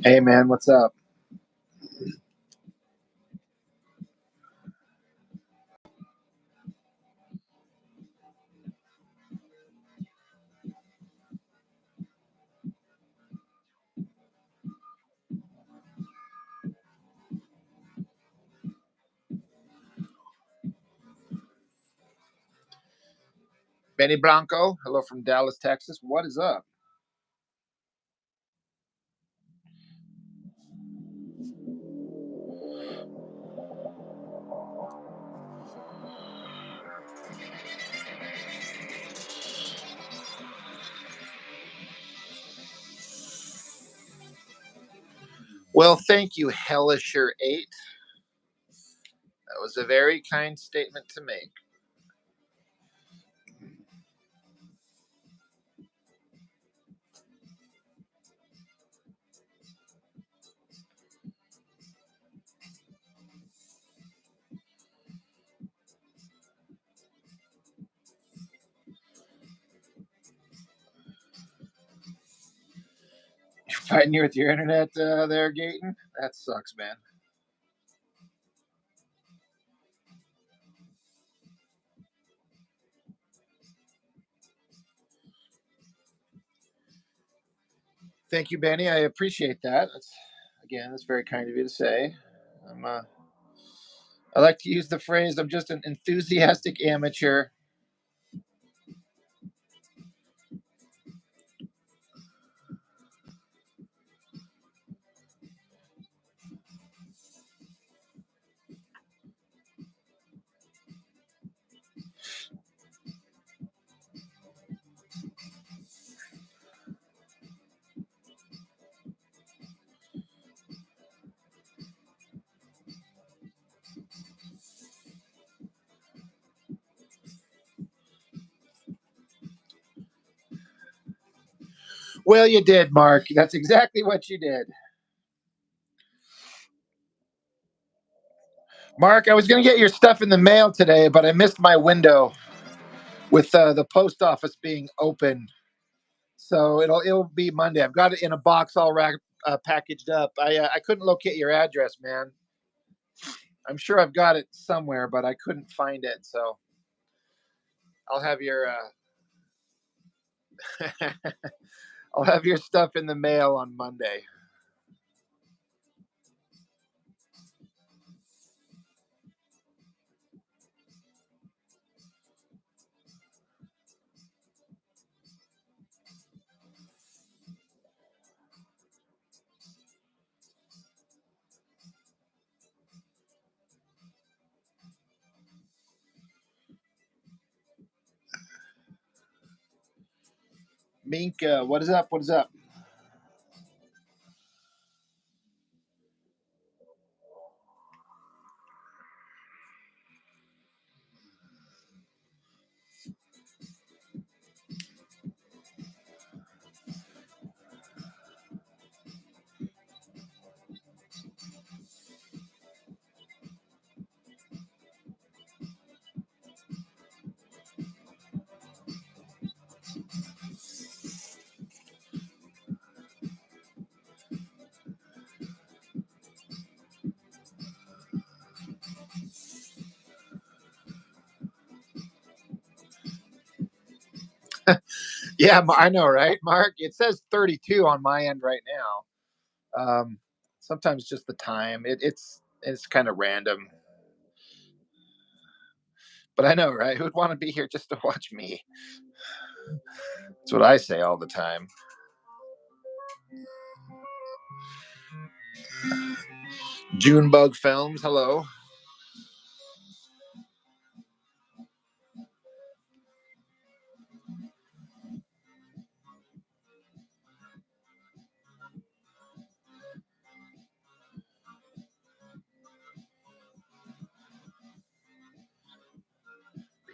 Hey man, what's up? Benny Blanco, hello from Dallas, Texas. What is up? Well, thank you, Hellisher8. That was a very kind statement to make. You're fighting you with your internet there, Gaten? That sucks, man. Thank you, Benny. I appreciate that. That's very kind of you to say. I like to use the phrase, I'm just an enthusiastic amateur. Well, you did, Mark. That's exactly what you did. Mark, I was going to get your stuff in the mail today, but I missed my window with the post office being open. So it'll be Monday. I've got it in a box all packaged up. I couldn't locate your address, man. I'm sure I've got it somewhere, but I couldn't find it. So I'll have your I'll have your stuff in the mail on Monday. Minka, what is up? What is up? Yeah, I know, right, Mark? It says 32 on my end right now. Sometimes just the time. It's kind of random. But I know, right? Who'd want to be here just to watch me? That's what I say all the time. Junebug Films, hello.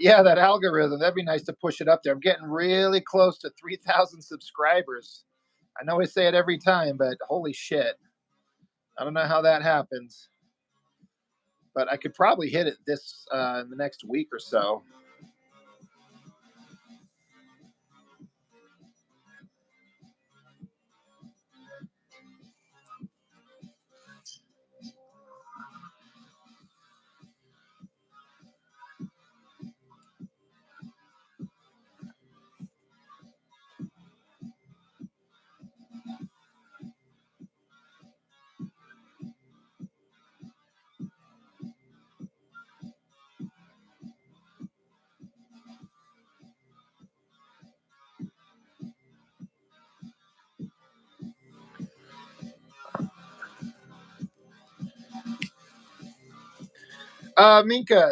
Yeah, that algorithm, that'd be nice to push it up there. I'm getting really close to 3,000 subscribers. I know I say it every time, but holy shit. I don't know how that happens. But I could probably hit it this in the next week or so. Minka,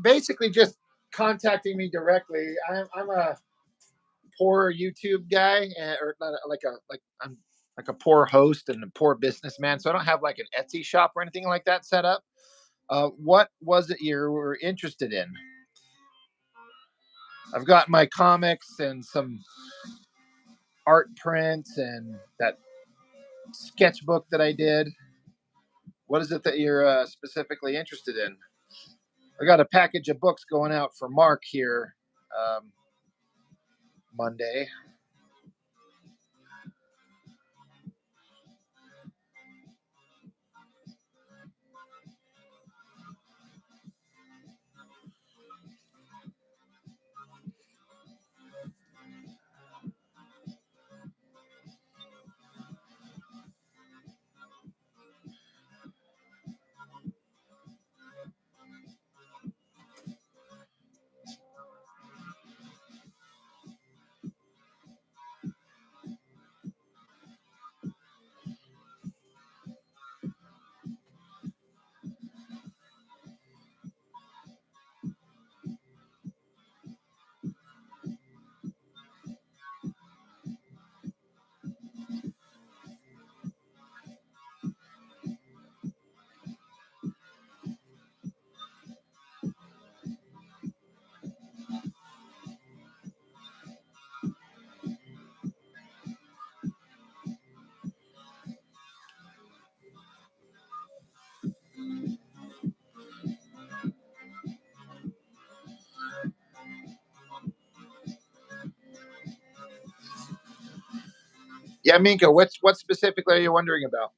basically just contacting me directly. I'm a poor YouTube guy, or not like I'm like a poor host and a poor businessman, so I don't have like an Etsy shop or anything like that set up. What was it you were interested in? I've got my comics and some art prints and that sketchbook that I did. What is it that you're specifically interested in? I got a package of books going out for Mark here Monday. Yeah, Minka, what specifically are you wondering about?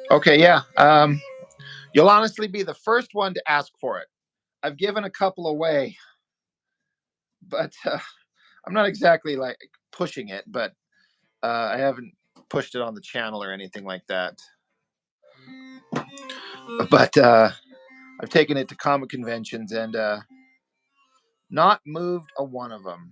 Okay, yeah. You'll honestly be the first one to ask for it. I've given a couple away, but I'm not exactly like pushing it, but I haven't pushed it on the channel or anything like that. But I've taken it to comic conventions and not moved a one of them.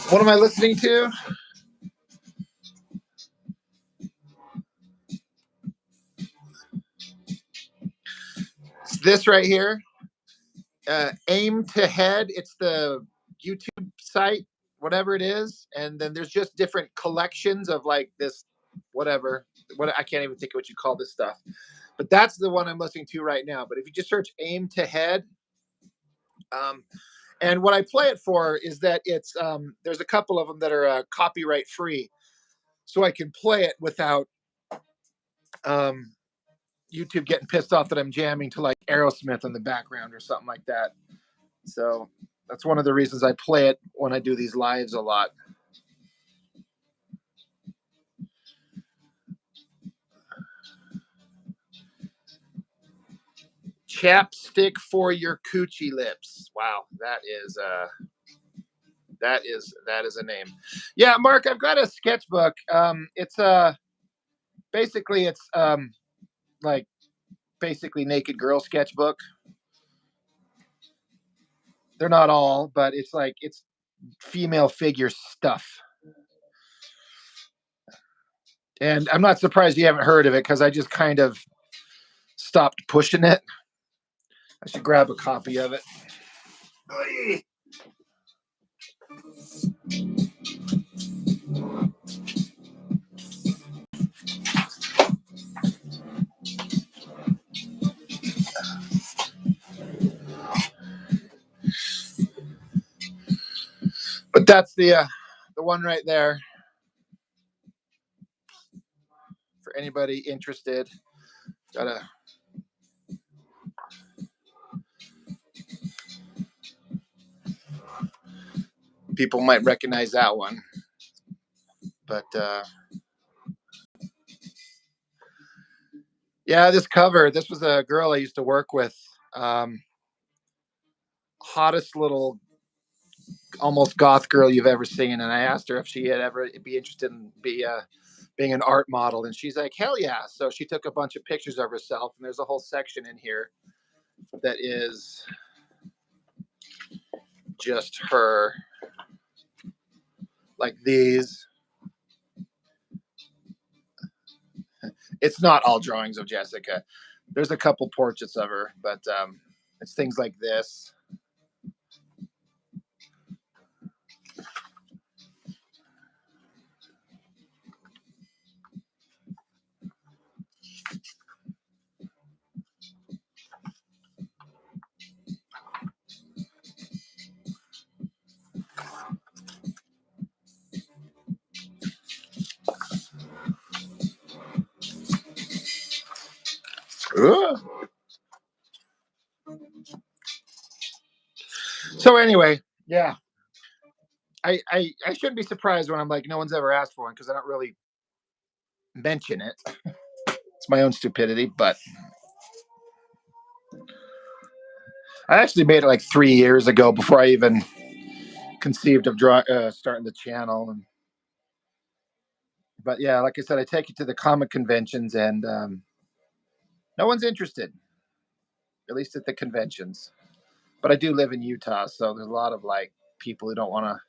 What am I listening to? It's this right here. Aim to Head. It's the YouTube site, whatever it is, and then there's just different collections of like this, whatever. What I can't even think of what you call this stuff, but that's the one I'm listening to right now. But if you just search Aim to Head, um, and what I play it for is that it's there's a couple of them that are copyright free, so I can play it without um, YouTube getting pissed off that I'm jamming to like Aerosmith in the background or something like that. So that's one of the reasons I play it when I do these lives a lot. Chapstick for your coochie lips. Wow, that is a name. Yeah, Mark, I've got a sketchbook. It's basically it's like basically naked girl sketchbook. They're not all, but it's like it's female figure stuff. And I'm not surprised you haven't heard of it because I just kind of stopped pushing it. I should grab a copy of it. But that's the one right there for anybody interested. Got a people might recognize that one, but Yeah, this cover. This was a girl I used to work with. Um, Hottest little, almost goth girl you've ever seen. And I asked her if she had ever be interested in being an art model, and she's like, "Hell yeah!" So she took a bunch of pictures of herself, and there's a whole section in here that is just her, like these. It's not all drawings of Jessica. There's a couple portraits of her, but it's things like this. Ugh. So anyway, yeah, I shouldn't be surprised when I'm like, no one's ever asked for one, because I don't really mention it. It's my own stupidity, but I actually made it like 3 years ago before I even conceived of starting the channel. And but yeah, like I said, I take it to the comic conventions, and no one's interested, at least at the conventions. But I do live in Utah, so there's a lot of like people who don't want to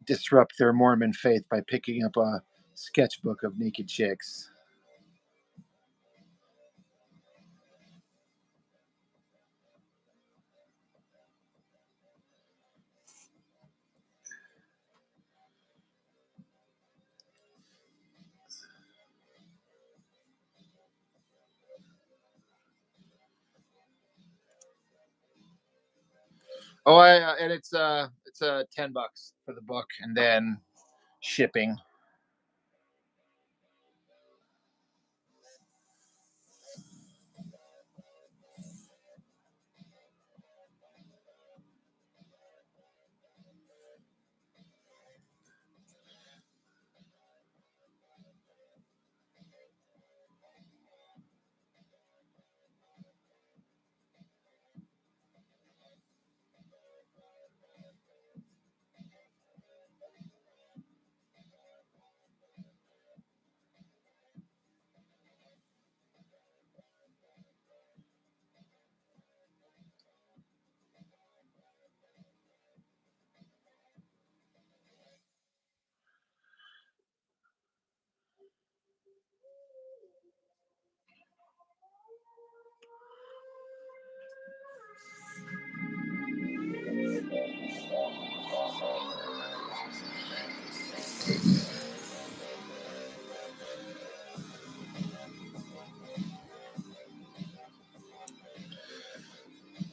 disrupt their Mormon faith by picking up a sketchbook of naked chicks. Oh, and it's $10 for the book, and then shipping.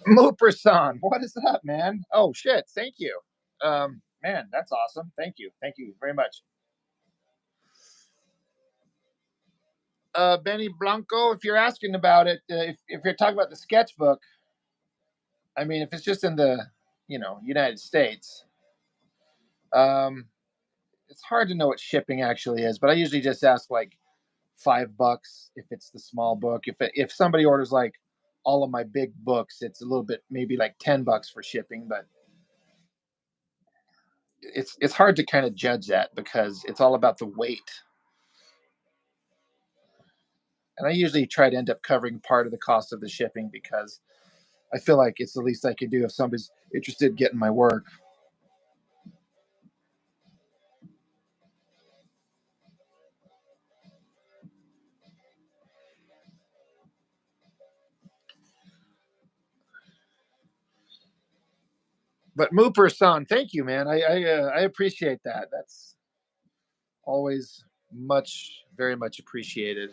Mooper-san, what is that, man? Oh shit! Thank you, man. That's awesome. Thank you very much, Benny Blanco. If you're asking about it, if you're talking about the sketchbook, I mean, if it's just in the United States, um, it's hard to know what shipping actually is. But I usually just ask like $5 if it's the small book. If somebody orders like all of my big books, it's a little bit, maybe like $10 for shipping. But it's hard to kind of judge that because it's all about the weight. And I usually try to end up covering part of the cost of the shipping because I feel like it's the least I can do if somebody's interested in getting my work. But Mooper-san, thank you, man. I appreciate that. That's always very much appreciated.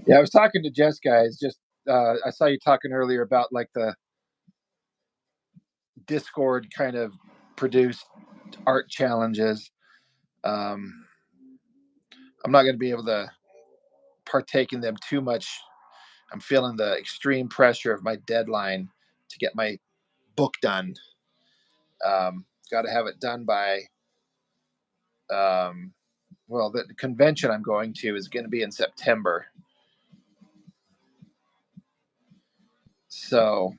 Yeah, I was talking to Jess, guys. Just I saw you talking earlier about like the Discord kind of produced art challenges. Um, I'm not going to be able to partake in them too much. I'm feeling the extreme pressure of my deadline to get my book done. Got to have it done by, well, the convention I'm going to is going to be in September. So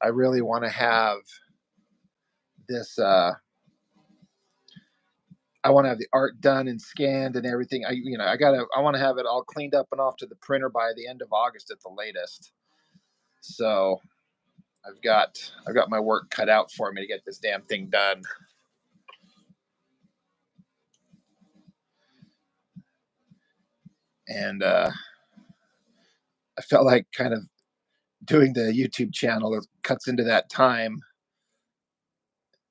I really want to have this. I want to have the art done and scanned and everything. I want to have it all cleaned up and off to the printer by the end of August at the latest. So I've got my work cut out for me to get this damn thing done. And I felt like kind of doing the YouTube channel cuts into that time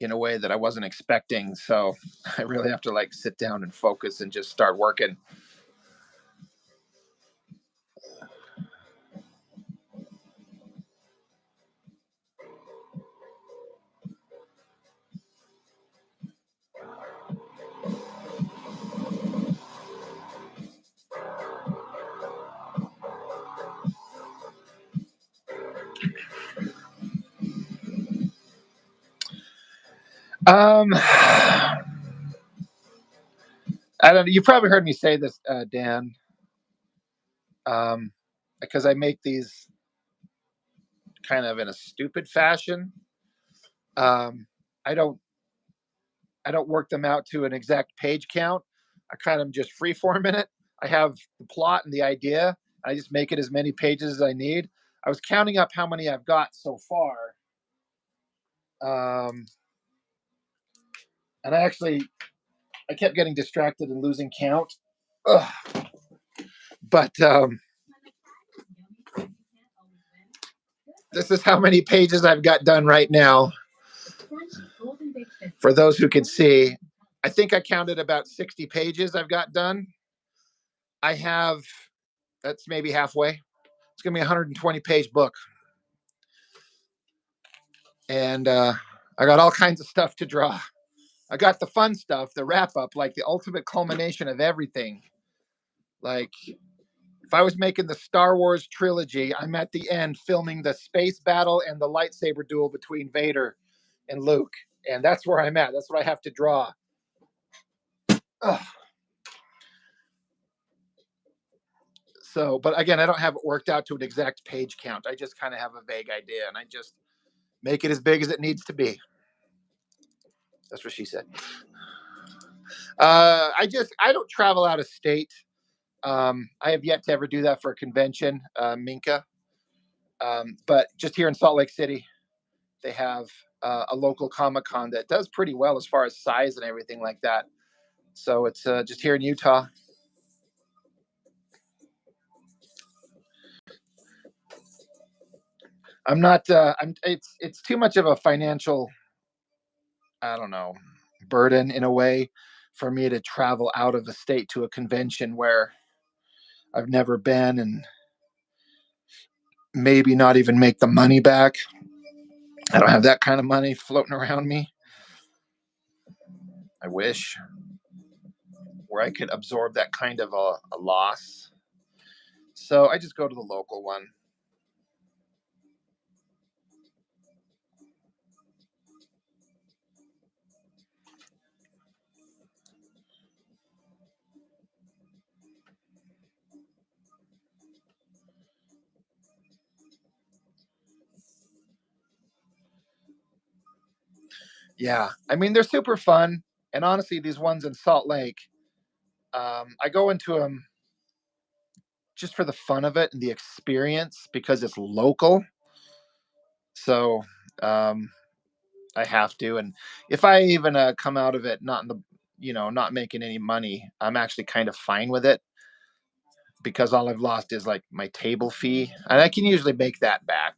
in a way that I wasn't expecting. So I really have to like sit down and focus and just start working. I don't know. You probably heard me say this, Dan, because I make these kind of in a stupid fashion. Um, I don't I don't work them out to an exact page count. I kind of just freeform in it. I have the plot and the idea. I just make it as many pages as I need. I was counting up how many I've got so far. Um, and I kept getting distracted and losing count. Ugh. But this is how many pages I've got done right now. For those who can see, I think I counted about 60 pages I've got done. I have, that's maybe halfway. It's going to be a 120-page book. And I got all kinds of stuff to draw. I got the fun stuff, the wrap up, like the ultimate culmination of everything. Like, if I was making the Star Wars trilogy, I'm at the end filming the space battle and the lightsaber duel between Vader and Luke. And that's where I'm at. That's what I have to draw. Ugh. So, but again, I don't have it worked out to an exact page count. I just kind of have a vague idea and I just make it as big as it needs to be. That's what she said. I don't travel out of state. I have yet to ever do that for a convention, Minka. But just here in Salt Lake City, they have a local Comic Con that does pretty well as far as size and everything like that. So it's just here in Utah. I'm not. It's too much of a financial, I don't know, burden in a way for me to travel out of the state to a convention where I've never been and maybe not even make the money back. I don't have that kind of money floating around me. I wish where I could absorb that kind of a loss. So I just go to the local one. Yeah, I mean they're super fun, and honestly, these ones in Salt Lake, I go into them just for the fun of it and the experience because it's local. So um, I have to, and if I even come out of it not in the, not making any money, I'm actually kind of fine with it because all I've lost is like my table fee, and I can usually make that back.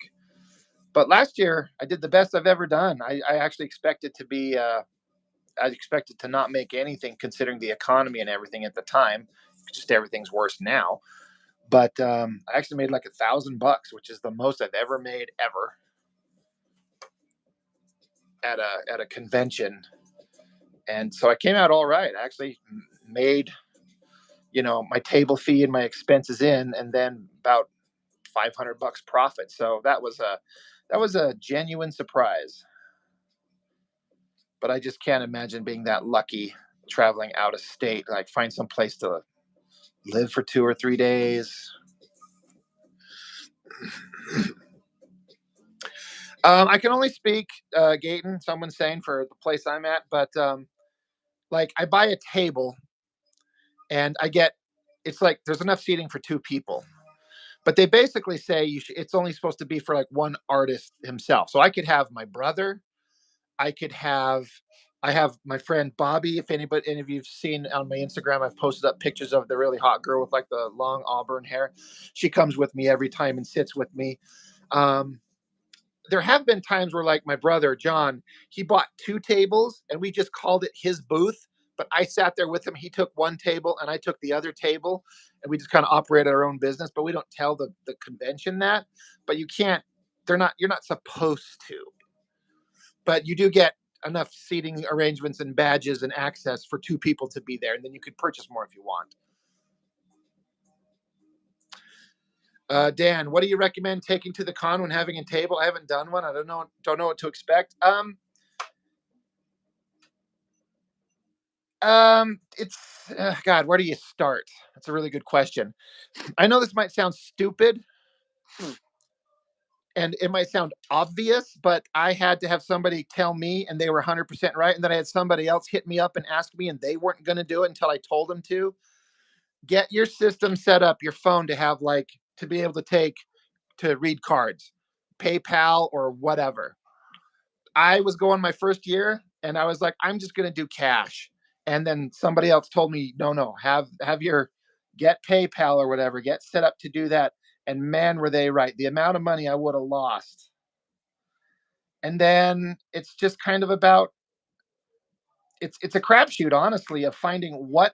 But last year, I did the best I've ever done. I actually expected to be, I expected to not make anything considering the economy and everything at the time. Just everything's worse now. But I actually made like $1,000, which is the most I've ever made ever at a convention. And so I came out all right. I actually made, my table fee and my expenses in, and then about $500 profit. So that was a genuine surprise. But I just can't imagine being that lucky traveling out of state. Like find some place to live for 2 or 3 days. I can only speak Gayton. Someone's saying for the place I'm at, but like I buy a table and I get, it's like there's enough seating for 2 people. But they basically say it's only supposed to be for like one artist himself. So I could have my brother, I could have I have my friend Bobby. If any of you've seen on my Instagram, I've posted up pictures of the really hot girl with like the long auburn hair. She comes with me every time and sits with me. Um, there have been times where like my brother John, he bought 2 tables and we just called it his booth. But I sat there with him. He took one table and I took the other table, and we just kind of operated our own business. But we don't tell the convention that. But you can't. You're not supposed to, but you do get enough seating arrangements and badges and access for 2 people to be there, and then you could purchase more if you want. Dan, what do you recommend taking to the con when having a table? I haven't done one. I don't know what to expect. It's God. Where do you start? That's a really good question. I know this might sound stupid, and it might sound obvious, but I had to have somebody tell me, and they were 100% right, and then I had somebody else hit me up and ask me, and they weren't going to do it until I told them to. Get your system set up, your phone to have like to be able to read cards, PayPal or whatever. I was going my first year and I was like, I'm just going to do cash. And then somebody else told me, no, no, have your get PayPal or whatever, get set up to do that. And man, were they right. The amount of money I would have lost. And then it's just kind of about, it's a crapshoot, honestly, of finding what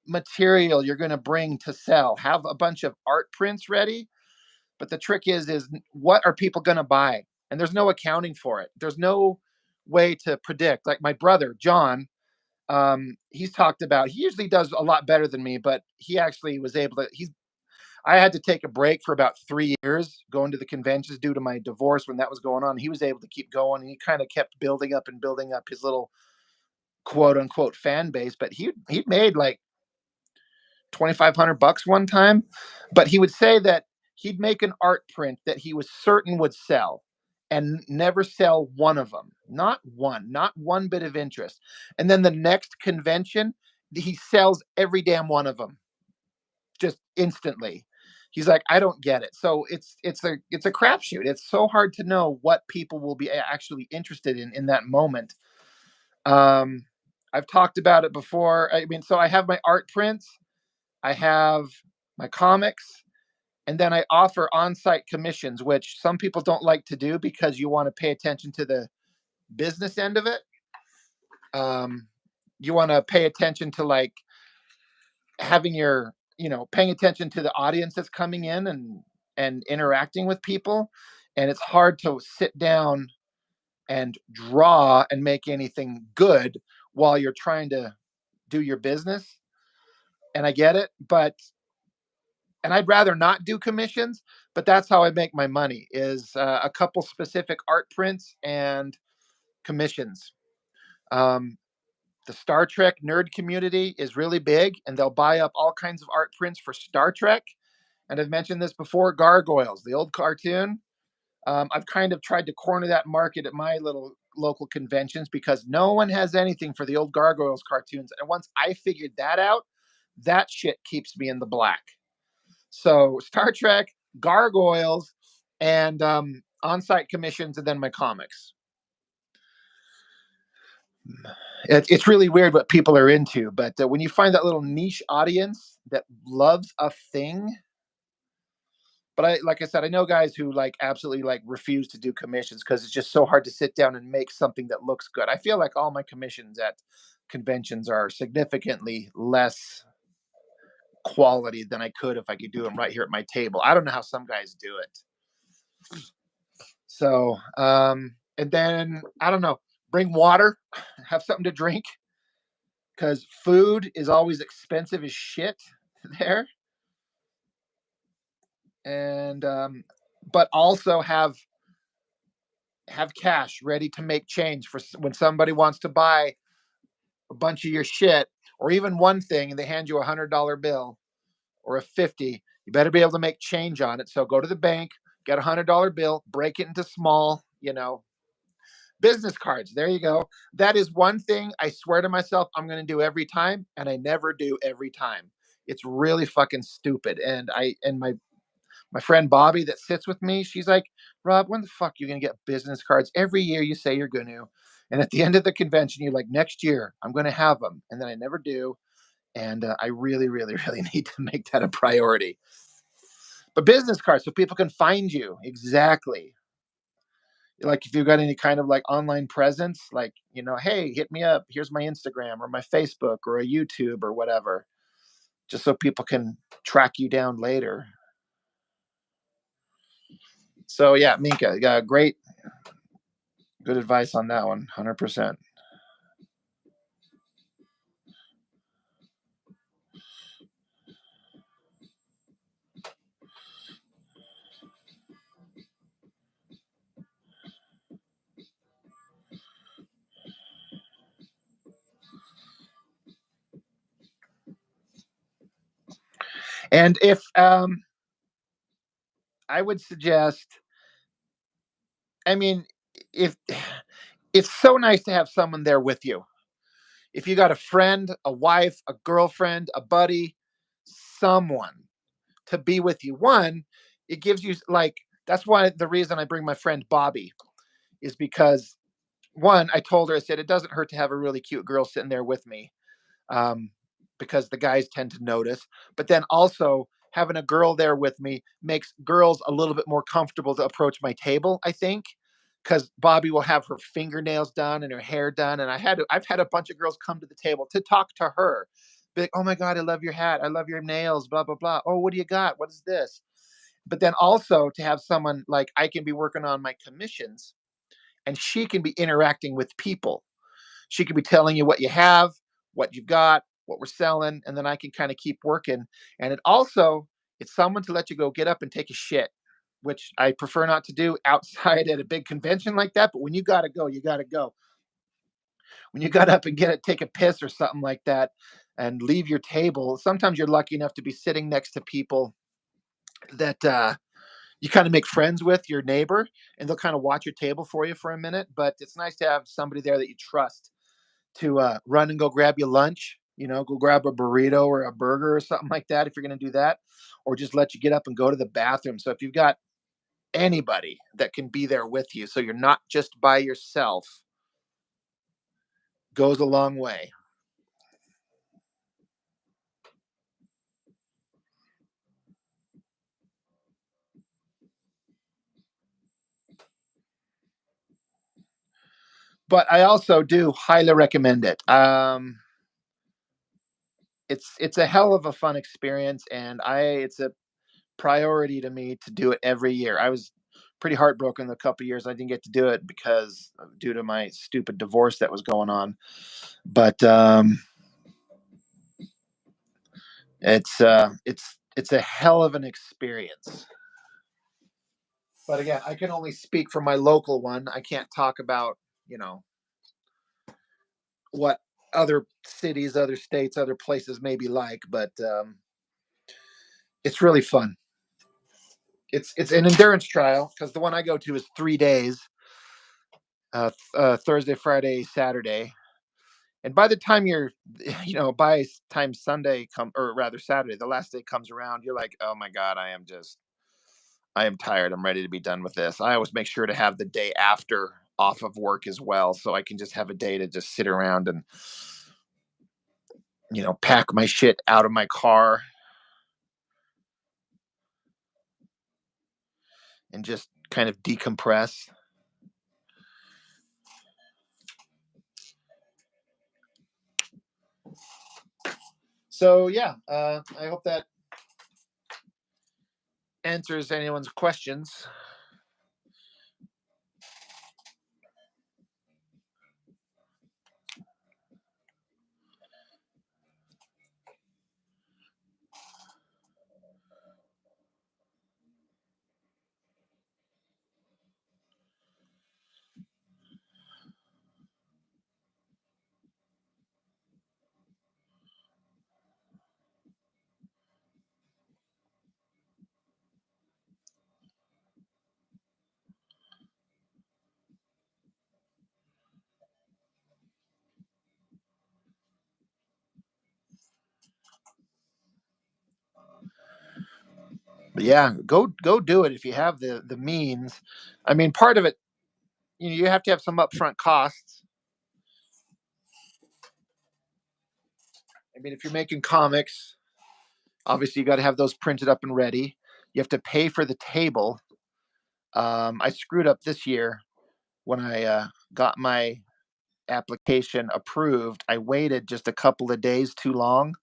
material you're going to bring to sell. Have a bunch of art prints ready. But the trick is what are people going to buy? And there's no accounting for it. There's no way to predict. Like my brother John, he's talked about. He usually does a lot better than me, but he actually was able to. He's. I had to take a break for about 3 years going to the conventions due to my divorce when that was going on. He was able to keep going, and he kind of kept building up and building up his little quote unquote fan base. But he made like $2,500 one time, but he would say that he'd make an art print that he was certain would sell and never sell one of them. Not one bit of interest. And then the next convention, he sells every damn one of them just instantly. He's like, I don't get it. So it's a crapshoot. It's so hard to know what people will be actually interested in that moment. Um, I've talked about it before. I mean, so I have my art prints, I have my comics, And then I offer on-site commissions, which some people don't like to do because you want to pay attention to the business end of it. You want to pay attention to like having your, paying attention to the audience that's coming in and interacting with people. And it's hard to sit down and draw and make anything good while you're trying to do your business. And I get it, and I'd rather not do commissions, but that's how I make my money is a couple specific art prints and commissions. Um, the Star Trek nerd community is really big, and they'll buy up all kinds of art prints for Star Trek. And I've mentioned this before, Gargoyles, the old cartoon. I've kind of tried to corner that market at my little local conventions because no one has anything for the old Gargoyles cartoons. And once I figured that out, that shit keeps me in the black. So Star Trek, Gargoyles, and on-site commissions, and then my comics. It's really weird what people are into, but when you find that little niche audience that loves a thing, but like I said, I know guys who like absolutely like refuse to do commissions because it's just so hard to sit down and make something that looks good. I feel like all my commissions at conventions are significantly less quality than I could if I could do them right here at my table. I don't know how some guys do it. So, and then I don't know, bring water, have something to drink because food is always expensive as shit there. And, but also have cash ready to make change for when somebody wants to buy a bunch of your shit or even one thing and they hand you $100 bill or a 50, you better be able to make change on it. So go to the bank, get $100 bill, break it into small, business cards. There you go. That is one thing I swear to myself I'm going to do every time, and I never do every time. It's really fucking stupid. And my friend Bobby that sits with me, she's like, Rob, when the fuck are you going to get business cards? Every year you say you're going to. And at the end of the convention, you're like, next year I'm going to have them. And then I never do. And I really, really, really need to make that a priority. But business cards so people can find you. Exactly. Like if you've got any kind of like online presence, like, hey, hit me up. Here's my Instagram or my Facebook or a YouTube or whatever, just so people can track you down later. So yeah, Minka, great, good advice on that one, 100%. And if I would suggest, I mean, if it's so nice to have someone there with you. If you got a friend, a wife, a girlfriend, a buddy, someone to be with you. One, it gives you like that's why the reason I bring my friend Bobby is because one, I told her, I said it doesn't hurt to have a really cute girl sitting there with me, um, because the guys tend to notice. But then also having a girl there with me makes girls a little bit more comfortable to approach my table, I think. Because Bobby will have her fingernails done and her hair done, and I've had a bunch of girls come to the table to talk to her, be like, "Oh my god, I love your hat, I love your nails, blah blah blah. Oh, what do you got? What is this?" But then also to have someone like I can be working on my commissions, and she can be interacting with people. She could be telling you what you have, what you've got, what we're selling, and then I can kind of keep working. And it's someone to let you go get up and take a shit, which I prefer not to do outside at a big convention like that. But when you gotta go, you gotta go. When you got up and take a piss or something like that and leave your table, sometimes you're lucky enough to be sitting next to people that you kind of make friends with your neighbor and they'll kind of watch your table for you for a minute. But it's nice to have somebody there that you trust to run and go grab you lunch, go grab a burrito or a burger or something like that if you're going to do that, or just let you get up and go to the bathroom. So if you've got anybody that can be there with you, so you're not just by yourself, goes a long way. But I also do highly recommend it. It's a hell of a fun experience, and it's a priority to me to do it every year. I was pretty heartbroken the couple years I didn't get to do it because due to my stupid divorce that was going on. But it's a hell of an experience. But again, I can only speak for my local one. I can't talk about, you know, what other cities, other states, other places may be like, but it's really fun. It's an endurance trial because the one I go to is 3 days, Thursday, Friday, Saturday, and by the time you're, by time Sunday come or rather Saturday, the last day comes around, you're like, oh my god, I am tired. I'm ready to be done with this. I always make sure to have the day after off of work as well, so I can just have a day to just sit around and pack my shit out of my car and just kind of decompress. So yeah, I hope that answers anyone's questions. But yeah, go do it if you have the means. I mean, part of it, you have to have some upfront costs. I mean, if you're making comics, obviously you got to have those printed up and ready. You have to pay for the table. I screwed up this year when I got my application approved. I waited just a couple of days too long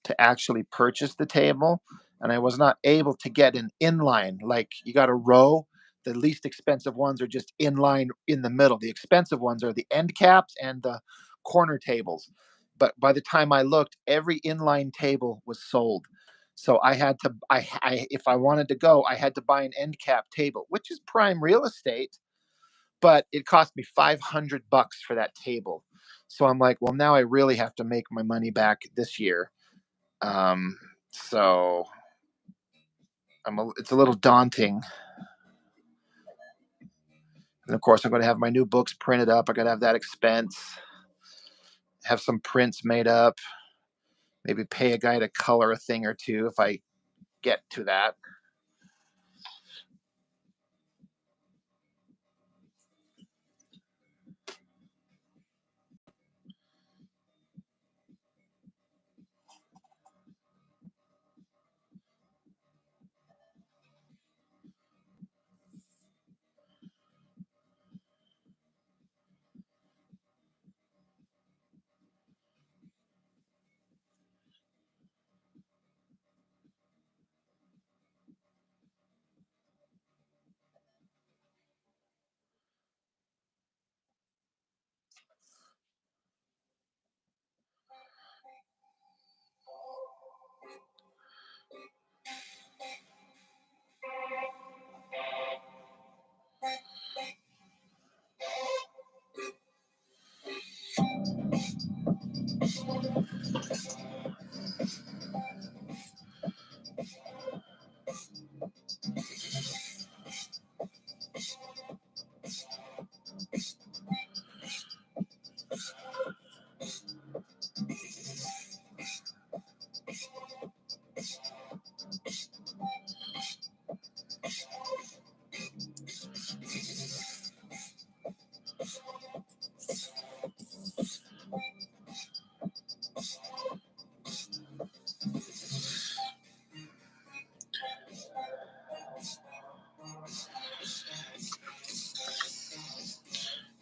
to actually purchase the table, and I was not able to get an inline. Like, you got a row. The least expensive ones are just inline in the middle. The expensive ones are the end caps and the corner tables. But by the time I looked, every inline table was sold. So I had to, if I wanted to go, I had to buy an end cap table, which is prime real estate, but it cost me $500 for that table. So I'm like, well, now I really have to make my money back this year. Um, so it's a little daunting. And of course, I'm going to have my new books printed up. I got to have that expense, have some prints made up, maybe pay a guy to color a thing or two if I get to that.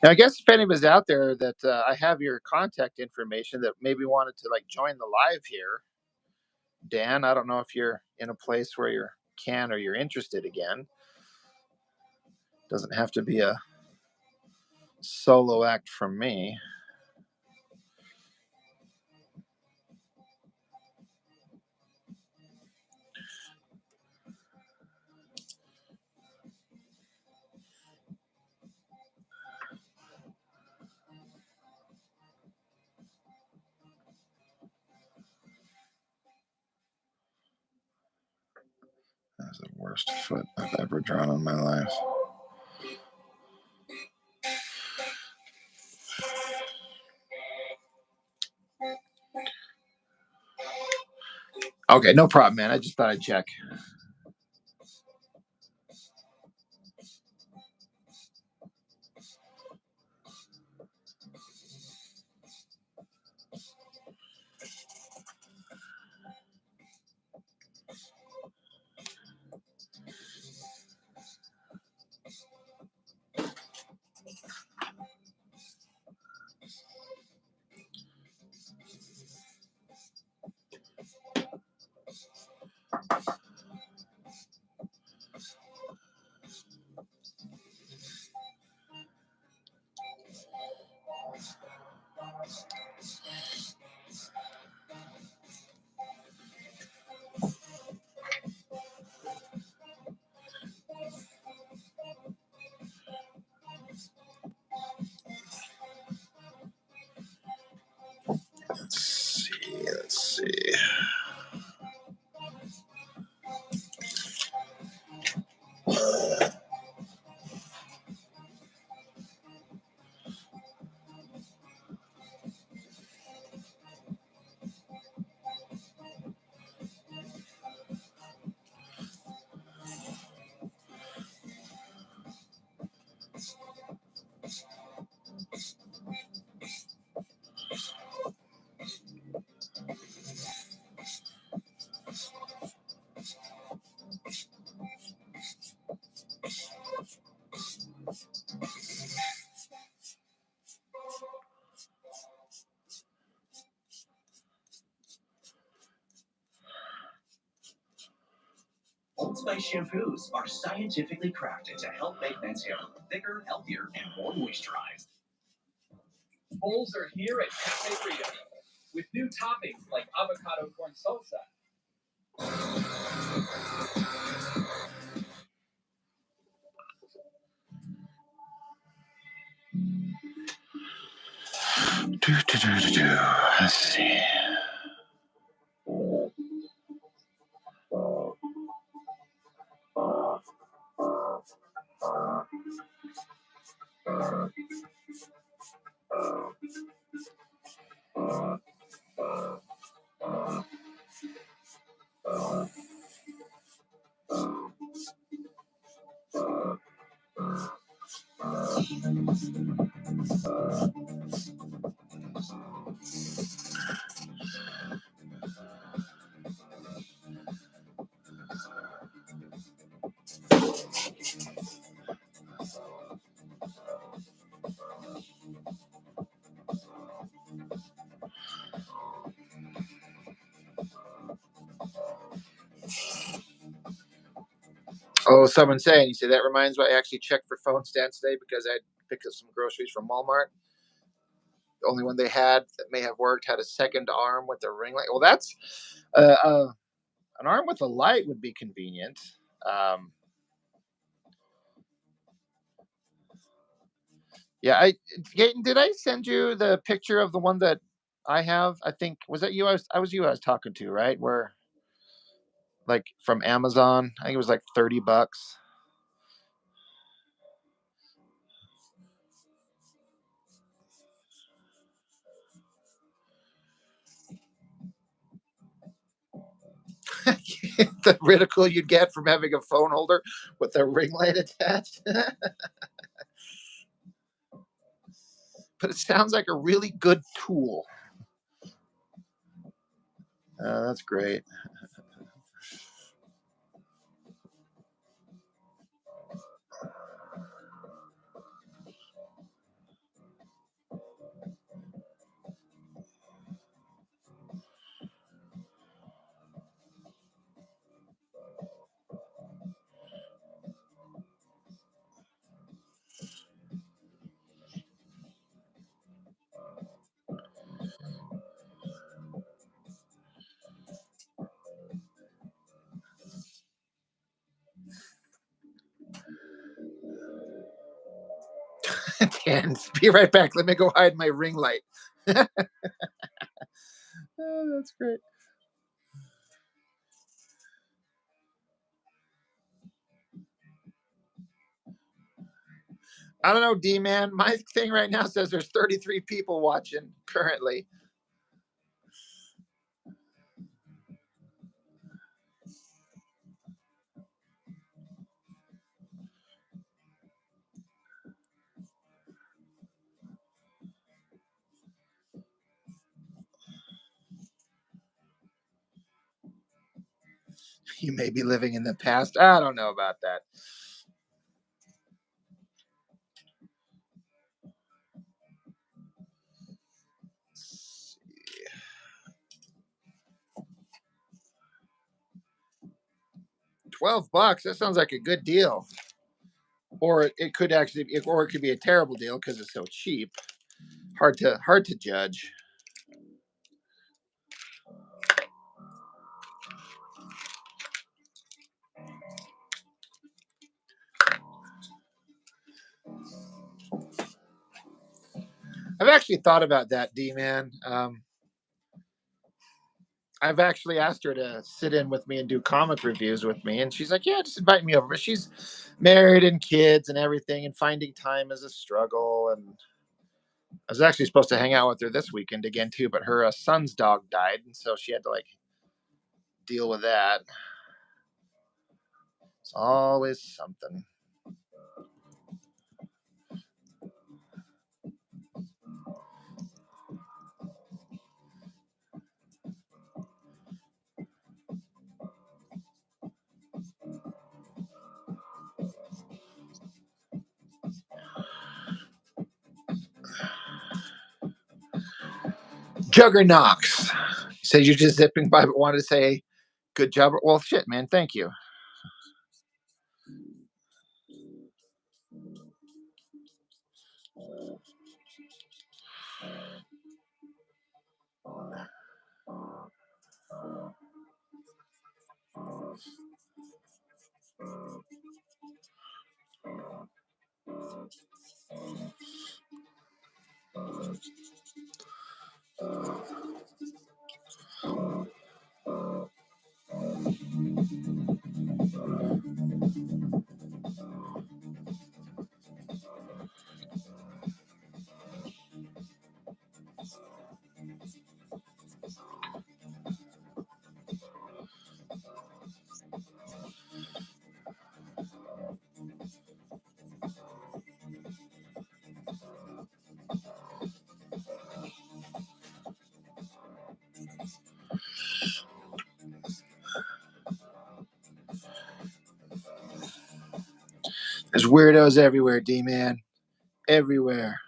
Now, I guess if anybody's out there that I have your contact information that maybe wanted to like join the live here, Dan, I don't know if you're in a place where you can or you're interested again. Doesn't have to be a solo act from me. That's the worst foot I've ever drawn in my life. Okay, no problem, man. I just thought I'd check. Let's see. Old Spice shampoos are scientifically crafted to help make men's hair look thicker, healthier, and more moisturized. Bowls are here at Cafe Rio with new toppings like avocado corn salsa. Let's see. Oh, someone's saying, you say that reminds me, I actually checked for phone stands today because I picked up some groceries from Walmart. The only one they had that may have worked had a second arm with a ring light. Well, that's an arm with a light would be convenient. Um, yeah, Gaten, did I send you the picture of the one that I have? I think was that you? I was talking to, right? Where like from Amazon. I think it was like $30. The ridicule you'd get from having a phone holder with a ring light attached. But it sounds like a really good tool. That's great. can. Be right back. Let me go hide my ring light. Oh, that's great. I don't know, D-Man. My thing right now says there's 33 people watching currently. You may be living in the past. I don't know about that. $12. That sounds like a good deal. Or it could actually, or it could be a terrible deal because it's so cheap. Hard to judge. I've actually thought about that, D-Man. I've actually asked her to sit in with me and do comic reviews with me, and she's like, "Yeah, just invite me over." But she's married and kids and everything, and finding time is a struggle. And I was actually supposed to hang out with her this weekend again too, but her son's dog died, and so she had to like deal with that. It's always something. Juggernauts. You said you're just zipping by, but wanted to say good job. Well, shit, man. Thank you. There's weirdos everywhere, D-Man. Everywhere.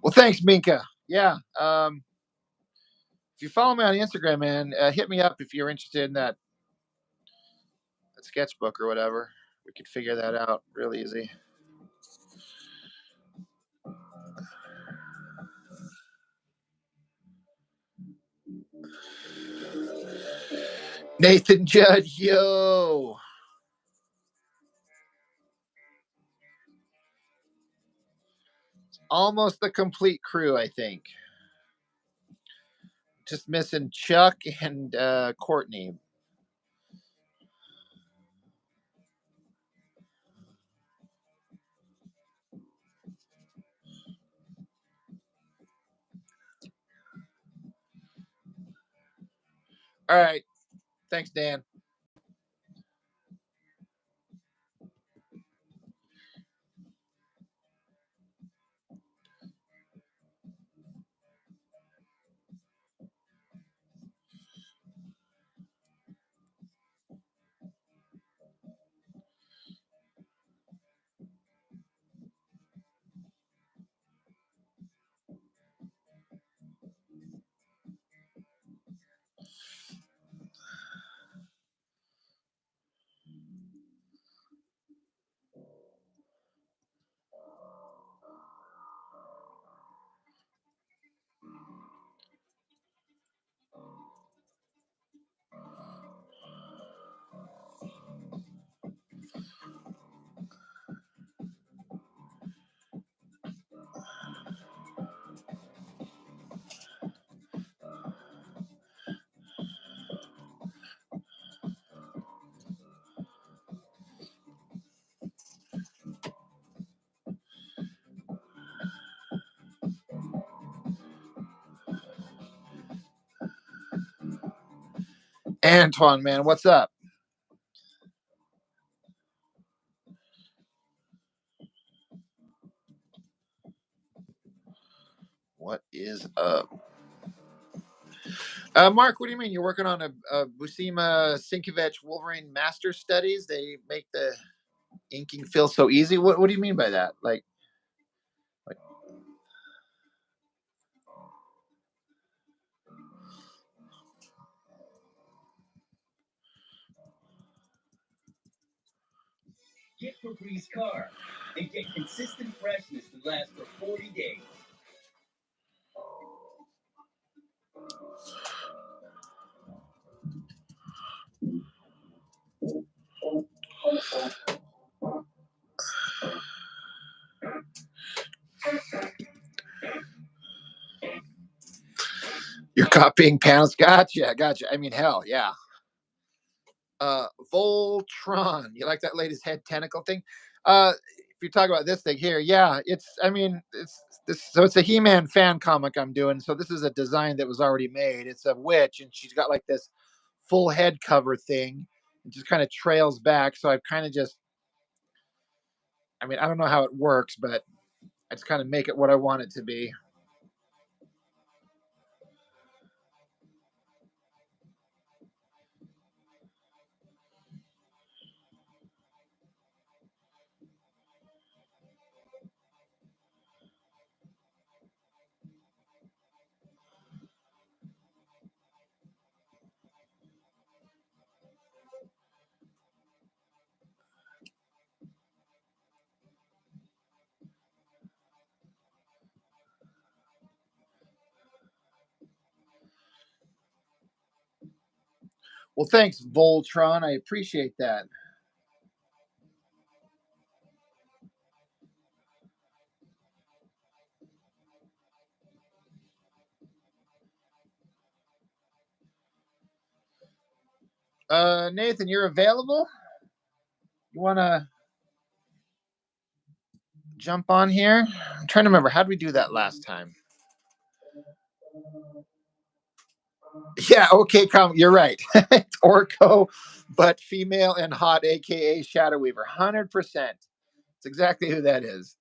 Well, thanks, Minka. Yeah. If you follow me on Instagram, man, hit me up if you're interested in that sketchbook or whatever. We could figure that out real easy. Nathan Judge, yo. Almost the complete crew, I think. Just missing Chuck and Courtney. All right. Thanks, Dan. Antoine, man, what's up? What is up? Mark, what do you mean? You're working on a Buscema Sienkiewicz Wolverine Master Studies? They make the inking feel so easy. What do you mean by that? Like Get Febreze Car and get consistent freshness that lasts for 40 days. you're copying panels? Gotcha. I mean, hell, yeah. Voltron. You like that latest head tentacle thing? If you talk about this thing here, yeah, it's this, so it's a He-Man fan comic I'm doing. So this is a design that was already made. It's a witch and she's got like this full head cover thing and just kind of trails back. So I've kind of just, I mean, I don't know how it works, but I just kind of make it what I want it to be. Well, thanks, Voltron. I appreciate that. Nathan, you're available? You want to jump on here? I'm trying to remember. How did we do that last time? Yeah, okay, you're right. It's Orko, but female and hot, aka Shadow Weaver. 100%. It's exactly who that is.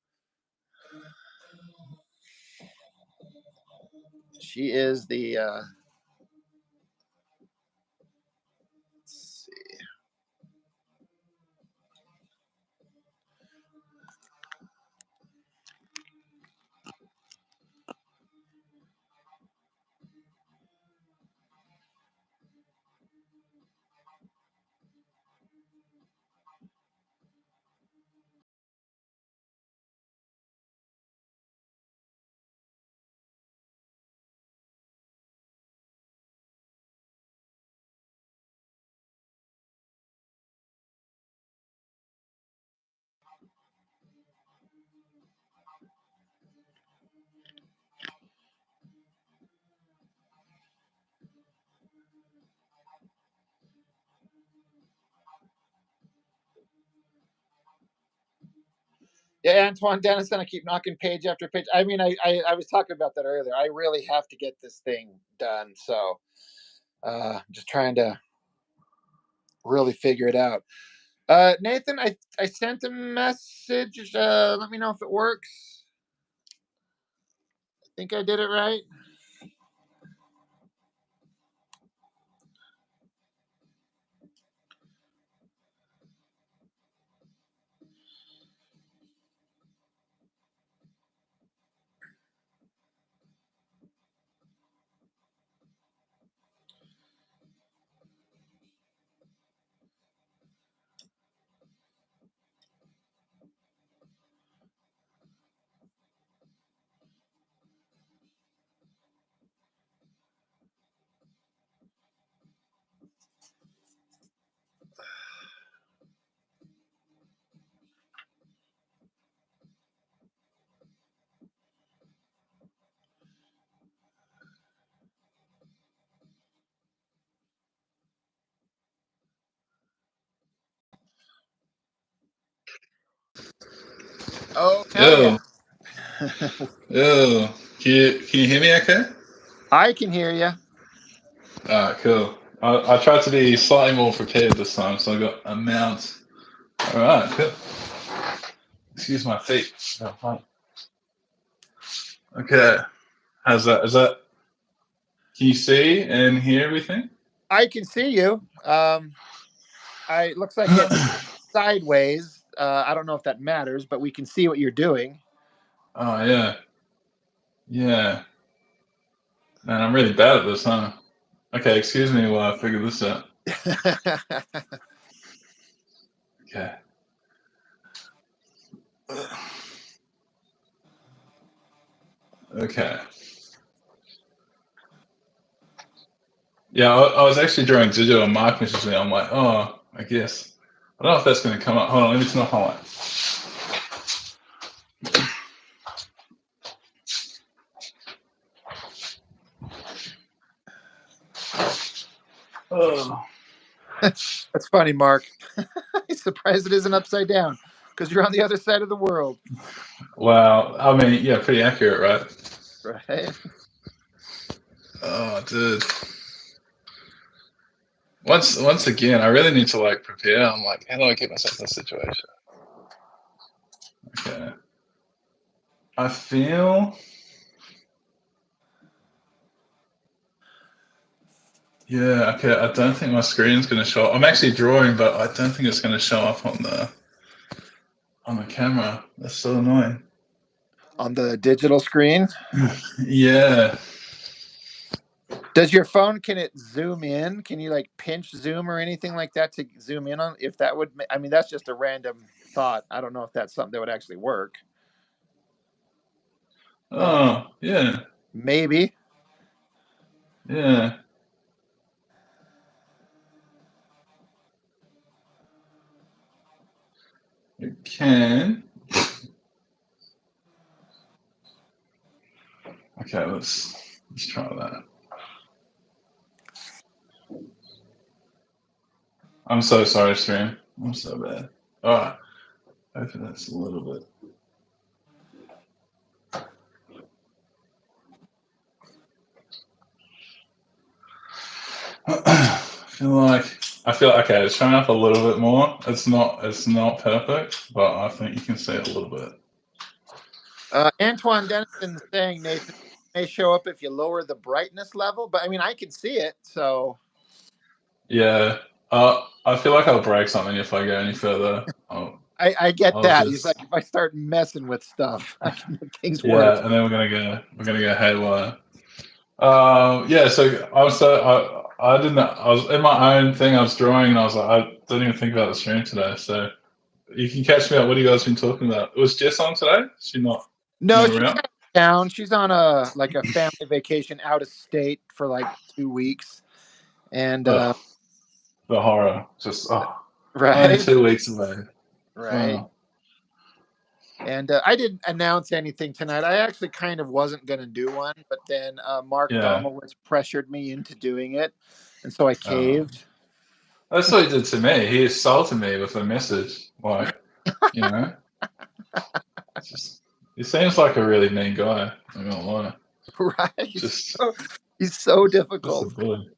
She is the let's see. Yeah, Antoine Dennison. I keep knocking page after page. I mean, I was talking about that earlier. I really have to get this thing done. So Just trying to really figure it out. Nathan, I sent a message. Let me know if it works. I think I did it right. Oh, hell yeah. Yo, yo, can you hear me okay? I can hear you. Alright, cool. I tried to be slightly more prepared this time, so I got a mount. Alright, cool. Excuse my feet. Oh, fine. Okay, how's that? Can you see and hear everything? I can see you. It looks like it's sideways. I don't know if that matters, but we can see what you're doing. Oh, yeah. Yeah. Man, I'm really bad at this, huh? Okay, excuse me while I figure this out. Okay. Okay. Yeah, I was actually drawing digital and Mark messaged me. I'm like, oh, I guess. I don't know if that's going to come up. Hold on, let me turn off my light. Oh. That's funny, Mark. I'm surprised it isn't upside down because you're on the other side of the world. Wow. I mean, yeah, pretty accurate, right? Right. Oh, dude. Once again, I really need to like prepare. I'm like, how do I get myself in this situation? Okay. I feel. Yeah. Okay. I don't think my screen's going to show up. I'm actually drawing, but I don't think it's going to show up on the camera. That's so annoying. On the digital screen. Yeah. Does your phone, can it zoom in? Can you like pinch zoom or anything like that to zoom in on? If that would, I mean, that's just a random thought. I don't know if that's something that would actually work. Oh, yeah. Maybe. Yeah. It can. Okay, let's try that. I'm so sorry, stream. I'm so bad. All right. Hopefully that's a little bit. I feel okay. It's showing up a little bit more. It's not perfect, but I think you can see it a little bit. Antoine Dennison's saying, Nathan, it may show up if you lower the brightness level, but I mean, I can see it. So Yeah. I feel like I'll break something if I go any further. I get I'll that. just, He's like, if I start messing with stuff, I can make things yeah, worse. and then we're gonna go haywire. Yeah. So I didn't. I was in my own thing. I was drawing, and I was like, I didn't even think about the stream today. So you can catch me up. What have you guys been talking about? Was Jess on today? Is she not? No, Not she's around? out of town. She's on a family vacation out of state for like 2 weeks. And Ugh, the horror. Just only right. 2 weeks away. Right. Oh, And I didn't announce anything tonight. I actually kind of wasn't going to do one, but then Mark yeah. Domowitz pressured me into doing it. And so I caved. That's what he did to me. He assaulted me with a message. Like, you know, it's just, he seems like a really mean guy. I'm not gonna lie. Right. Just He's so a difficult. bully.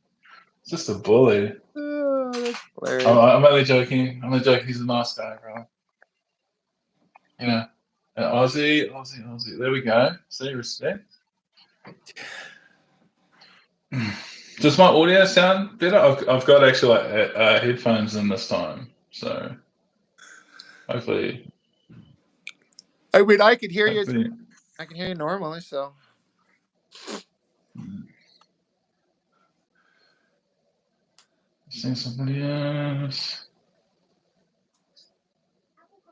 Just a bully. Oh, that's hilarious. I'm only joking. I'm only joking. He's a nice guy, bro. You know, an Aussie. There we go. See, respect. Does my audio sound better? I've got actually like headphones in this time, so hopefully. I mean, I can hear you. Hopefully. I can hear you normally. So See somebody else.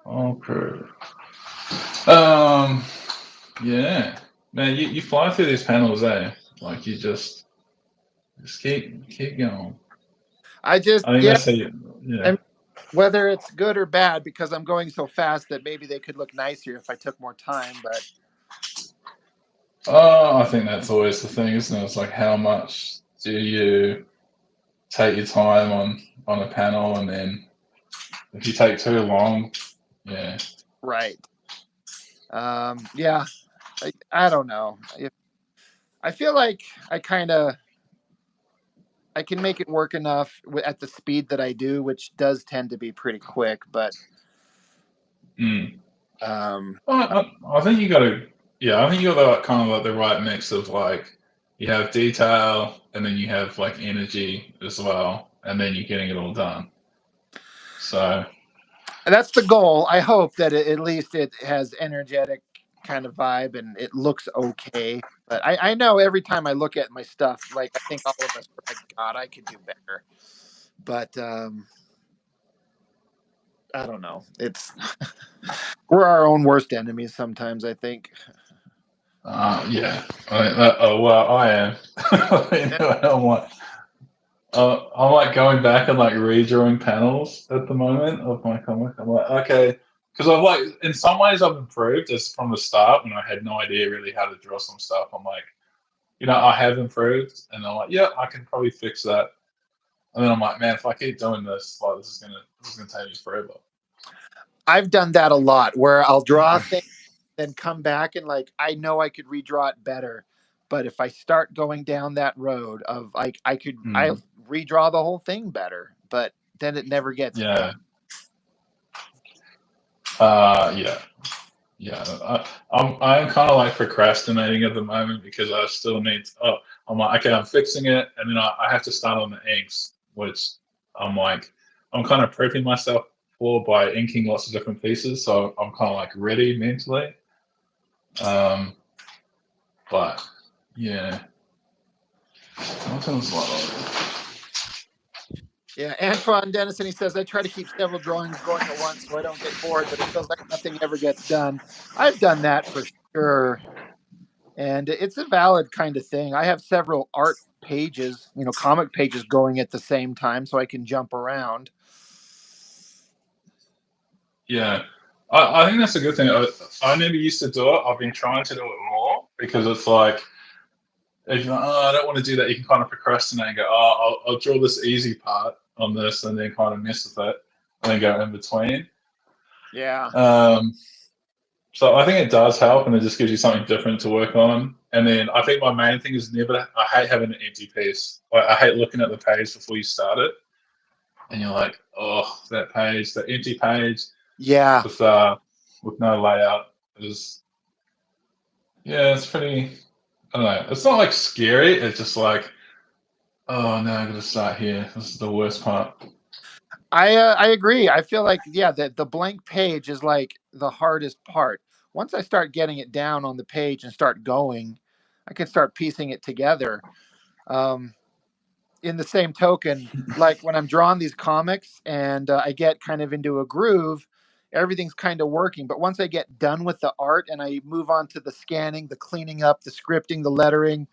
Okay. Yeah, man, you fly through these panels, eh? Like you just keep going. I just I think yeah. that's how you, yeah. And whether it's good or bad, because I'm going so fast that maybe they could look nicer if I took more time. But Oh, I think that's always the thing, isn't it? It's like how much do you take your time on a panel, and then if you take too long, yeah. right. Yeah. I don't know. I feel like I can make it work enough at the speed that I do, which does tend to be pretty quick. But Mm. um, I think you got to, yeah, I think you got the kind of like the right mix of like you have detail and then you have like energy as well, and then you're getting it all done. So that's the goal. I hope that at least it has energetic kind of vibe and it looks okay. But I know every time I look at my stuff, like I think all of us are like, God, I could do better. But I don't know. It's we're our own worst enemies sometimes, I think. yeah, well, I am. You know, I'm like going back and like redrawing panels at the moment of my comic. I'm like, okay, because I've like in some ways I've improved just from the start when I had no idea really how to draw some stuff. I'm like, I have improved, and I'm like, yeah, I can probably fix that. And then I'm like, man, if I keep doing this, like this is gonna take me forever. I've done that a lot where I'll draw things, then come back and like I know I could redraw it better. But if I start going down that road of like I Mm, redraw the whole thing better, but then it never gets done. yeah. Yeah. Yeah, I'm kind of like procrastinating at the moment because I still need. I'm like, okay, I'm fixing it, and then I have to start on the inks, which I'm like, I'm kind of prepping myself for by inking lots of different pieces, so I'm kind of like ready mentally. But yeah, what else Yeah, Antoine Dennison, he says, I try to keep several drawings going at once so I don't get bored, but it feels like nothing ever gets done. I've done that for sure. And it's a valid kind of thing. I have several art pages, comic pages going at the same time so I can jump around. Yeah, I think that's a good thing. I never used to do it. I've been trying to do it more because it's like if you're like, I don't want to do that, you can kind of procrastinate and go, I'll draw this easy part on this and then kind of mess with it and then go in between. Yeah. So I think it does help and it just gives you something different to work on. And then I think my main thing is I hate having an empty piece. Like, I hate looking at the page before you start it. And you're like, oh, that empty page Yeah. with no layout is, yeah, it's pretty, I don't know. It's not like scary. It's just like, oh no, I'm gonna start here. This is the worst part. I agree. I feel like the blank page is like the hardest part. Once I start getting it down on the page and start going, I can start piecing it together. In the same token, like when I'm drawing these comics and I get kind of into a groove, everything's kind of working. But once I get done with the art and I move on to the scanning, the cleaning up, the scripting, the lettering,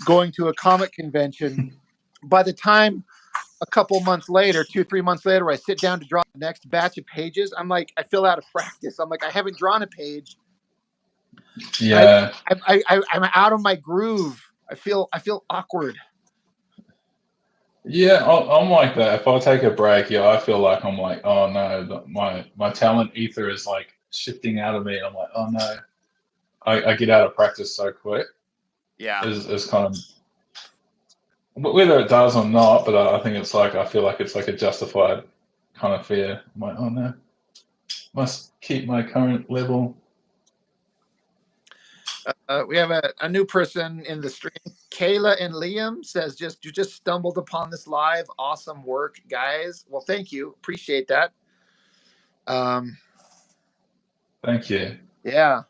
going to a comic convention, by the time a couple months later, 2, 3 months later, I sit down to draw the next batch of pages, I'm like, I feel out of practice. I'm like, I haven't drawn a page. Yeah. I'm out of my groove. I feel awkward. Yeah, I'm like that. If I take a break, yeah, I feel like I'm like, oh no, my talent ether is like shifting out of me. And I'm like, oh no, I get out of practice so quick. Yeah. Is kind of whether it does or not, but I think it's like I feel like it's like a justified kind of fear. I'm like, oh no, must keep my current level. We have a new person in the stream. Kayla and Liam says, you just stumbled upon this live. Awesome work, guys. Well, thank you. Appreciate that. Thank you. Yeah.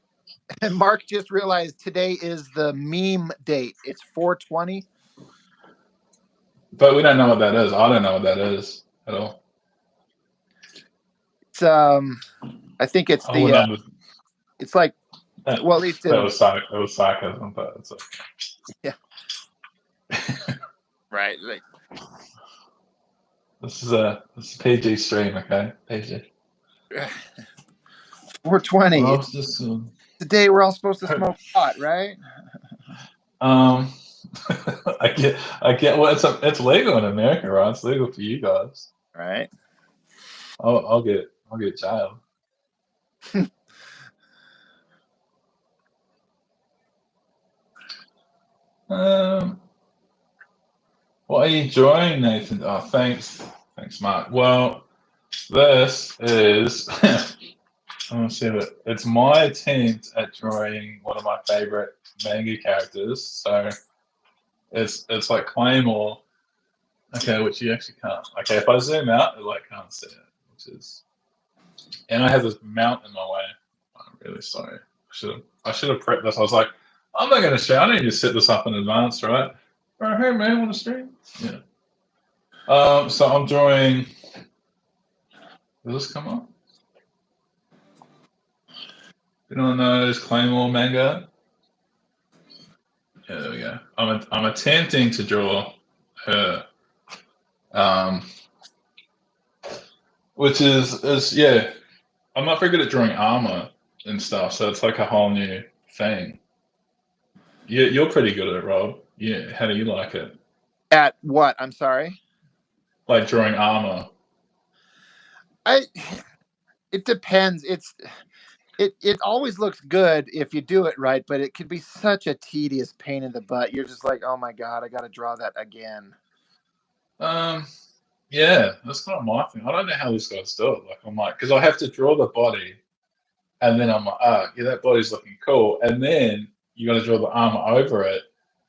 And Mark just realized today is the meme date. It's 420. But we don't know what that is. I don't know what that is at all. It's I think it's it's like, well, at least that was sarcasm, but it's like, yeah. Right. Like, this is a PG stream, okay? PG. 420. Well, it's just the day we're all supposed to smoke pot, right? I get. Well, it's legal in America, right? It's legal for you guys, right? I'll get jailed. What are you enjoying, Nathan? Oh, thanks, Mark. Well, this is. I'm gonna see it. It's my attempt at drawing one of my favorite manga characters. So it's like Claymore. Okay, which you actually can't. Okay, if I zoom out, it like can't see it, which is. And I have this mount in my way. I'm really sorry. I should have prepped this. I was like, I'm not gonna show. I need to set this up in advance, right? All right, hey man, want to stream? Yeah. So I'm drawing. Will this come up? Anyone knows Claymore manga? Yeah, there we go. I'm attempting to draw her, which is yeah. I'm not very good at drawing armor and stuff, so it's like a whole new thing. You're pretty good at it, Rob. Yeah, how do you like it? At what? I'm sorry. Like drawing armor. It depends. It always looks good if you do it right, but it can be such a tedious pain in the butt. You're just like, oh my god, I got to draw that again. Yeah, that's kind of my thing. I don't know how these guys do it. Like I'm like, because I have to draw the body, and then I'm like, yeah, that body's looking cool, and then you got to draw the armor over it.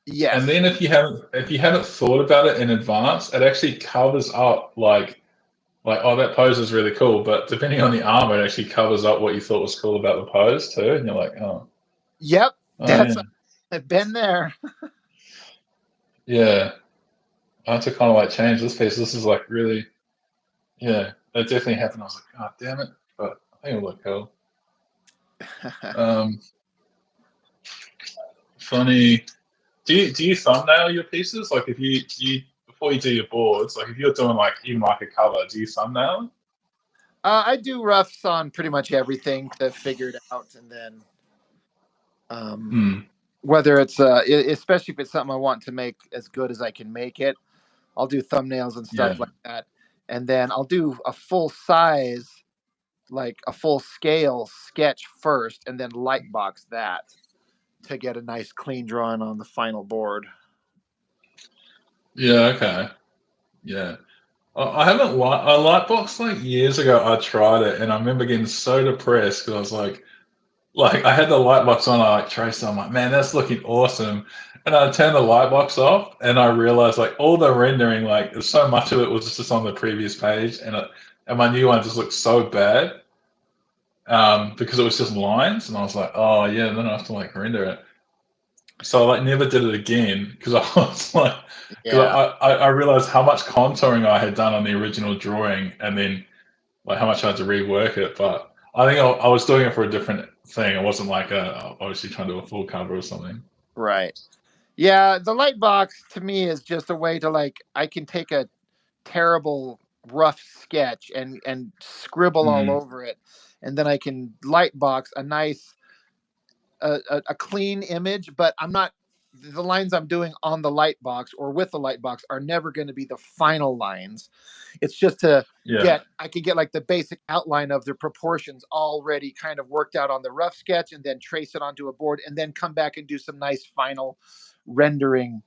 Yes. And then if you haven't thought about it in advance, it actually covers up like oh, that pose is really cool, but depending on the armor, it actually covers up what you thought was cool about the pose too, and you're like, oh. Yep, I've been there. Yeah, I had to kind of like change this piece. This is like really, yeah, it definitely happened. I was like, god damn it, but I think it'll look cool. Funny. Do you thumbnail your pieces? Like if you before you do your boards, like if you're doing like even like a cover, do you thumbnail? I do roughs on pretty much everything to figure it out, and then whether it's especially if it's something I want to make as good as I can make it, I'll do thumbnails and stuff like that, and then I'll do a full size, like a full scale sketch first, and then lightbox that to get a nice clean drawing on the final board. Yeah. Okay. Yeah. I haven't I lightbox like years ago. I tried it, and I remember getting so depressed because I was like I had the lightbox on. I like traced it. I'm like, man, that's looking awesome. And I turned the lightbox off, and I realized like all the rendering, like so much of it was just on the previous page, and my new one just looked so bad because it was just lines, and I was like, oh yeah, then I have to like render it. So I like never did it again because I was like, I realized how much contouring I had done on the original drawing, and then like how much I had to rework it. But I think I was doing it for a different thing. It wasn't like obviously trying to do a full cover or something. Right. Yeah, the lightbox to me is just a way to like I can take a terrible rough sketch and scribble all over it, and then I can lightbox a nice a clean image, but I'm not the lines I'm doing on the lightbox or with the lightbox are never going to be the final lines. It's just to I can get like the basic outline of the proportions already kind of worked out on the rough sketch, and then trace it onto a board, and then come back and do some nice final rendering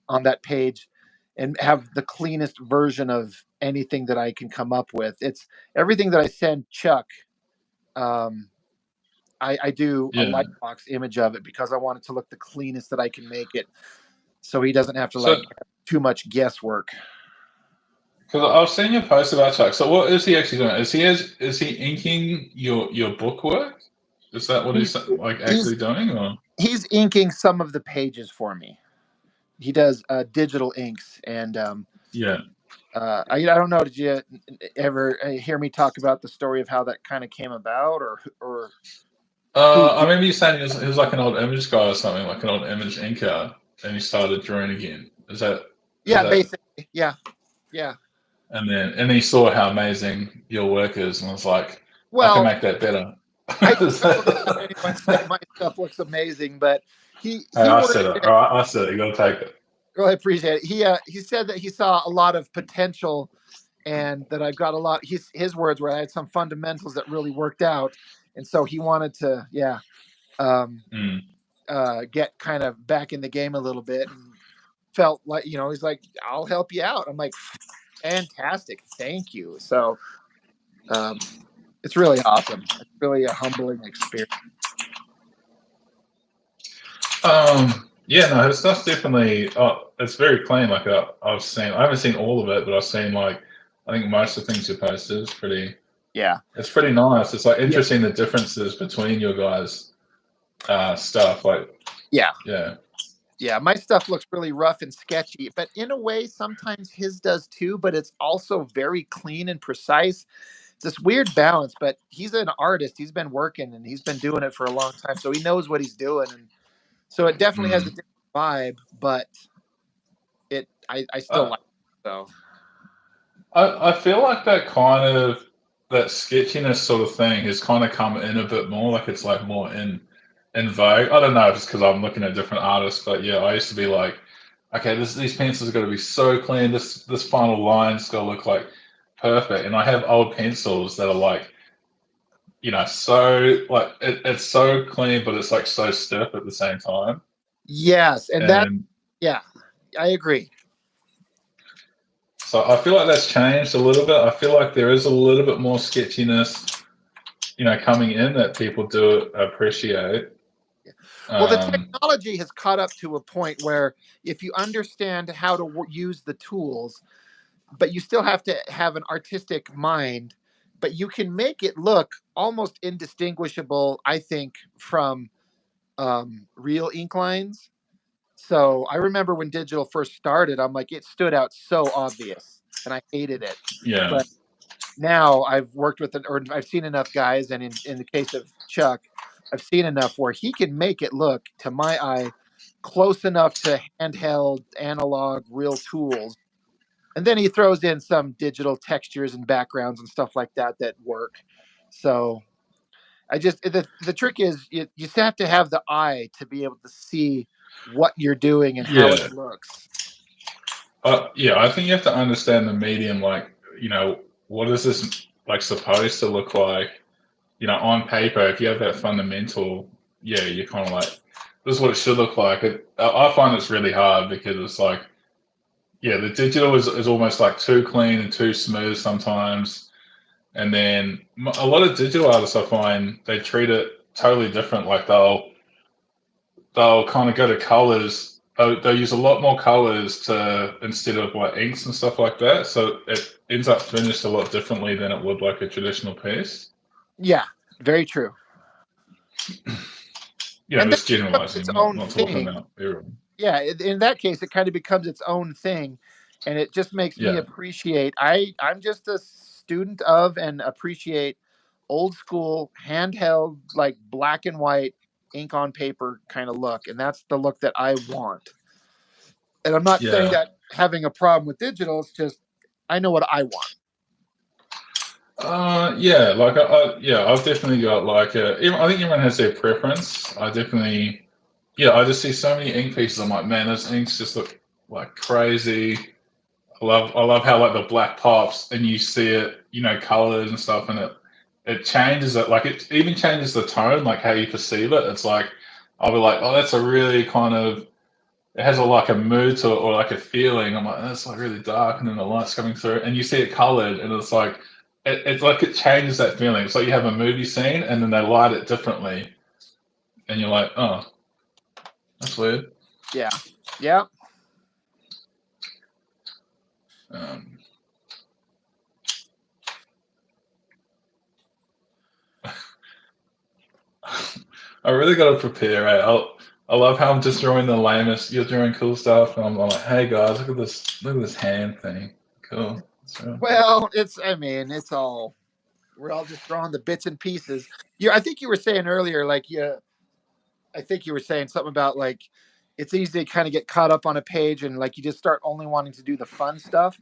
on that page and have the cleanest version of anything that I can come up with. It's everything that I send Chuck. I do a Yeah. lightbox image of it because I want it to look the cleanest that I can make it, so he doesn't have to So, like have too much guesswork. because I was seeing your post about Chuck. So, what is he actually doing? Is he inking your book work? Is that what he's like He's actually doing? Or he's inking some of the pages for me. He does digital inks, and yeah. I don't know. Did you ever hear me talk about the story of how that kind of came about, or who? I remember you saying he was like an old image guy or something, like an old image inker, and he started drawing again. Is that? Yeah, basically, yeah. And then he saw how amazing your work is, and was like, I can Well, make that better. I don't have anyone say my stuff looks amazing, but he Hey, I worked said it. it. All right, I said it. You got to take it. Well, I appreciate it. He said that he saw a lot of potential, and that I've got a lot. His words were I had some fundamentals that really worked out, and so he wanted to um, get kind of back in the game a little bit, and felt like he's like, I'll help you out. I'm like, fantastic, thank you. So it's really awesome. It's really a humbling experience. Yeah, no, his stuff's definitely. It's very clean. Like I've seen. I haven't seen all of it, but I've seen like I think most of the things you posted is pretty. Yeah, it's pretty nice. It's like interesting the differences between your guys' stuff. Like yeah. My stuff looks really rough and sketchy, but in a way, sometimes his does too. But it's also very clean and precise. It's this weird balance. But he's an artist. He's been working and he's been doing it for a long time, so he knows what he's doing. And so it definitely has a different vibe. But I still like it. So I feel like that sketchiness sort of thing has kind of come in a bit more. Like it's like more in vogue. I don't know if it's because I'm looking at different artists, but yeah, I used to be like, okay, these pencils are going to be so clean. This final line's got to look like perfect. And I have old pencils that are like, so like it's so clean, but it's like so stiff at the same time. Yes, and I agree. So I feel like that's changed a little bit. I feel like there is a little bit more sketchiness, coming in that people do appreciate. Well, the technology has caught up to a point where if you understand how to use the tools, but you still have to have an artistic mind, but you can make it look almost indistinguishable, I think, from real ink lines. So I remember when digital first started, I'm like, it stood out so obvious, and I hated it. Yeah. But now I've worked with or I've seen enough guys, and in the case of Chuck, I've seen enough where he can make it look, to my eye, close enough to handheld, analog, real tools. And then he throws in some digital textures and backgrounds and stuff like that work. So the trick is you just have to have the eye to be able to see what you're doing and how it looks. I think you have to understand the medium. Like, what is this like supposed to look like? On paper, if you have that fundamental, you're kind of like, this is what it should look like. I find it's really hard because it's like, the digital is almost like too clean and too smooth sometimes. And then a lot of digital artists, I find, they treat it totally different. Like they'll kind of go to colors. They'll use a lot more colors instead of like inks and stuff like that. So it ends up finished a lot differently than it would like a traditional piece. Yeah, very true. And just generalizing, its not talking about everyone. Yeah, in that case, it kind of becomes its own thing, and it just makes me appreciate. I'm just a student of and appreciate old school handheld, like black and white ink on paper kind of look, and that's the look that I want. And I'm not saying that having a problem with digital. It's just I know what I want. I've definitely got like I think everyone has their preference. I definitely, I just see so many ink pieces. I'm like, man, those inks just look like crazy. I love how like the black pops and you see it, colors and stuff, and it changes it. Like it even changes the tone, like how you perceive it. It's like I'll be like, oh, that's a really kind of it has like a mood to it or like a feeling. I'm like, that's like really dark, and then the light's coming through, and you see it colored, and it's like it's like it changes that feeling. It's like you have a movie scene, and then they light it differently, and you're like, oh, that's weird. Yeah. Yeah. I really got to prepare. Right? I love how I'm just drawing the lamest. You're drawing cool stuff, and I'm like, hey guys, look at this hand thing. Cool. Well, it's all, we're all just drawing the bits and pieces. I think you were saying earlier, like, I think you were saying something about like it's easy to kind of get caught up on a page and like you just start only wanting to do the fun stuff.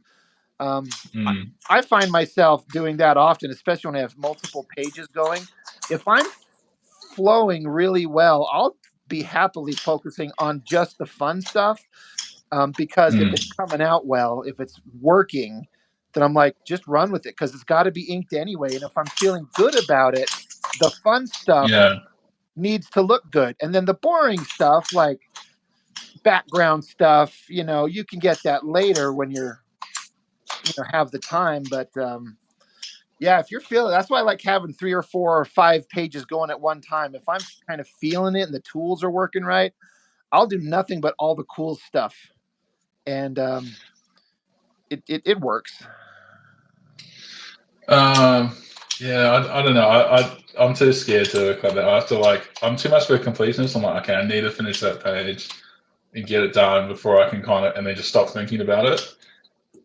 I find myself doing that often, especially when I have multiple pages going. If I'm flowing really well, I'll be happily focusing on just the fun stuff. Because if it's coming out well, if it's working, then I'm like, just run with it because it's got to be inked anyway. And if I'm feeling good about it, the fun stuff needs to look good. And then the boring stuff, like background stuff, you can get that later when you're, have the time. But yeah, if you're feeling, that's why I like having 3 or 4 or 5 pages going at one time. If I'm kind of feeling it and the tools are working right, I'll do nothing but all the cool stuff. And it works. Yeah, I don't know. I'm too scared to work like that. I have to I'm too much of a completionist. I'm like, okay, I need to finish that page and get it done before I can and then just stop thinking about it.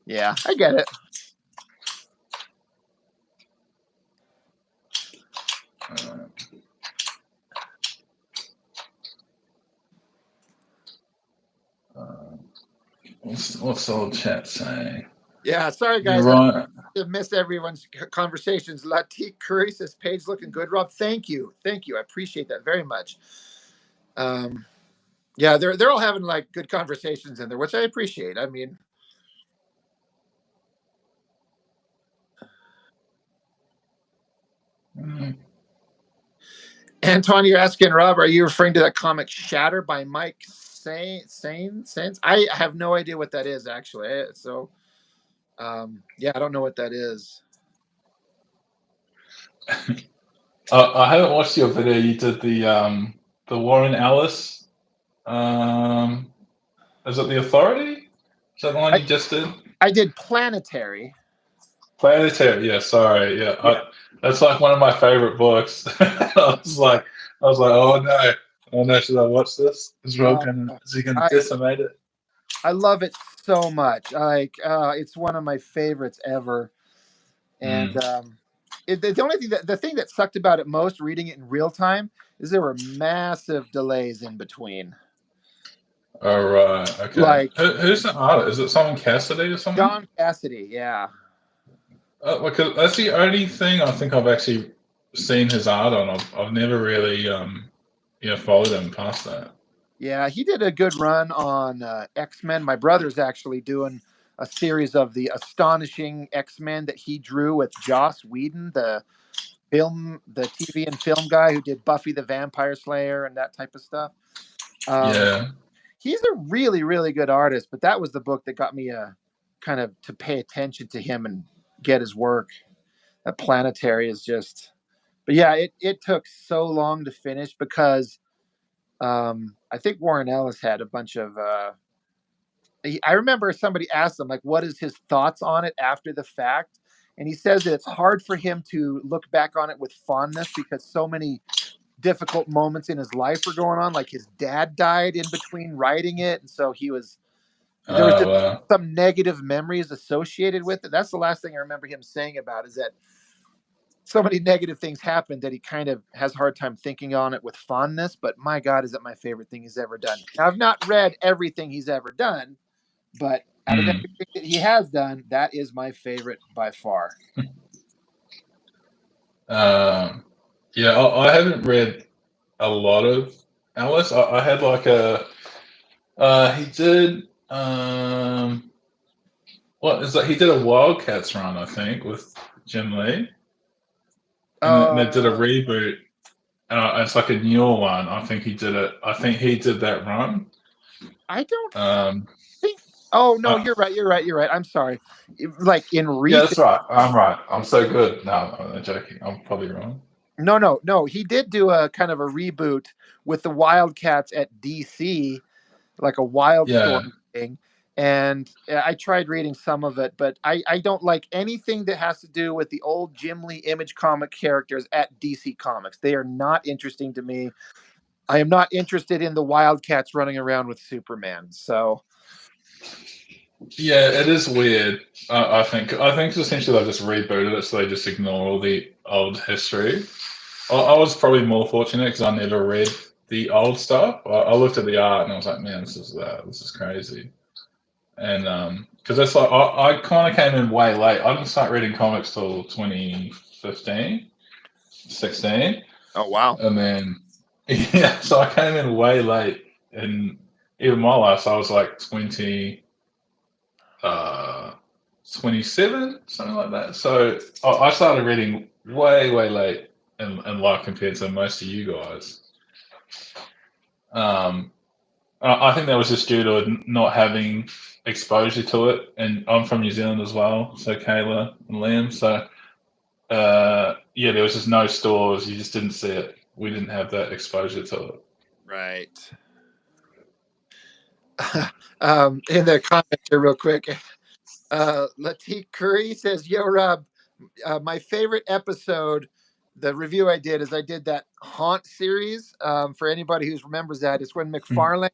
Yeah, I get it. What's the old chat saying? Yeah, sorry guys. You're right. I miss everyone's conversations. Latique Curry says, page looking good. Rob, thank you. I appreciate that very much. Yeah, they're all having like good conversations in there, which I appreciate. I mean, Anton, you're asking Rob, are you referring to that comic Shatter by Mike Sainz? I have no idea what that is actually. So, yeah, I don't know what that is. I haven't watched your video. You did the Warren Ellis. Is it The Authority? Is that the one you just did? I did Planetary. Planetary, yeah. Sorry, yeah. That's like one of my favorite books. I was like, oh no, should I watch this? Is he gonna decimate it? I love it so much. It's one of my favorites ever. And the thing that sucked about it most, reading it in real time, is there were massive delays in between. Oh right, okay. Like, who's the artist? Is it Simon Cassidy or something? John Cassidy, yeah. Because that's the only thing I think I've actually seen his art on. I've never really followed him past that. Yeah, he did a good run on X-Men. My brother's actually doing a series of the astonishing X-Men that he drew with Joss Whedon, the TV and film guy who did Buffy the Vampire Slayer and that type of stuff. Yeah. He's a really, really good artist, but that was the book that got me kind of to pay attention to him and get his work. That Planetary is just, but yeah, it took so long to finish because I think Warren Ellis had a bunch of, I remember somebody asked him, like, what is his thoughts on it after the fact? And he says that it's hard for him to look back on it with fondness because so many difficult moments in his life were going on. Like his dad died in between writing it. And so there was just some negative memories associated with it. That's the last thing I remember him saying about, is that so many negative things happened that he kind of has a hard time thinking on it with fondness. But my God, is it my favorite thing he's ever done. Now, I've not read everything he's ever done, but out of everything that he has done, that is my favorite by far. Yeah, I haven't read a lot of Ellis. I had like he did what is that? He did a Wildcats run, I think, with Jim Lee. And they did a reboot. It's like a newer one. I think he did it. I think he did that run. I don't Um, think. Oh no, uh, you're right. You're right. You're right. I'm sorry. Like in yeah, recent. that's right. I'm right. I'm so good. No, I'm joking. I'm probably wrong. No. He did do a kind of a reboot with the Wildcats at DC, like a Yeah. Wildstorm thing. And I tried reading some of it, but I don't like anything that has to do with the old Jim Lee Image comic characters at DC Comics. They are not interesting to me. I am not interested in the Wildcats running around with Superman. So Yeah, it is weird. I think essentially they just rebooted it, so they just ignore all the old history. I was probably more fortunate because I never read the old stuff. I looked at the art and I was like, man, this is crazy. And because it's like I kind of came in way late. I didn't start reading comics till 2015, 16, oh wow. and then yeah, so I came in way late in even my life. So I was like uh, 27, something like that. So I started reading way late in life compared to most of you guys. Um, I think that was just due to not having exposure to it, and I'm from New Zealand as well, so Kayla and Liam. So yeah, there was just no stores. You just didn't see it. We didn't have that exposure to it. Right. In the comments here, real quick, Latik Curry says, "Yo, Rob, my favorite episode, the review I did is I did that Haunt series. For anybody who remembers that, it's when McFarlane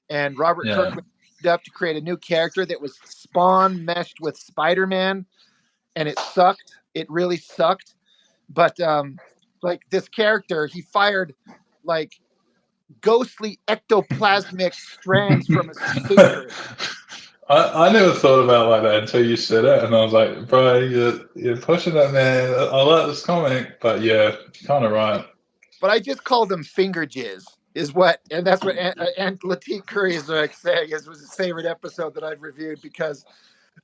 and Robert Yeah, Kirkman teamed up to create a new character that was Spawn meshed with Spider-Man, and it sucked. It really sucked. But like this character, he fired like ghostly ectoplasmic strands from his fingers. I never thought about it like that until you said it, and I was like, bro, you're pushing that, man. I like this comic, but yeah, kind of right. But I just called them finger jizz, is what, and that's what and Latique Curry is like saying is was his favorite episode that I've reviewed because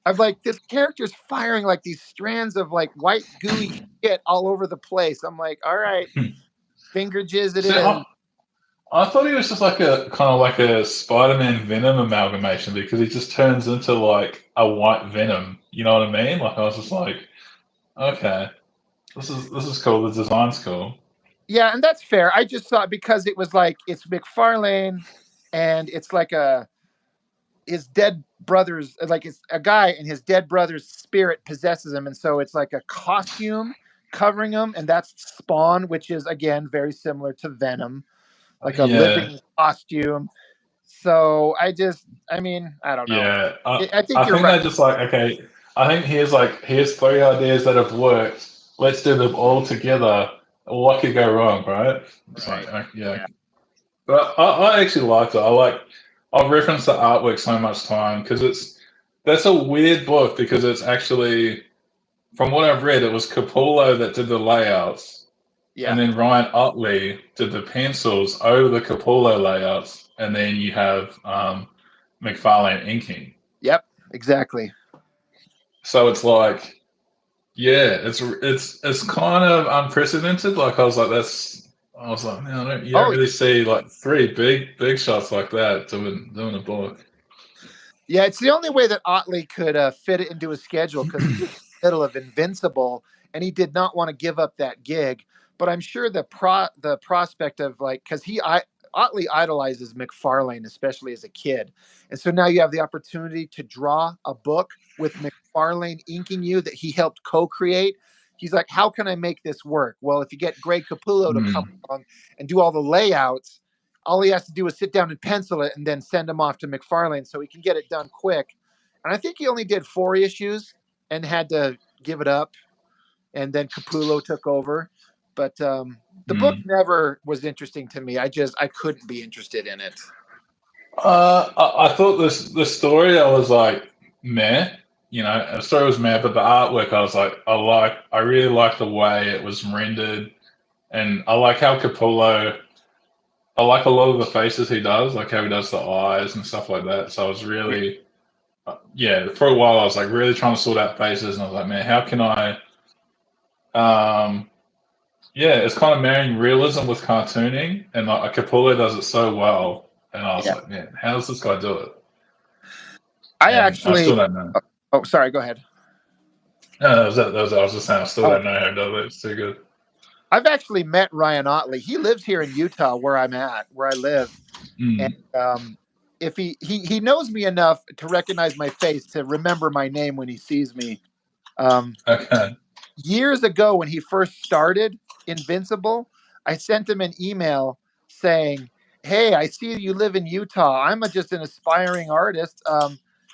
I'm like this character's firing like these strands of like white gooey shit all over the place. I'm like, all right, finger jizz it See, is. I thought he was just like a kind of like a Spider-Man Venom amalgamation because he just turns into like a white Venom. You know what I mean? Like I was just like, okay, this is cool. The design's cool. Yeah, and that's fair. I just thought because it was like it's McFarlane and it's like a his dead brother's like it's a guy and his dead brother's spirit possesses him, and so it's like a costume covering him, and that's Spawn, which is again very similar to Venom, like a Yeah, living costume. So I mean, I don't know. yeah. I think I you're think right. they're just like, okay. I think here's three ideas that have worked. Let's do them all together. What could go wrong, right? It's like, Right. yeah. Yeah. But I actually liked it. I've referenced the artwork so much time because that's a weird book because it's actually from what I've read, it was Capullo that did the layouts, Yeah. and then Ryan Utley did the pencils over the Capullo layouts, and then you have McFarlane inking. Yep. Exactly. So it's like, yeah, it's kind of unprecedented. Like I was like, man, you don't Oh really see like three big shots like that doing a book. yeah. It's the only way that Otley could fit it into his schedule because he was in the middle of Invincible and he did not want to give up that gig. But I'm sure the prospect of like because Otley idolizes McFarlane, especially as a kid. And so now you have the opportunity to draw a book with McFarlane inking you that he helped co-create. He's like, how can I make this work? Well, if you get Greg Capullo to come Mm, along and do all the layouts, all he has to do is sit down and pencil it and then send him off to McFarlane so he can get it done quick. And I think he only did 4 issues and had to give it up. And then Capullo took over. But the book mm. never was interesting to me. I couldn't be interested in it. I thought the story I was like meh, the story was meh, but the artwork I was like I really like the way it was rendered, and I like how Capullo. I like a lot of the faces he does, like how he does the eyes and stuff like that. So I was really, yeah, for a while I was like really trying to sort out faces, and I was like, man, how can I? Um, yeah, it's kind of marrying realism with cartooning, and like Capullo does it so well. and I was Yeah. like, man, how does this guy do it? I And I actually. still don't know. Oh, sorry. Go ahead. No, that was it. I was just saying, I still Oh, don't know how to do it. It's too good. I've actually met Ryan Otley. He lives here in Utah, where I live, and if he knows me enough to recognize my face to remember my name when he sees me. Okay. Years ago, when he first started Invincible, I sent him an email saying, "Hey, I see you live in Utah. Just an aspiring artist.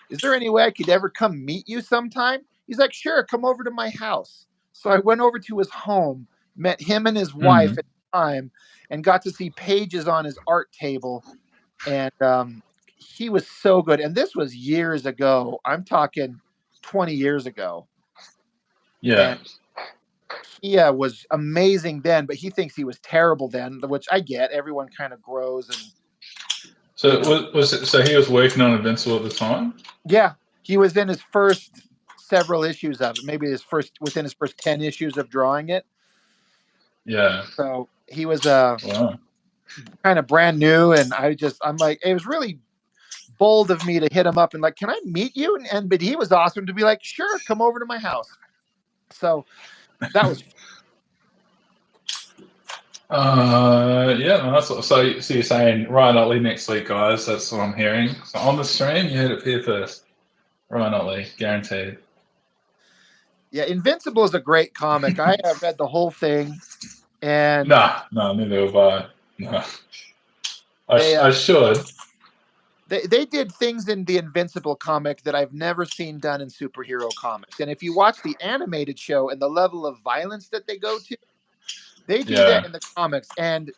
Is there any way I could ever come meet you sometime?" He's like, "Sure, come over to my house." So I went over to his home, met him and his wife at the time, and got to see pages on his art table. And he was so good. And this was years ago. I'm talking 20 years ago. Yeah. And he was amazing then, but he thinks he was terrible then, which I get. Everyone kind of grows, and So so he was working on Invincible at the time? yeah, he was in his first several issues of it, maybe within his first 10 issues of drawing it. Yeah. So he was Wow. kind of brand new, and I'm like, it was really bold of me to hit him up and like, "Can I meet you?" But he was awesome to be like, "Sure, come over to my house." So that was Yeah, no, that's so you're saying Ryan Otley next week, guys. That's what I'm hearing. So on the stream, you heard it here first. Ryan Otley, guaranteed. yeah. Invincible is a great comic. I have read the whole thing, and No, neither have I. No. they I should. they did things in the Invincible comic that I've never seen done in superhero comics. And if you watch the animated show and the level of violence that they go to, they do that Yeah. in the comics. And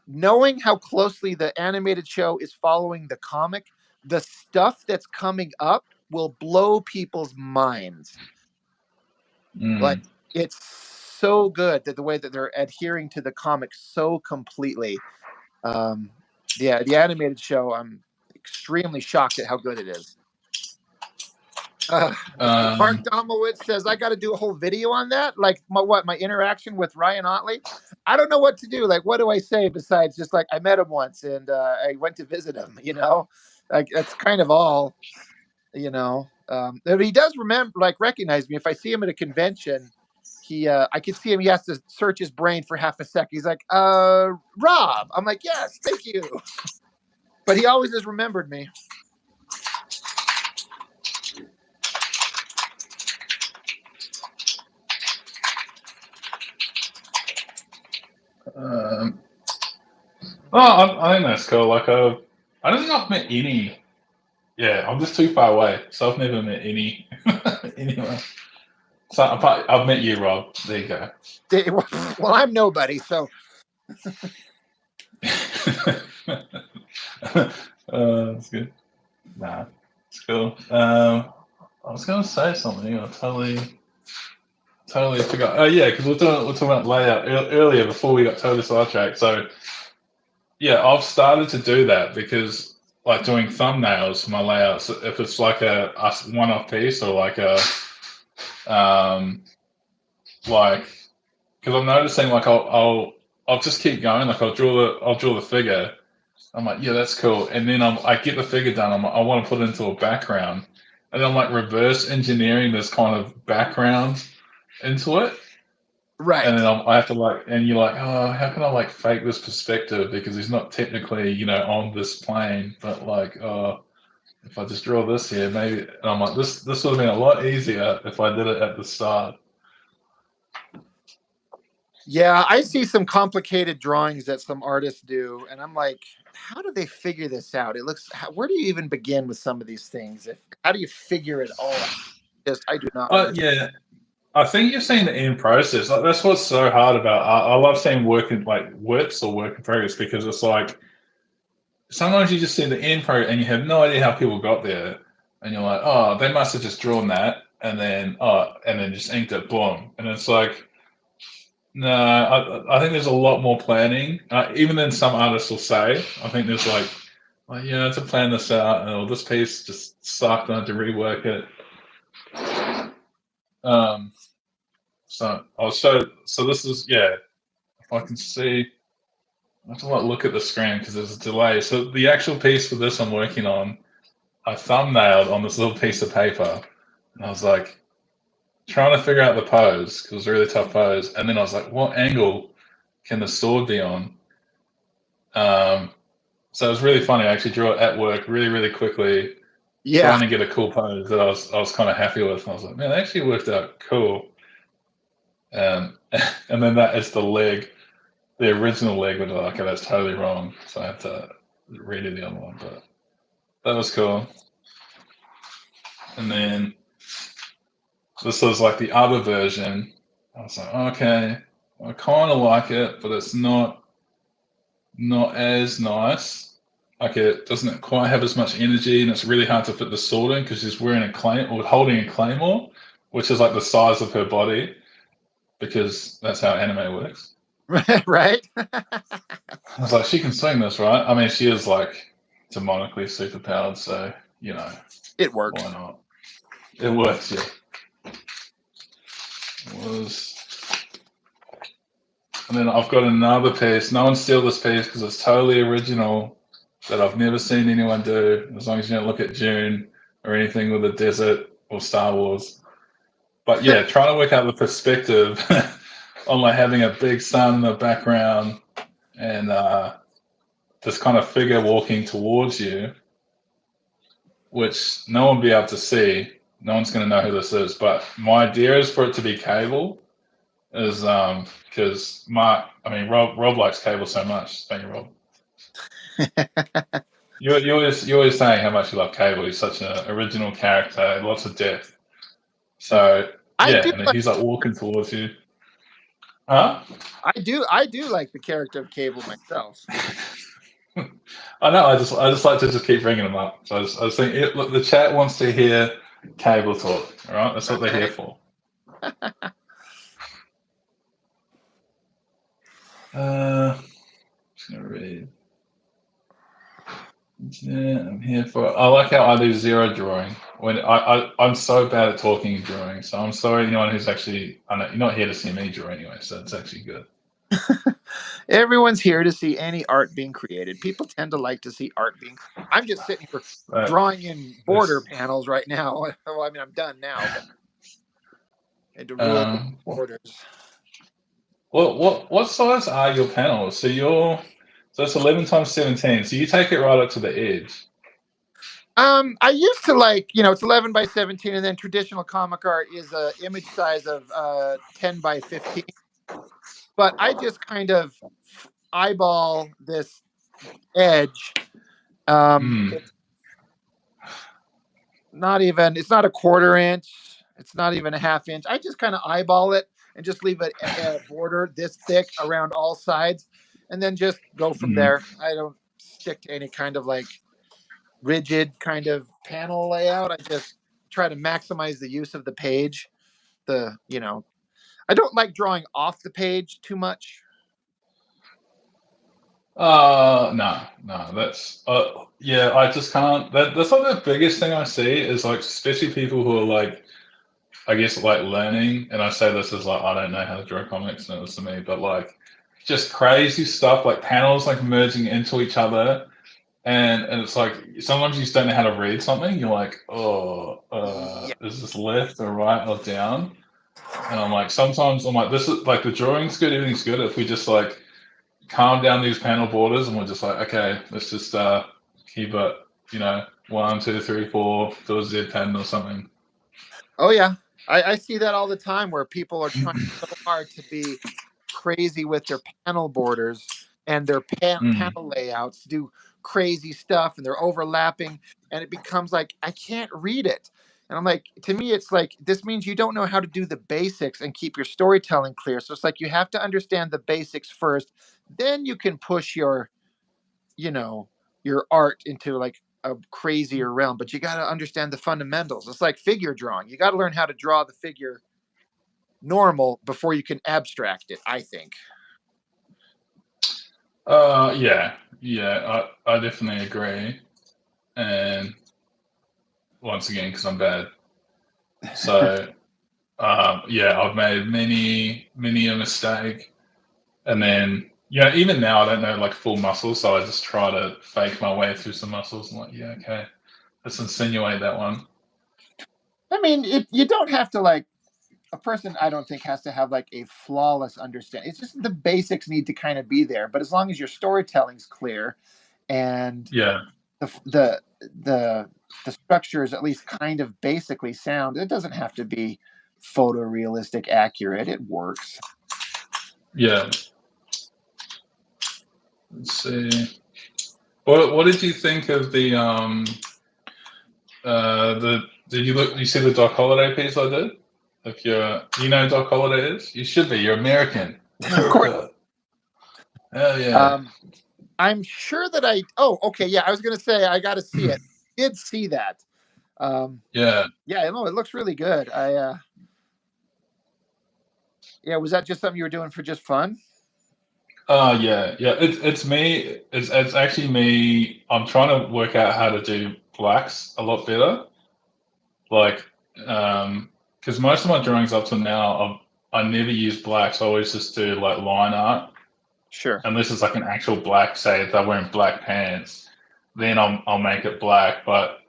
knowing how closely the animated show is following the comic, the stuff that's coming up will blow people's minds. Like, it's so good that the way that they're adhering to the comics so completely. Yeah, the animated show, I'm extremely shocked at how good it is. Mark Domowitz says, "I got to do a whole video on that. Like, my interaction with Ryan Otley. I don't know what to do. Like, what do I say besides just like I met him once and I went to visit him? Like that's kind of all. But he does recognize me. If I see him at a convention, I can see him. He has to search his brain for half a second. He's like, Rob." I'm like, "Yes, thank you." But he always has remembered me. I think that's cool. Like, I don't think I've met any. Yeah, I'm just too far away, so I've never met any anyone. So I've met you, Rob. There you go. Well, I'm nobody, so. That's good. Nah, it's cool. I was gonna say something. I totally forgot. Oh yeah, because we're talking about layout earlier before we got totally sidetracked. So yeah, I've started to do that because like doing thumbnails for my layouts, if it's like a one-off piece or like like because I'm noticing like I'll just keep going. Like I'll draw the figure. I'm like, yeah, that's cool. And then I get the figure done. I want to put it into a background, and then I'm like reverse engineering this kind of background into it. Right. And then I have to and you're like, oh, how can I like fake this perspective because he's not technically, on this plane, but like, if I just draw this here, maybe. And I'm like, this would have been a lot easier if I did it at the start. Yeah, I see some complicated drawings that some artists do, and I'm like, how do they figure this out? Where do you even begin with some of these things? How do you figure it all out? Just, I do not understand. Yeah. I think you're seeing the end process. Like that's what's so hard about. I love seeing work in like WIPs or work in progress because it's like sometimes you just see the end pro and you have no idea how people got there, and you're like, oh, they must have just drawn that and then just inked it, boom, and it's like, no, I think there's a lot more planning. Even then, some artists will say, I think there's like, well, yeah, to plan this out, or this piece just sucked, I had to rework it. So I'll show. So this is If I can see. I have to like look at the screen because there's a delay. So the actual piece for this I'm working on, I thumbnailed on this little piece of paper, and I was like trying to figure out the pose because it was a really tough pose. And then I was like, what angle can the sword be on? So it was really funny. I actually drew it at work really, really quickly, Yeah. trying to get a cool pose that I was kind of happy with. And I was like, man, that actually worked out cool. And then that is the leg, the original leg. But like, okay, that's totally wrong. So I have to redo the other one. But that was cool. And then this was like the other version. I was like, okay, I kind of like it, but it's not as nice. Like it doesn't quite have as much energy, and it's really hard to fit the sword in because she's wearing a claim or holding a claymore, which is like the size of her body, because that's how anime works. Right. I was like, she can swing this, right? I mean, she is like demonically superpowered, so you know, It works. why not? It works, yeah. It was. And then I've got another piece. No one steal this piece because it's totally original that I've never seen anyone do, as long as you don't look at Dune or anything with a desert or Star Wars. But yeah, trying to work out the perspective on like having a big sun in the background and this kind of figure walking towards you, which no one will be able to see. No one's going to know who this is. But my idea is for it to be Cable, is because Rob likes Cable so much. Thank you, Rob. You're always saying how much you love Cable. He's such an original character, lots of depth. So yeah, and then he's like walking towards you. Huh? I do like the character of Cable myself. I know. I just like to just keep bringing them up. So I was thinking, look, the chat wants to hear Cable talk. All right, that's what they're here for. Just gonna read. Yeah, I'm here for. I like how I do zero drawing. When I'm so bad at talking and drawing, so I'm sorry anyone who's actually. I know you're not here to see me draw anyway, so it's actually good. Everyone's here to see any art being created. People tend to like to see art being. I'm just sitting here drawing in border panels right now. Well, I mean, I'm done now, but I had to rule borders. What size are your panels? So it's 11 times 17. So you take it right up to the edge. I used to like, it's 11 by 17, and then traditional comic art is a image size of 10 by 15. But I just kind of eyeball this edge. It's not a quarter inch. It's not even a half inch. I just kind of eyeball it and just leave a border this thick around all sides, and then just go from there. I don't stick to any kind of like rigid kind of panel layout. I just try to maximize the use of the page. I don't like drawing off the page too much. No, that's yeah, I just can't. That's like the biggest thing I see is like, especially people who are like, I guess like learning, and I say this as like I don't know how to draw comics, and it was to me, but like just crazy stuff like panels like merging into each other, and it's like sometimes you just don't know how to read something. You're like, is this left or right or down? And I'm like, sometimes I'm like, this is like the drawing's good, everything's good. If we just like calm down these panel borders and we're just like, okay, let's just keep it, 1, 2, 3, 4, do a Z pen or something. Oh yeah, I see that all the time where people are trying so hard to be crazy with their panel borders and their panel layouts, do crazy stuff, and they're overlapping, and it becomes like I can't read it. And I'm like, to me, it's like this means you don't know how to do the basics and keep your storytelling clear. So it's like you have to understand the basics first, then you can push your art into like a crazier realm. But you got to understand the fundamentals. It's like figure drawing. You got to learn how to draw the figure normal before you can abstract it, I think. Yeah, I definitely agree. And once again, because I'm bad, so yeah, I've made many a mistake, and then Yeah, even now I don't know like full muscles, so I just try to fake my way through some muscles. I'm like, yeah, okay, let's insinuate that one. I mean, you don't have to like a person. I don't think has to have like a flawless understanding. It's just the basics need to kind of be there. But as long as your storytelling's clear, and Yeah, the the the structure is at least kind of basically sound, it doesn't have to be photorealistic accurate. It works. yeah. Let's see. What did you think of the did you see the Doc Holliday piece I did? If you know who Doc Holliday is? You should be. You're American. Of course. America. Hell yeah. I'm sure that oh, okay, yeah, I was gonna say I got to see it. Did see that. Yeah. Yeah, no, it looks really good. Yeah, was that just something you were doing for just fun? Yeah. It's me. It's actually me. I'm trying to work out how to do blacks a lot better. Like, because most of my drawings up to now, I never use blacks. I always just do like line art. Sure. Unless it's like an actual black, say if they're wearing black pants, then I'll make it black. But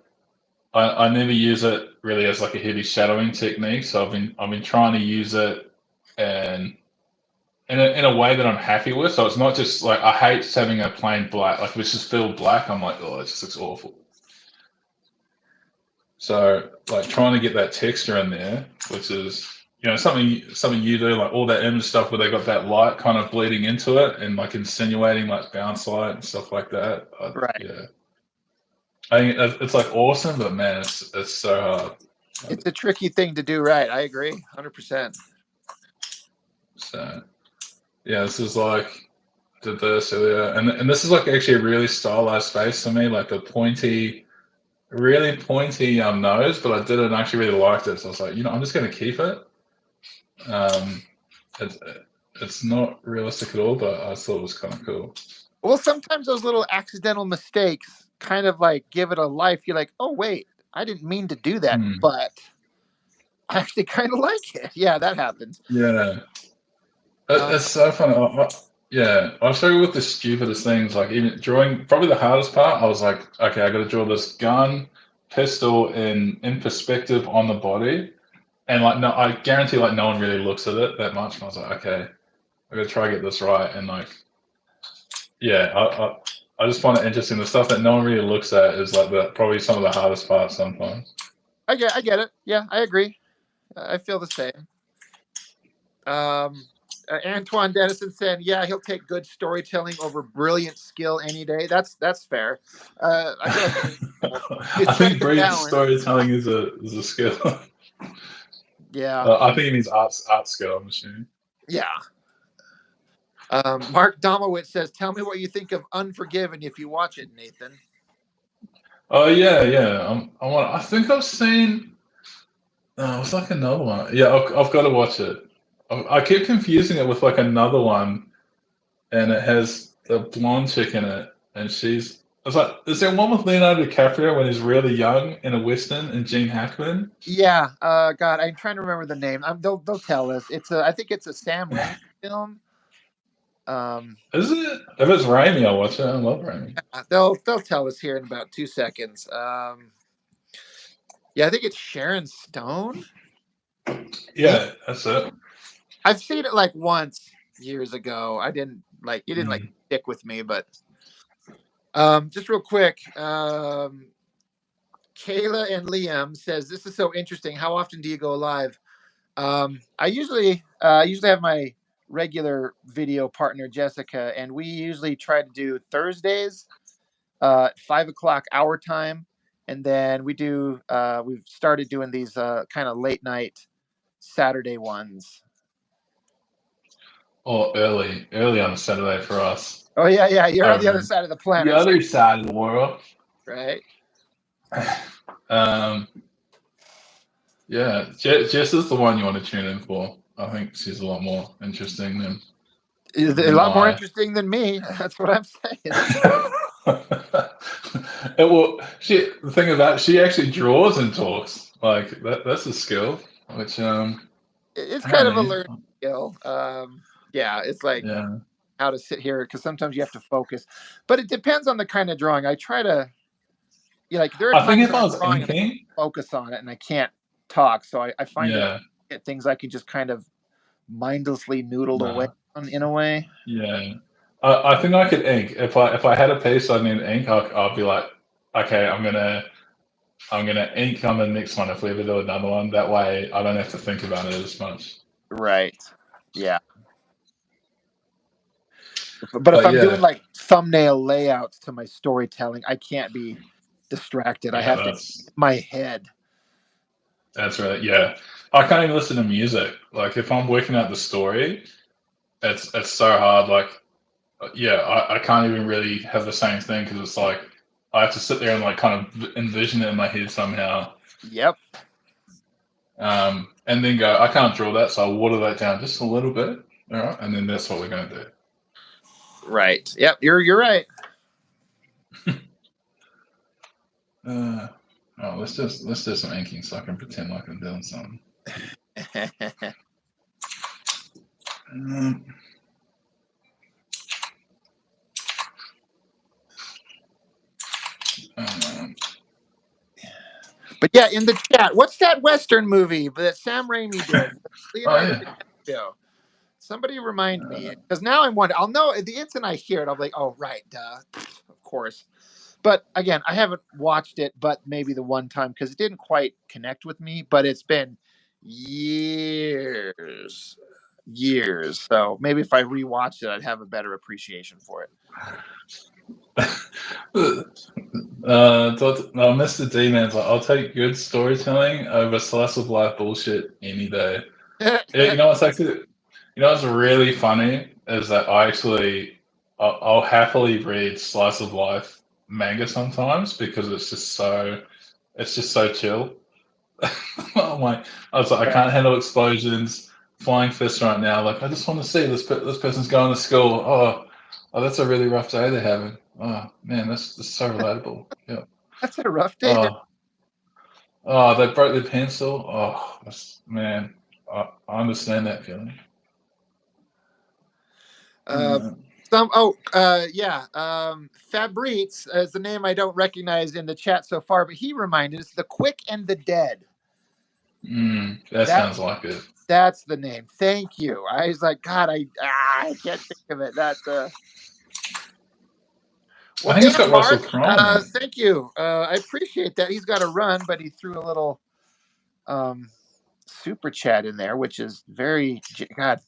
I never use it really as like a heavy shadowing technique. So I've been trying to use it and in a way that I'm happy with. So it's not just like I hate having a plain black. Like if it's just filled black, I'm like, oh, it just looks awful. So like trying to get that texture in there, which is something you do, like all that image stuff where they got that light kind of bleeding into it and like insinuating like bounce light and stuff like that. Right. Yeah, I think it's like awesome, but man, it's so hard. It's a tricky thing to do right. I agree, 100%. So yeah, this is like did this earlier, and this is like actually a really stylized face for me, like a pointy. Really pointy nose, but I didn't actually really like it. So I was like, I'm just going to keep it. It's, it's not realistic at all, but I thought it was kind of cool. Well, sometimes those little accidental mistakes kind of like give it a life. You're like, oh, wait, I didn't mean to do that, but I actually kind of like it. Yeah, that happens. Yeah. It's so funny. I'll show you with the stupidest things. Like even drawing, probably the hardest part. I was like, okay, I got to draw this gun, pistol in perspective on the body, and like no, I guarantee like no one really looks at it that much. And I was like, okay, I got to try to get this right. And like, yeah, I just find it interesting. The stuff that no one really looks at is like probably some of the hardest parts sometimes. I get it. Yeah, I agree. I feel the same. Antoine Dennison said, "Yeah, he'll take good storytelling over brilliant skill any day." That's fair. I think brilliant storytelling is a skill. Yeah, I think it means art skill. I'm assuming. Yeah. Mark Domowitz says, "Tell me what you think of Unforgiven if you watch it, Nathan." Oh yeah. I think I've seen. No, it's like another one. Yeah, I've got to watch it. I keep confusing it with like another one, and it has the blonde chick in it, and she's. I was like, is there one with Leonardo DiCaprio when he's really young in a western and Gene Hackman? Yeah. God, I'm trying to remember the name. They'll tell us. I think it's a Sam Raimi film. Is it? If it's Raimi, I'll watch it. I love Raimi. They'll tell us here in about 2 seconds. Yeah, I think it's Sharon Stone. Yeah, that's it. I've seen it like once years ago. It didn't like stick with me, but just real quick, Kayla and Liam says, "This is so interesting. How often do you go live?" I usually have my regular video partner Jessica, and we usually try to do Thursdays, 5:00 our time, and then we've started doing these kind of late night Saturday ones. Or early on a Saturday for us. Oh yeah, you're on the other side of the planet. The other side of the world, right? Yeah, Jess is the one you want to tune in for. I think she's a lot more interesting than. A lot more interesting than me. That's what I'm saying. The thing about she actually draws and talks. Like that's a skill, which it's kind of a learned skill. Yeah, it's like how to sit here because sometimes you have to focus. But it depends on the kind of drawing. I try to, like there are I think times if when I I'm was drawing and I can't inking, focus on it and I can't talk. So I find that yeah, at things I can just kind of mindlessly noodle away no, on in a way. yeah. I think I could ink if I had a piece I need ink. I'll be like, okay, I'm gonna ink on the next one if we ever do another one. That way, I don't have to think about it as much. Right. Yeah. But if But I'm doing yeah, like thumbnail layouts to my storytelling, I can't be distracted. I yeah, have to in my head. that's right. Yeah, I can't even listen to music. Like if I'm working out the story, it's so hard. Like yeah, I can't even really have the same thing because it's like I have to sit there and like kind of envision it in my head somehow. Yep. And then go, I can't draw that, so I'll water that down just a little bit. All right, and then that's what we're gonna do. Right. Yep. You're right. Oh, let's do some inking so I can pretend like I'm doing something. Um, um, But yeah, in the chat, what's that Western movie that Sam Raimi did? oh Leonardo yeah, DiCaprio. Somebody remind me, because now I'm wondering. I'll know the instant I hear it. I'll be like, oh right, duh, of course. But again, I haven't watched it, but maybe the one time because it didn't quite connect with me. But it's been years, years. So maybe if I rewatched it, I'd have a better appreciation for it. Mr. D man's like, I'll take good storytelling over slice of life bullshit any day. You know what's actually, you know what's really funny is that I'll happily read slice of life manga sometimes because it's just so chill. Oh my! I was like, I Right. can't handle explosions, flying fists right now. Like, I just want to see this person's going to school. Oh, that's a really rough day they're having. Oh man, that's so relatable. Yeah. That's a rough day. Oh, they broke their pencil. Oh, man, I understand that feeling. Yeah. Fabrice is the name I don't recognize in the chat so far, but he reminded us the Quick and the Dead. That That's sounds like it. that's the name. Thank you. I was like, God, I can't think of it. Well, I think it's damn, got Russell Mark. Crowe in it. Thank you. I appreciate that. He's got to run, but he threw a little super chat in there, which is very God.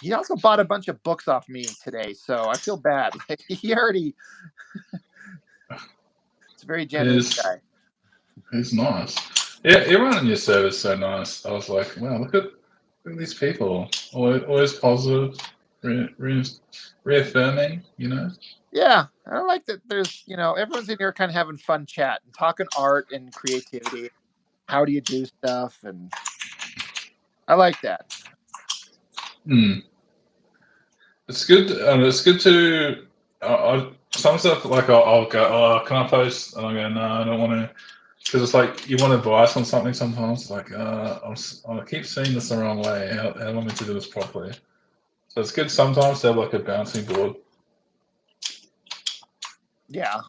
He also bought a bunch of books off me today, so I feel bad. Like he already. It's a very generous guy. He's nice. Yeah, everyone in your service is so nice. I was like, wow, look at these people. Always positive, reaffirming, you know? Yeah, I like that. There's, everyone's in here kind of having fun chat and talking art and creativity. How do you do stuff? And I like that. It's good. It's good to. Some stuff like I'll go, oh, can I post? And I go, no, I don't want to, because it's like you want advice on something sometimes. Like, I keep seeing this the wrong way. How am I meant to do this properly? So it's good sometimes to have like a bouncing board. Yeah.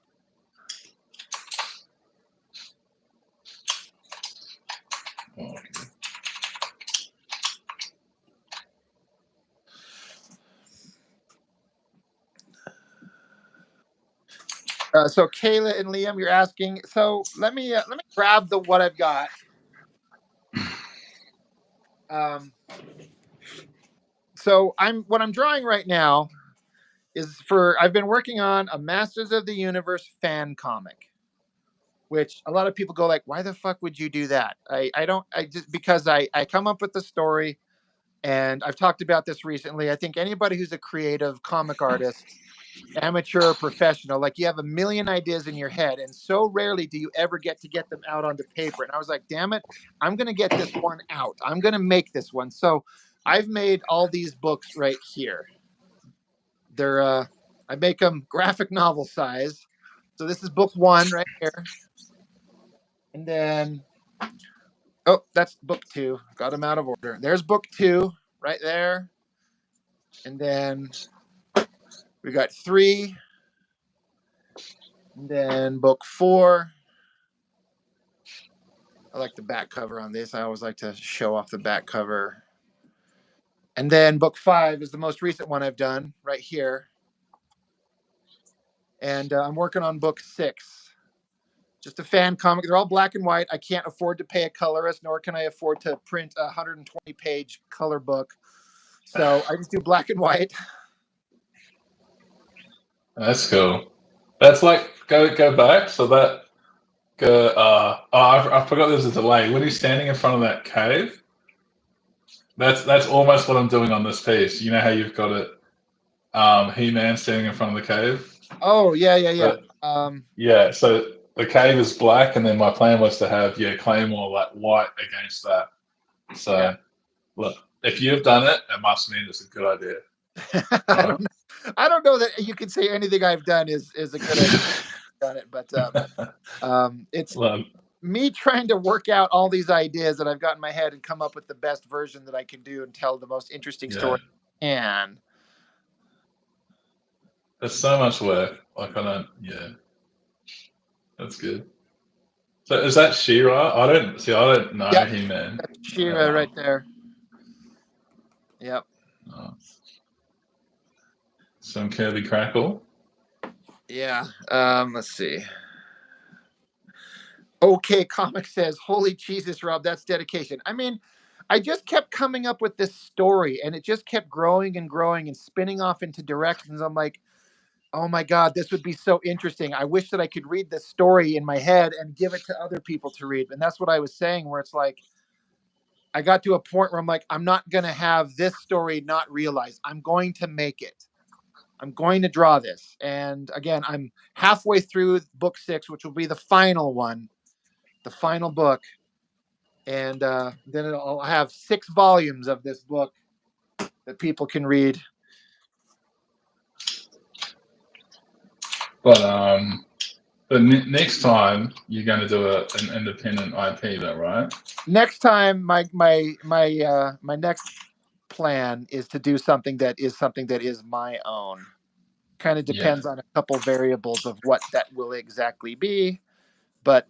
Oh, So Kayla and Liam, you're asking. So let me grab what I've got. So what I'm drawing right now is I've been working on a Masters of the Universe fan comic, which a lot of people go like, why the fuck would you do that? Because I come up with the story, and I've talked about this recently. I think anybody who's a creative comic artist, amateur or professional, like you have a million ideas in your head, and so rarely do you ever get them out onto paper. And I was like, damn it, I'm going to get this one out. I'm going to make this one. So I've made all these books right here. They're, I make them graphic novel size. So this is book 1 right here. And then, oh, that's book 2. Got them out of order. There's book 2 right there. And then We got 3. And then book 4. I like the back cover on this. I always like to show off the back cover. And then book 5 is the most recent one I've done right here. And I'm working on book 6. Just a fan comic. They're all black and white. I can't afford to pay a colorist, nor can I afford to print a 120-page color book. So I just do black and white. That's cool. That's like go back. So that I forgot there's a delay. When he's standing in front of that cave, that's almost what I'm doing on this piece. You know how you've got it, He-Man standing in front of the cave. Oh yeah. But, yeah. So the cave is black, and then my plan was to have Claymore like white against that. So look, if you've done it, it must mean it's a good idea. I don't know that you can say anything I've done is a good idea. Done it, but it's me trying to work out all these ideas that I've got in my head and come up with the best version that I can do and tell the most interesting story. And there's so much work. Like that's good. So is that She-Ra? I don't know He-Man. That's She-Ra right there. Yep. Some Kirby Crackle. Yeah. Let's see. Okay, Comic says, "Holy Jesus, Rob, that's dedication." I mean, I just kept coming up with this story, and it just kept growing and growing and spinning off into directions. I'm like, oh my God, this would be so interesting. I wish that I could read this story in my head and give it to other people to read. And that's what I was saying, where it's like, I got to a point where I'm like, I'm not going to have this story not realized. I'm going to make it. I'm going to draw this. And again, I'm halfway through book 6, which will be the final one, the final book. And then I'll have 6 volumes of this book that people can read. But next time you're going to do an independent IP, though, right? Next time, my next plan is to do something that is my own. Kind of depends on a couple variables of what that will exactly be, but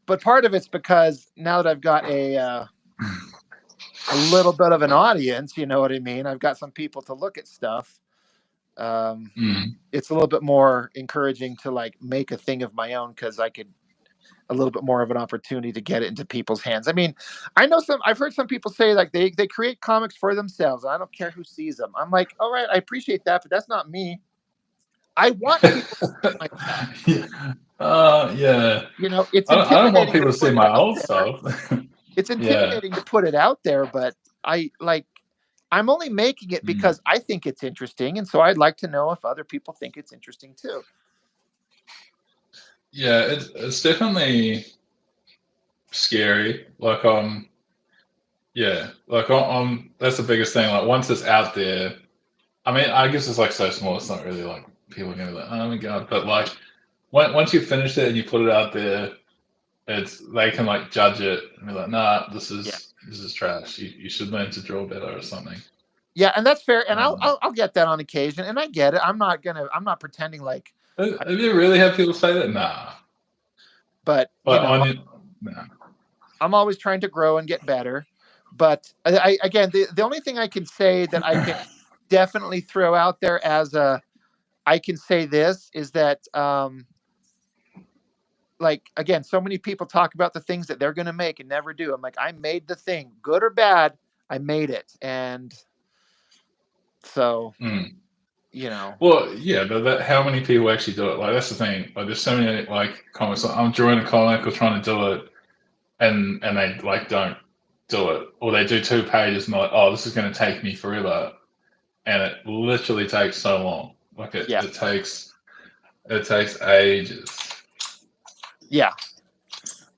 but part of it's because now that I've got a little bit of an audience, you know what I mean? I've got some people to look at stuff. It's a little bit more encouraging to like make a thing of my own, because I could a little bit more of an opportunity to get it into people's hands. I mean, I've heard some people say like they create comics for themselves. I don't care who sees them. I'm like, all right, I appreciate that, but that's not me. I want people to like that. You know, it's I don't want people to see my old stuff. It's intimidating to put it out there, but I'm only making it because I think it's interesting, and so I'd like to know if other people think it's interesting too. Yeah, it's definitely scary. Like that's the biggest thing. Like once it's out there, I mean, I guess it's like so small. It's not really like people are gonna be like, oh my God. But like once you finish it and you put it out there, they can like judge it and be like, nah, this is trash. You should learn to draw better or something. Yeah, and that's fair. And I'll get that on occasion, and I get it. I'm not pretending like. Have you really had people say that? Nah. But I'm always trying to grow and get better. But again, the only thing I can say that I can definitely throw out there as I can say this is that like, again, so many people talk about the things that they're going to make and never do. I'm like, I made the thing, good or bad, I made it. And so, you know. Well, yeah, but how many people actually do it? Like, that's the thing. Like, there's so many like comics. Like, I'm drawing a comic or trying to do it, and they like don't do it, or they do 2 pages and they're like, oh, this is going to take me forever, and it literally takes so long. Like it takes ages. Yeah.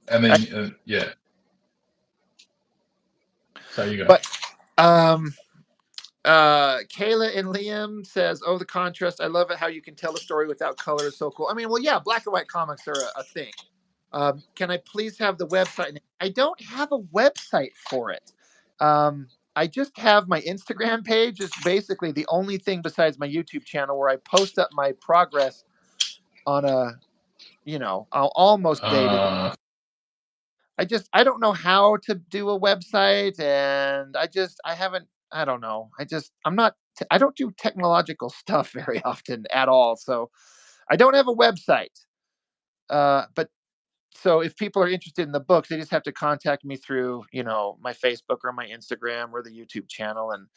And then So you go. But Kayla and Liam says, "Oh, the contrast! I love it. How you can tell a story without color is so cool." I mean, well, yeah, black and white comics are a thing. Can I please have the website? I don't have a website for it. I just have my Instagram page. It's basically the only thing besides my YouTube channel where I post up my progress on a, almost daily. I don't know how to do a website, and I don't know. I don't do technological stuff very often at all. So I don't have a website. But so if people are interested in the books, they just have to contact me through, my Facebook or my Instagram or the YouTube channel, and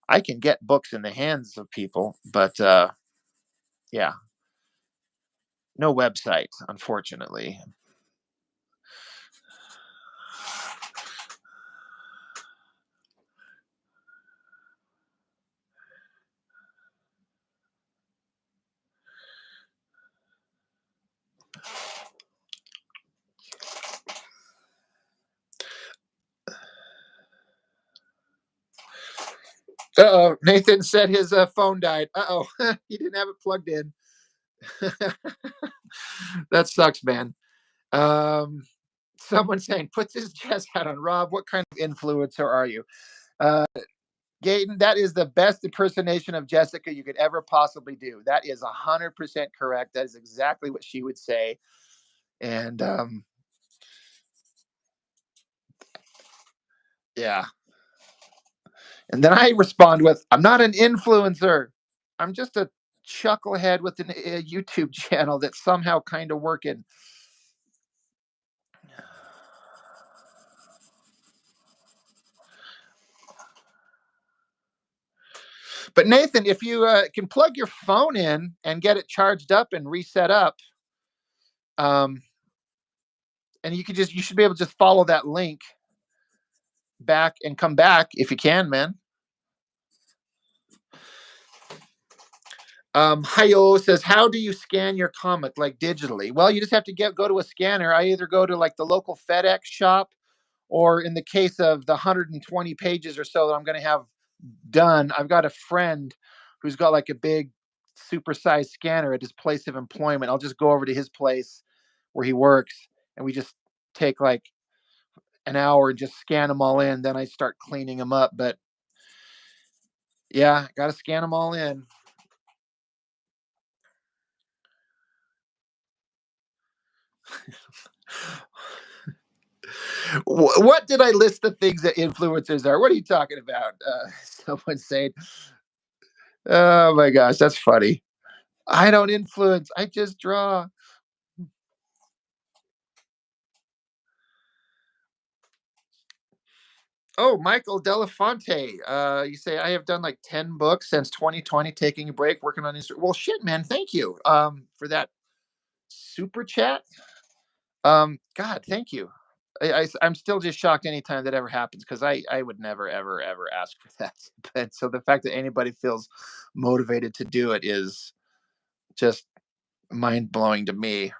I can get books in the hands of people. But yeah, no website, unfortunately. Uh-oh, Nathan said his phone died. Uh-oh, he didn't have it plugged in. That sucks, man. Someone saying, put this chest hat on. Rob, what kind of influencer are you? Gayton, that is the best impersonation of Jessica you could ever possibly do. That is 100% correct. That is exactly what she would say. And yeah. And then I respond with, I'm not an influencer. I'm just a chucklehead with a YouTube channel that's somehow kind of working. But Nathan, if you can plug your phone in and get it charged up and reset up, and you should be able to just follow that link back and come back if you can, man. Hayo says, how do you scan your comic, like digitally? Well, you just have to go to a scanner. I either go to like the local FedEx shop, or in the case of the 120 pages or so that I'm going to have done, I've got a friend who's got like a big supersized scanner at his place of employment. I'll just go over to his place where he works, and we just take like an hour and just scan them all in. Then I start cleaning them up. But yeah, got to scan them all in. What did I list the things that influencers are? What are you talking about? Someone saying, oh my gosh, that's funny. I don't influence. I just draw. Oh, Michael Delafonte. You say I have done like 10 books since 2020, taking a break, working on Instagram. Well, shit, man. Thank you for that super chat. God, thank you. I'm still just shocked anytime that ever happens, because I would never, ever, ever ask for that. But so the fact that anybody feels motivated to do it is just mind blowing to me.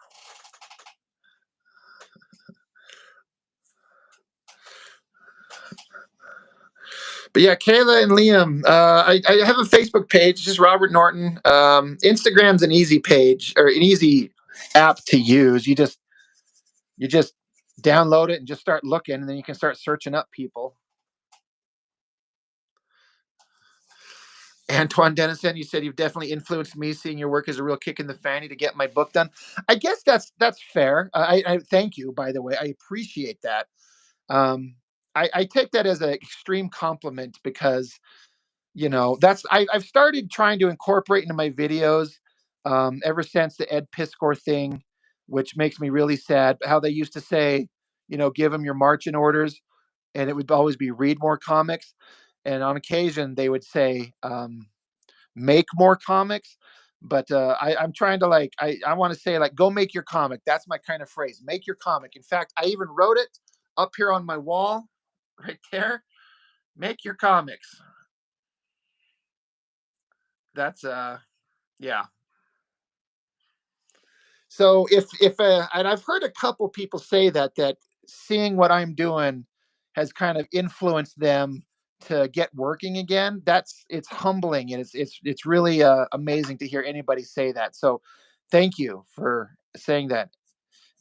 But yeah, Kayla and Liam, I have a Facebook page, just Robert Norton. Instagram's an easy page, or an easy app to use. You just download it and just start looking, and then you can start searching up people. Antoine Dennison, you said you've definitely influenced me. Seeing your work as a real kick in the fanny to get my book done. I guess that's fair. I thank you, by the way. I appreciate that. I take that as an extreme compliment, because I've started trying to incorporate into my videos ever since the Ed Piskor thing, which makes me really sad. How they used to say, give them your marching orders, and it would always be read more comics. And on occasion, they would say, make more comics. But I'm trying to I want to say, go make your comic. That's my kind of phrase. Make your comic. In fact, I even wrote it up here on my wall right there. Make your comics. That's yeah. So if and I've heard a couple people say that seeing what I'm doing has kind of influenced them to get working again. It's humbling, and it's really amazing to hear anybody say that. So thank you for saying that,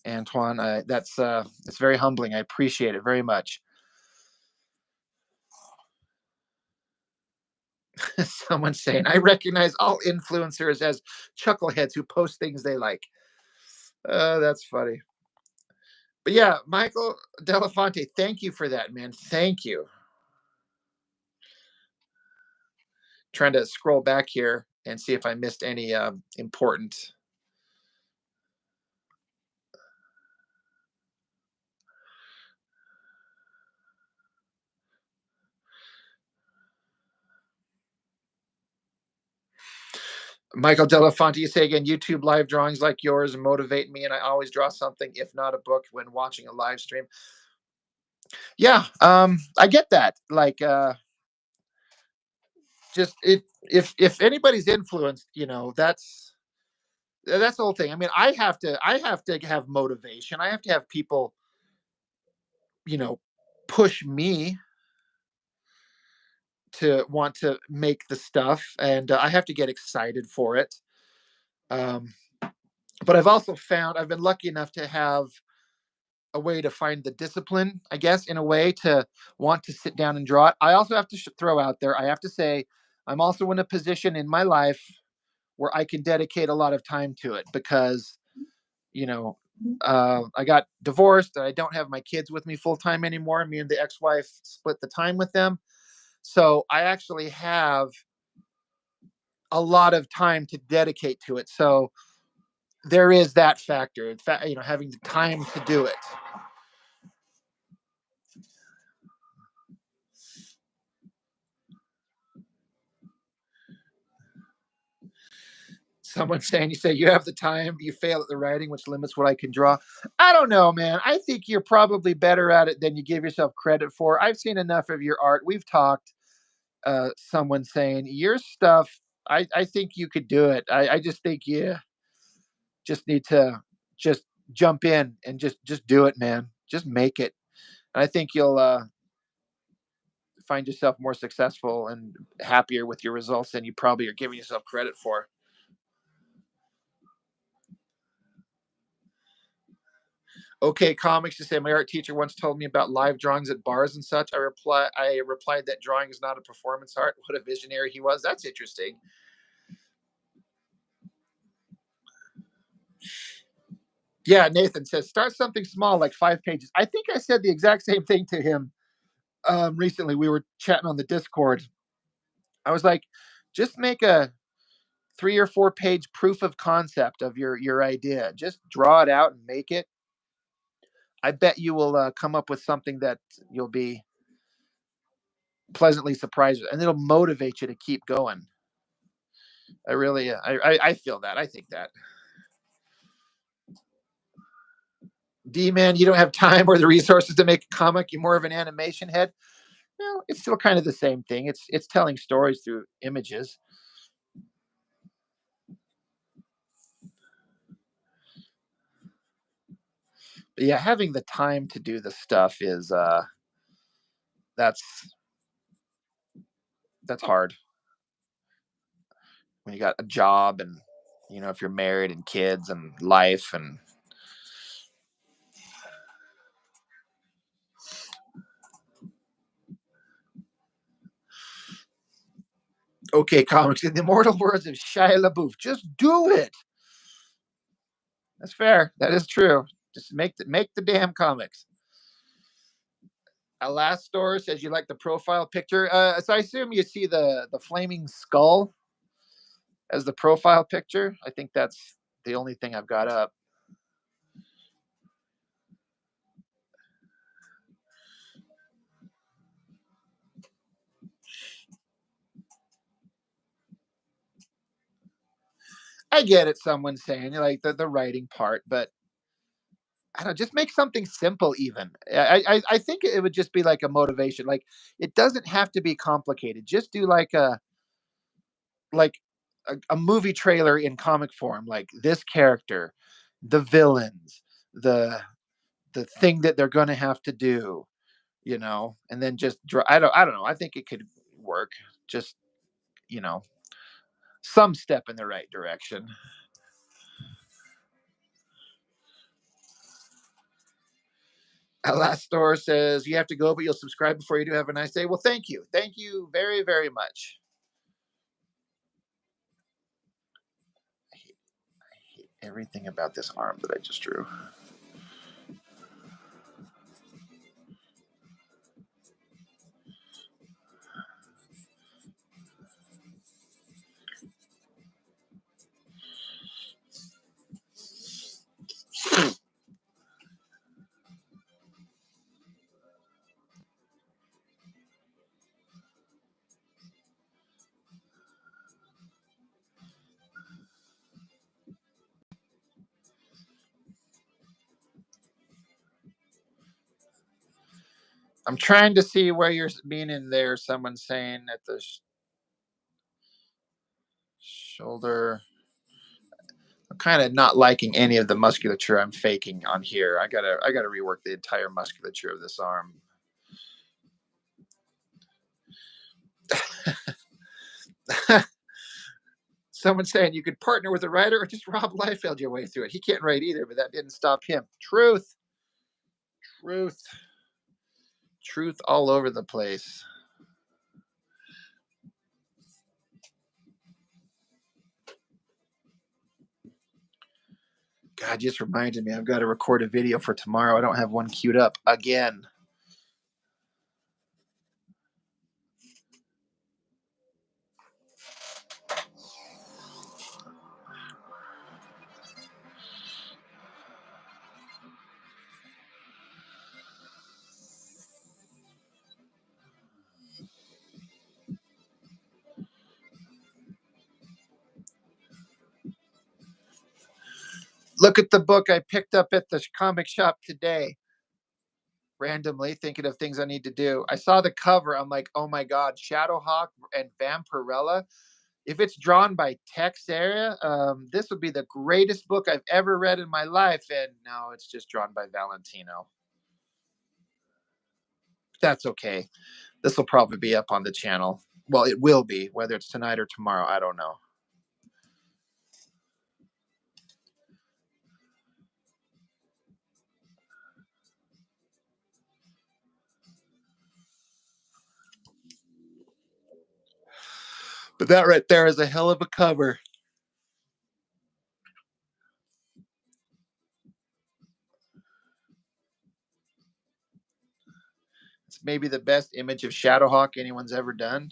Antoine. It's very humbling. I appreciate it very much. Someone saying, I recognize all influencers as chuckleheads who post things they like. That's funny. But yeah, Michael Delafonte, thank you for that, man. Thank you. Trying to scroll back here and see if I missed any important. Michael Delafonte, you say again, YouTube live drawings like yours motivate me, and I always draw something, if not a book, when watching a live stream. Yeah, I get that. Like, just it. If anybody's influenced, that's the whole thing. I mean, I have to have motivation. I have to have people, you know, push me to want to make the stuff, and I have to get excited for it. Um, but I've also found I've been lucky enough to have a way to find the discipline, I guess, in a way to want to sit down and draw it. I also have to throw out there, I have to say, I'm also in a position in my life where I can dedicate a lot of time to it because, you know, I got divorced. I don't have my kids with me full time anymore. Me and the ex wife split the time with them. So I actually have a lot of time to dedicate to it. So there is that factor, in fact, having the time to do it. Someone saying, you say you have the time, you fail at the writing, which limits what I can draw. I don't know, man. I think you're probably better at it than you give yourself credit for. I've seen enough of your art. We've talked. Someone saying your stuff. I think you could do it. I just think you just need to just jump in and just do it, man. Just make it. And I think you'll find yourself more successful and happier with your results than you probably are giving yourself credit for. Okay, comics to say my art teacher once told me about live drawings at bars and such. I replied that drawing is not a performance art. What a visionary he was. That's interesting. Yeah, Nathan says start something small like 5 pages. I think I said the exact same thing to him recently. We were chatting on the Discord. I was like, just make a 3 or 4 page proof of concept of your idea. Just draw it out and make it. I bet you will come up with something that you'll be pleasantly surprised with, and it'll motivate you to keep going. I really, I feel that. I think that. D man, you don't have time or the resources to make a comic. You're more of an animation head. No, it's still kind of the same thing. It's telling stories through images. But yeah, having the time to do the stuff is that's that's hard when you got a job and if you're married and kids and life and okay, comics in the immortal words of Shia LaBeouf, just do it. That's fair. That is true. Just make the damn comics. Alastor says you like the profile picture. So I assume you see the flaming skull as the profile picture. I think that's the only thing I've got up. I get it. Someone saying like the writing part, but I don't know, just make something simple. Even I think it would just be like a motivation. Like it doesn't have to be complicated. Just do like a movie trailer in comic form. Like this character, the villains, the thing that they're going to have to do. And then just draw. I don't know. I think it could work. Just you know, some step in the right direction. Alastor says you have to go, but you'll subscribe before you do. Have a nice day. Well, thank you very, very much. everything about this arm that I just drew. I'm trying to see where you're meaning there. Someone's saying at the shoulder. I'm kind of not liking any of the musculature I'm faking on here. I gotta rework the entire musculature of this arm. Someone's saying you could partner with a writer or just Rob Liefeld your way through it. He can't write either, but that didn't stop him. Truth all over the place. God, just reminded me I've got to record a video for tomorrow. I don't have one queued up again. Look at the book I picked up at the comic shop today. Randomly thinking of things I need to do. I saw the cover. I'm like, oh my God, Shadowhawk and Vampirella. If it's drawn by Texeria, this would be the greatest book I've ever read in my life. And no, it's just drawn by Valentino. That's okay. This will probably be up on the channel. Well, it will be, whether it's tonight or tomorrow. I don't know. But that right there is a hell of a cover. It's maybe the best image of Shadowhawk anyone's ever done.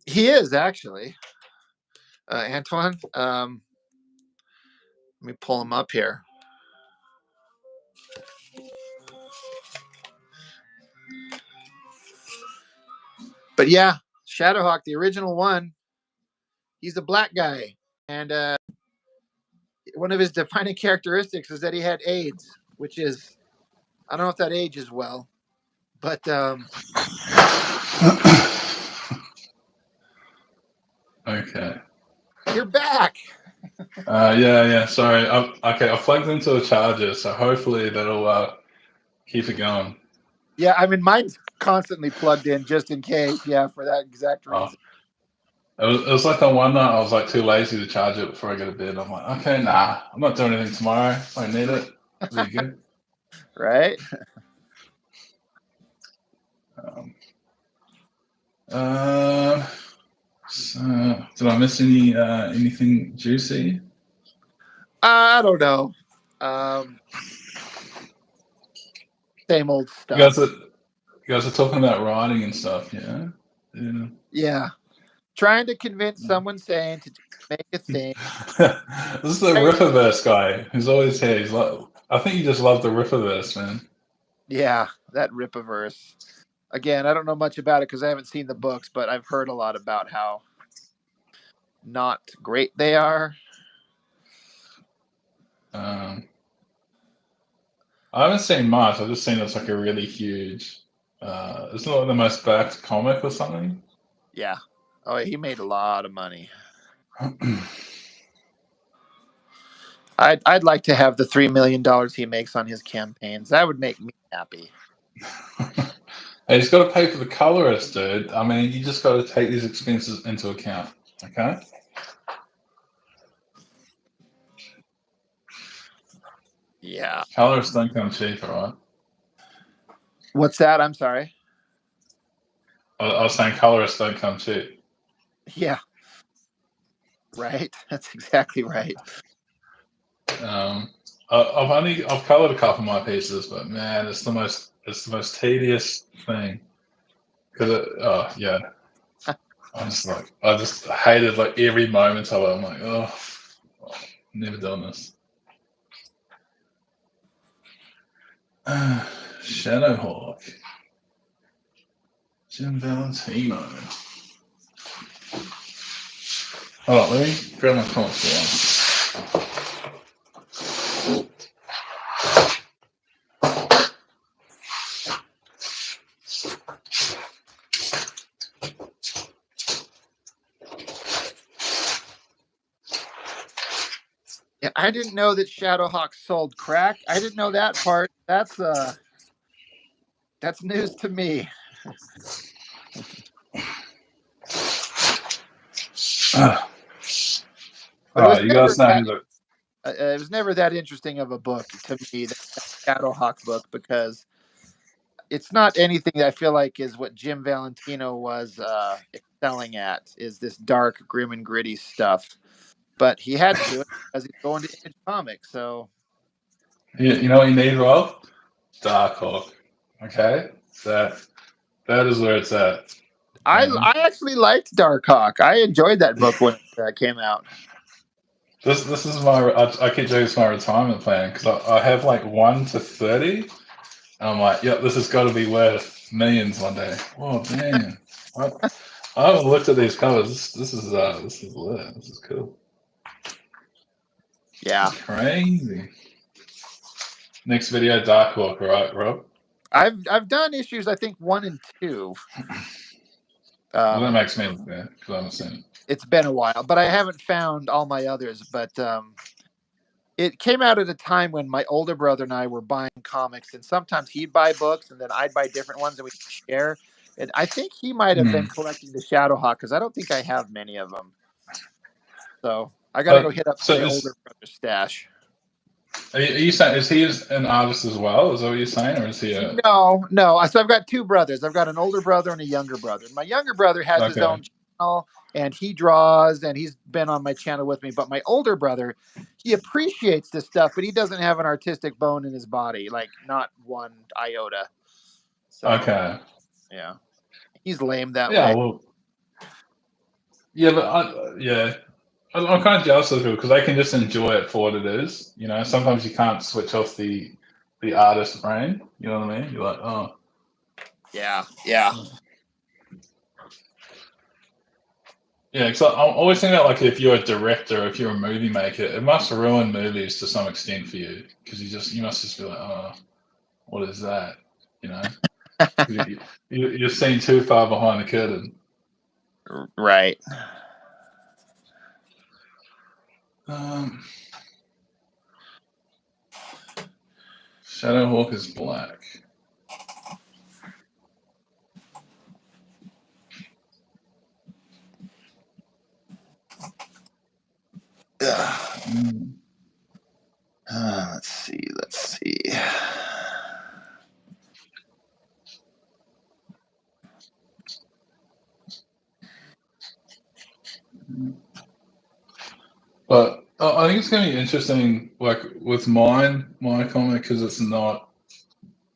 He is actually, Antoine. Let me pull him up here. But yeah, Shadowhawk, the original one, he's a black guy. And one of his defining characteristics is that he had AIDS, which is, I don't know if that ages well, but Okay. You're back. Yeah. Sorry. I plugged into a charger, so hopefully that'll keep it going. Yeah, I mean, mine's constantly plugged in just in case. Yeah, for that exact reason. It was like on one night I was like too lazy to charge it before I go to bed. I'm like, okay, nah, I'm not doing anything tomorrow. I don't need it. It'll be good. Right? So, did I miss anything juicy? I don't know. Same old stuff. You guys are talking about writing and stuff, yeah? Yeah. Trying to convince someone saying to make a thing. This is the Ripperverse guy who's always here. He's like, I think you just love the Ripperverse, man. Yeah, that Ripperverse. Again, I don't know much about it because I haven't seen the books, but I've heard a lot about how not great they are. I haven't seen much. I've just seen it's like a really huge. It's not like the most backed comic or something. Yeah. Oh, he made a lot of money. I'd like to have the $3 million he makes on his campaigns. That would make me happy. Hey, he's got to pay for the colorist, dude. I mean, you just got to take these expenses into account, okay? Yeah. Colorists don't come cheap, all right? What's that? I'm sorry. I was saying colorists don't come cheap. Yeah. Right. That's exactly right. I've colored a couple of my pieces, but man, it's the most tedious thing. Cause yeah, I just hated like every moment of it. I'm like, oh, never done this. Shadowhawk, Jim Valentino. Hold on, let me grab my comics for one. Yeah, I didn't know that Shadowhawk sold crack. I didn't know that part. That's news to me. But You guys know who the it was never that interesting of a book to me, that Shadowhawk book, because it's not anything that I feel like is what Jim Valentino was excelling at, is this dark, grim and gritty stuff. But he had to do it because he's going to Image Comics. So you know what you need, Rob? Darkhawk. Okay, that is where it's at. I actually liked Darkhawk. I enjoyed that book when it came out. This is my I keep doing this my retirement plan because I have like 1 to 30, and I'm like, yep, this has got to be worth millions one day. Oh man, I haven't looked at these covers. This is lit. This is cool. Yeah, crazy. Next video, Darkhawk, right, Rob? I've done issues, I think 1 and 2. Well, that makes me look bad because I haven't seen it. It's been a while, but I haven't found all my others. But it came out at a time when my older brother and I were buying comics, and sometimes he'd buy books and then I'd buy different ones and we'd share. And I think he might have been collecting the Shadowhawk because I don't think I have many of them. So I got to go hit up my older brother's stash. Are you saying, is he an artist as well? Is that what you're saying, or is he a... No. So I've got 2 brothers. I've got an older brother and a younger brother. My younger brother has his own channel, and he draws, and he's been on my channel with me. But my older brother, he appreciates this stuff, but he doesn't have an artistic bone in his body, like not one iota. So, yeah, he's lame that way. Well, yeah, but I'm kind of jealous of people because they can just enjoy it for what it is. You know, sometimes you can't switch off the artist brain. You know what I mean? You're like, oh, yeah. Yeah, because I'm always thinking about, like, if you're a director, if you're a movie maker, it must ruin movies to some extent for you because you must just be like, oh, what is that? You know, you're seeing too far behind the curtain. Right. Shadowhawk is black. Let's see. But I think it's going to be interesting, like with my comic, because it's not.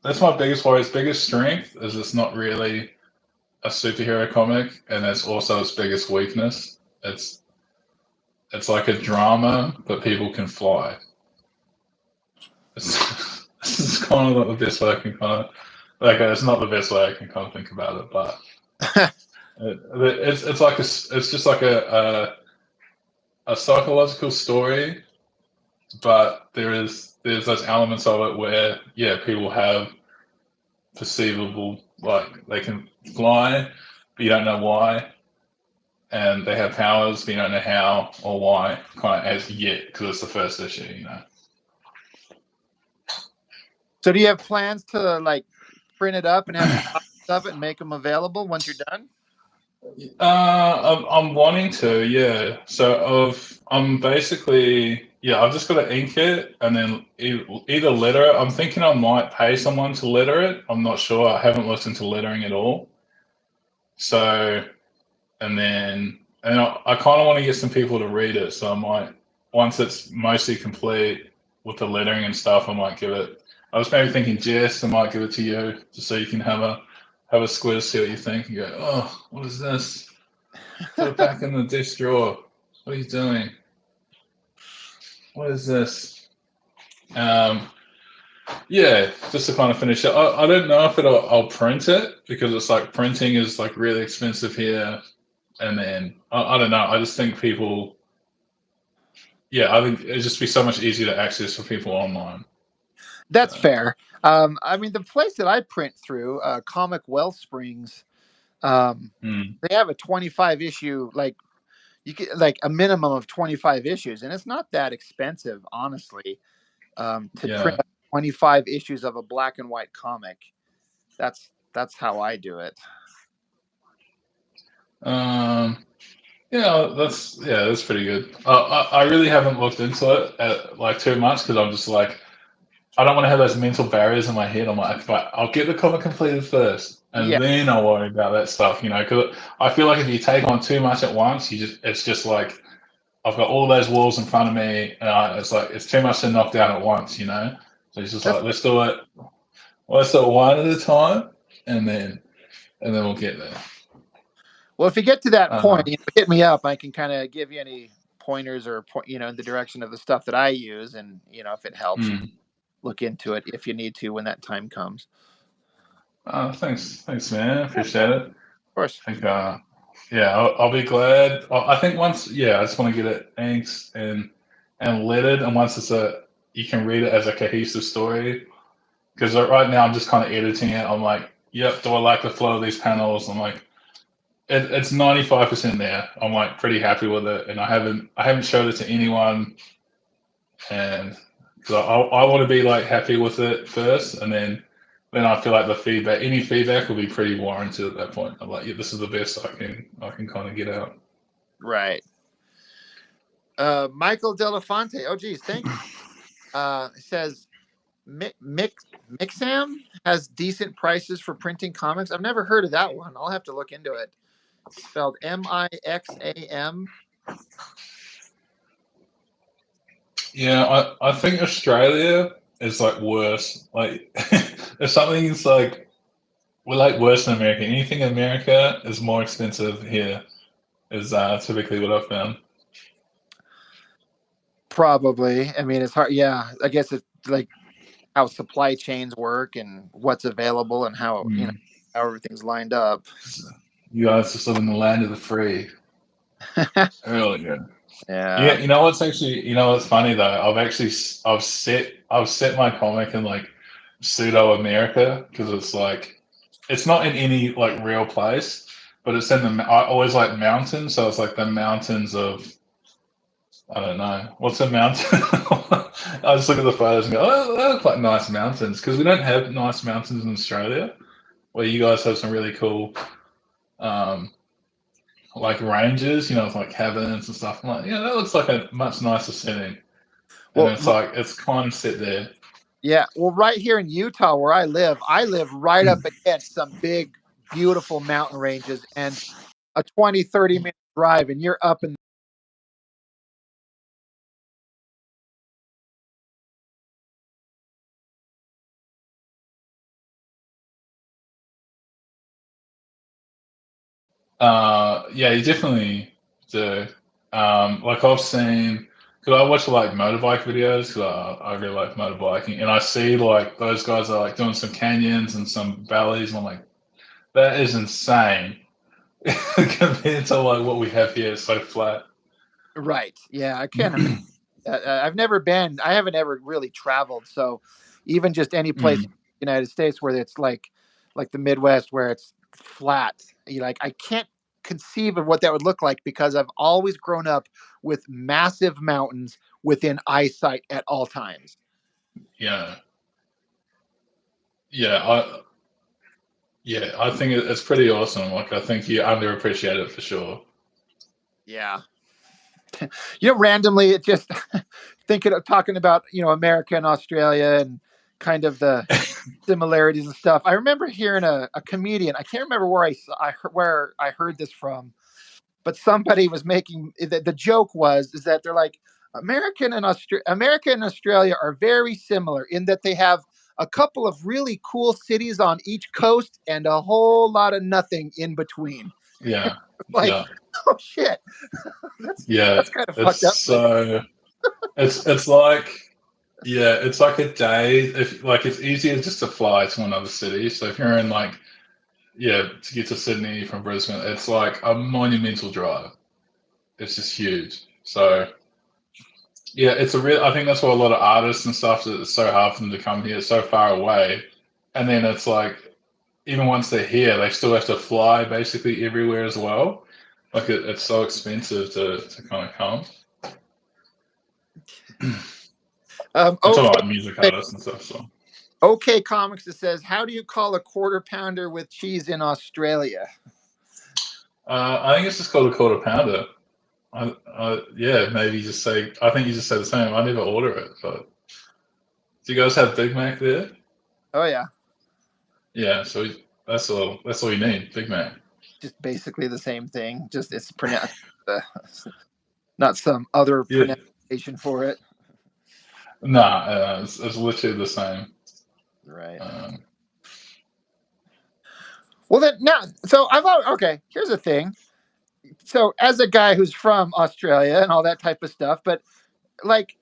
That's my biggest worry. Its biggest strength is it's not really a superhero comic, and that's also its biggest weakness. It's like a drama, but people can fly. This is kind of not the best way I can kind of, like, it's not the best way I can kind of think about it, but it's just like a psychological story, but there's those elements of it where people have perceivable, like they can fly, but you don't know why. and they have powers, but you don't know how or why, kind of as yet, because it's the first issue, you know. So do you have plans to like print it up and have some copies of it and make them available once you're done? I'm wanting to, yeah. So I'm basically, yeah, I've just got to ink it and then either letter it. I'm thinking I might pay someone to letter it. I'm not sure. I haven't looked into lettering at all. So, and I kind of want to get some people to read it. So I might, once it's mostly complete with the lettering and stuff, I might give it. I was maybe thinking, Jess, I might give it to you just so you can have a squiz, see what you think, and go, oh, what is this? Put it back in the disk drawer. What are you doing? What is this? Yeah, just to kind of finish it. I don't know if I'll print it because it's like printing is like really expensive here, and then I don't know. I just think people. Yeah, I think it'd just be so much easier to access for people online. That's fair. I mean, the place that I print through, Comic Wellsprings, they have a 25 issue, like you get like a minimum of 25 issues, and it's not that expensive, honestly, to print 25 issues of a black and white comic. That's how I do it. Yeah, that's pretty good. I really haven't looked into it like too much because I'm just like I don't want to have those mental barriers in my head. I'm like, but I'll get the comic completed first, and then I'll worry about that stuff, you know. Because I feel like if you take on too much at once, it's just like I've got all those walls in front of me, and it's like it's too much to knock down at once, you know. So it's just like let's do it one at a time, and then we'll get there. Well, if you get to that point, hit me up. I can kind of give you any pointers or in the direction of the stuff that I use, and if it helps, look into it if you need to when that time comes. Thanks, man. Appreciate it. Of course. I think, yeah, I'll be glad. I think once, I just want to get it inked and lettered, and once you can read it as a cohesive story. Because right now I'm just kind of editing it. I'm like, yep, do I like the flow of these panels? I'm like, it's 95% there. I'm like pretty happy with it, and I haven't showed it to anyone, and because I want to be like happy with it first, and then I feel like any feedback will be pretty warranted at that point. I'm like, yeah, this is the best I can kind of get out. Right. Michael Delafonte. Oh, geez, thank you. Says Mixam has decent prices for printing comics. I've never heard of that one. I'll have to look into it. Spelled Mixam. Yeah, I think Australia is like worse. Like if something's like we're like worse than America. Anything in America is more expensive here. Is typically what I've found. Probably. I mean, it's hard. Yeah, I guess it's like how supply chains work and what's available and how how everything's lined up. You guys just live in the land of the free. Really good. Yeah. You know what's funny though? I've set my comic in like pseudo America because it's like it's not in any like real place, but it's in I always like mountains, so it's like the mountains of I don't know what's a mountain. I just look at the photos and go, oh, they look like nice mountains because we don't have nice mountains in Australia, where you guys have some really cool like ranges, with like cabins and stuff. I'm like, that looks like a much nicer setting. And it's like it's kind of set there. Yeah, well, right here in Utah, where I live right up against some big, beautiful mountain ranges, and a 20, 30-minute drive, and you're up in. Yeah, you definitely do. Like I've seen, because I watch like motorbike videos, because I really like motorbiking, and I see like those guys are like doing some canyons and some valleys, and I'm like, that is insane compared to like what we have here. It's so flat. Right. Yeah, I can't imagine. I've never been. I haven't ever really traveled, so even just any place in the United States where it's like the Midwest where it's flat, I can't conceive of what that would look like because I've always grown up with massive mountains within eyesight at all times. Yeah. Yeah, I think it's pretty awesome. Like, I think you underappreciate it for sure. Yeah. Randomly, it just thinking of talking about, America and Australia and kind of the similarities and stuff. I remember hearing a comedian. I can't remember where I heard this from, but somebody was making the joke is that they're like America and Australia are very similar in that they have a couple of really cool cities on each coast and a whole lot of nothing in between. Yeah. Like, Yeah. oh shit, Yeah. that's kind of fucked up. It's so it's like, yeah, it's like a day. If like it's easier just to fly to another city. So if you're in like, yeah, to get to Sydney from Brisbane, it's like a monumental drive. It's just huge. So yeah, it's a real. I think that's why a lot of artists and stuff. It's so hard for them to come here. It's so far away, and then it's like even once they're here, they still have to fly basically everywhere as well. Like it's so expensive to kind of come. I'm talking about music artists and stuff. So OK Comics, it says, how do you call a quarter pounder with cheese in Australia? I think it's just called a quarter pounder. Yeah, maybe just say. I think you just say the same. I never order it, but do you guys have Big Mac there? Oh yeah, Yeah. So that's all you need, Big Mac. just basically the same thing. Just it's pronounced, not some other Yeah. pronunciation for it. Nah, it's literally the same. Right. Well then, now, so okay. Here's the thing. So as a guy who's from Australia and all that type of stuff, but like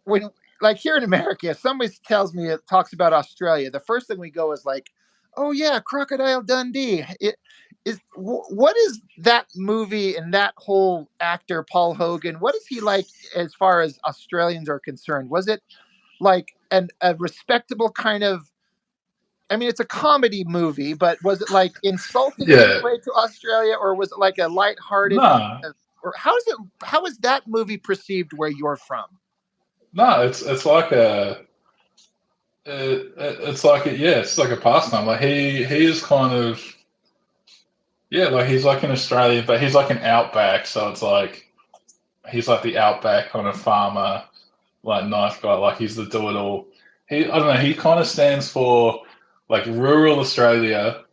when like here in America, if somebody tells me it talks about Australia, the first thing we go is like, oh yeah, Crocodile Dundee. What is that movie and that whole actor Paul Hogan? What is he like as far as Australians are concerned? Was it like a respectable kind of? I mean, it's a comedy movie, but was it like insulting in any Yeah. way to Australia, or was it like a lighthearted? Nah. Or how is that movie perceived where you're from? No, it's like it's like it's like a pastime. Like he is kind of, yeah, like he's like an Australian, but he's like an outback. So it's like he's like the outback kind of farmer, like nice guy. Like he's the do it all. I don't know. He kind of stands for like rural Australia.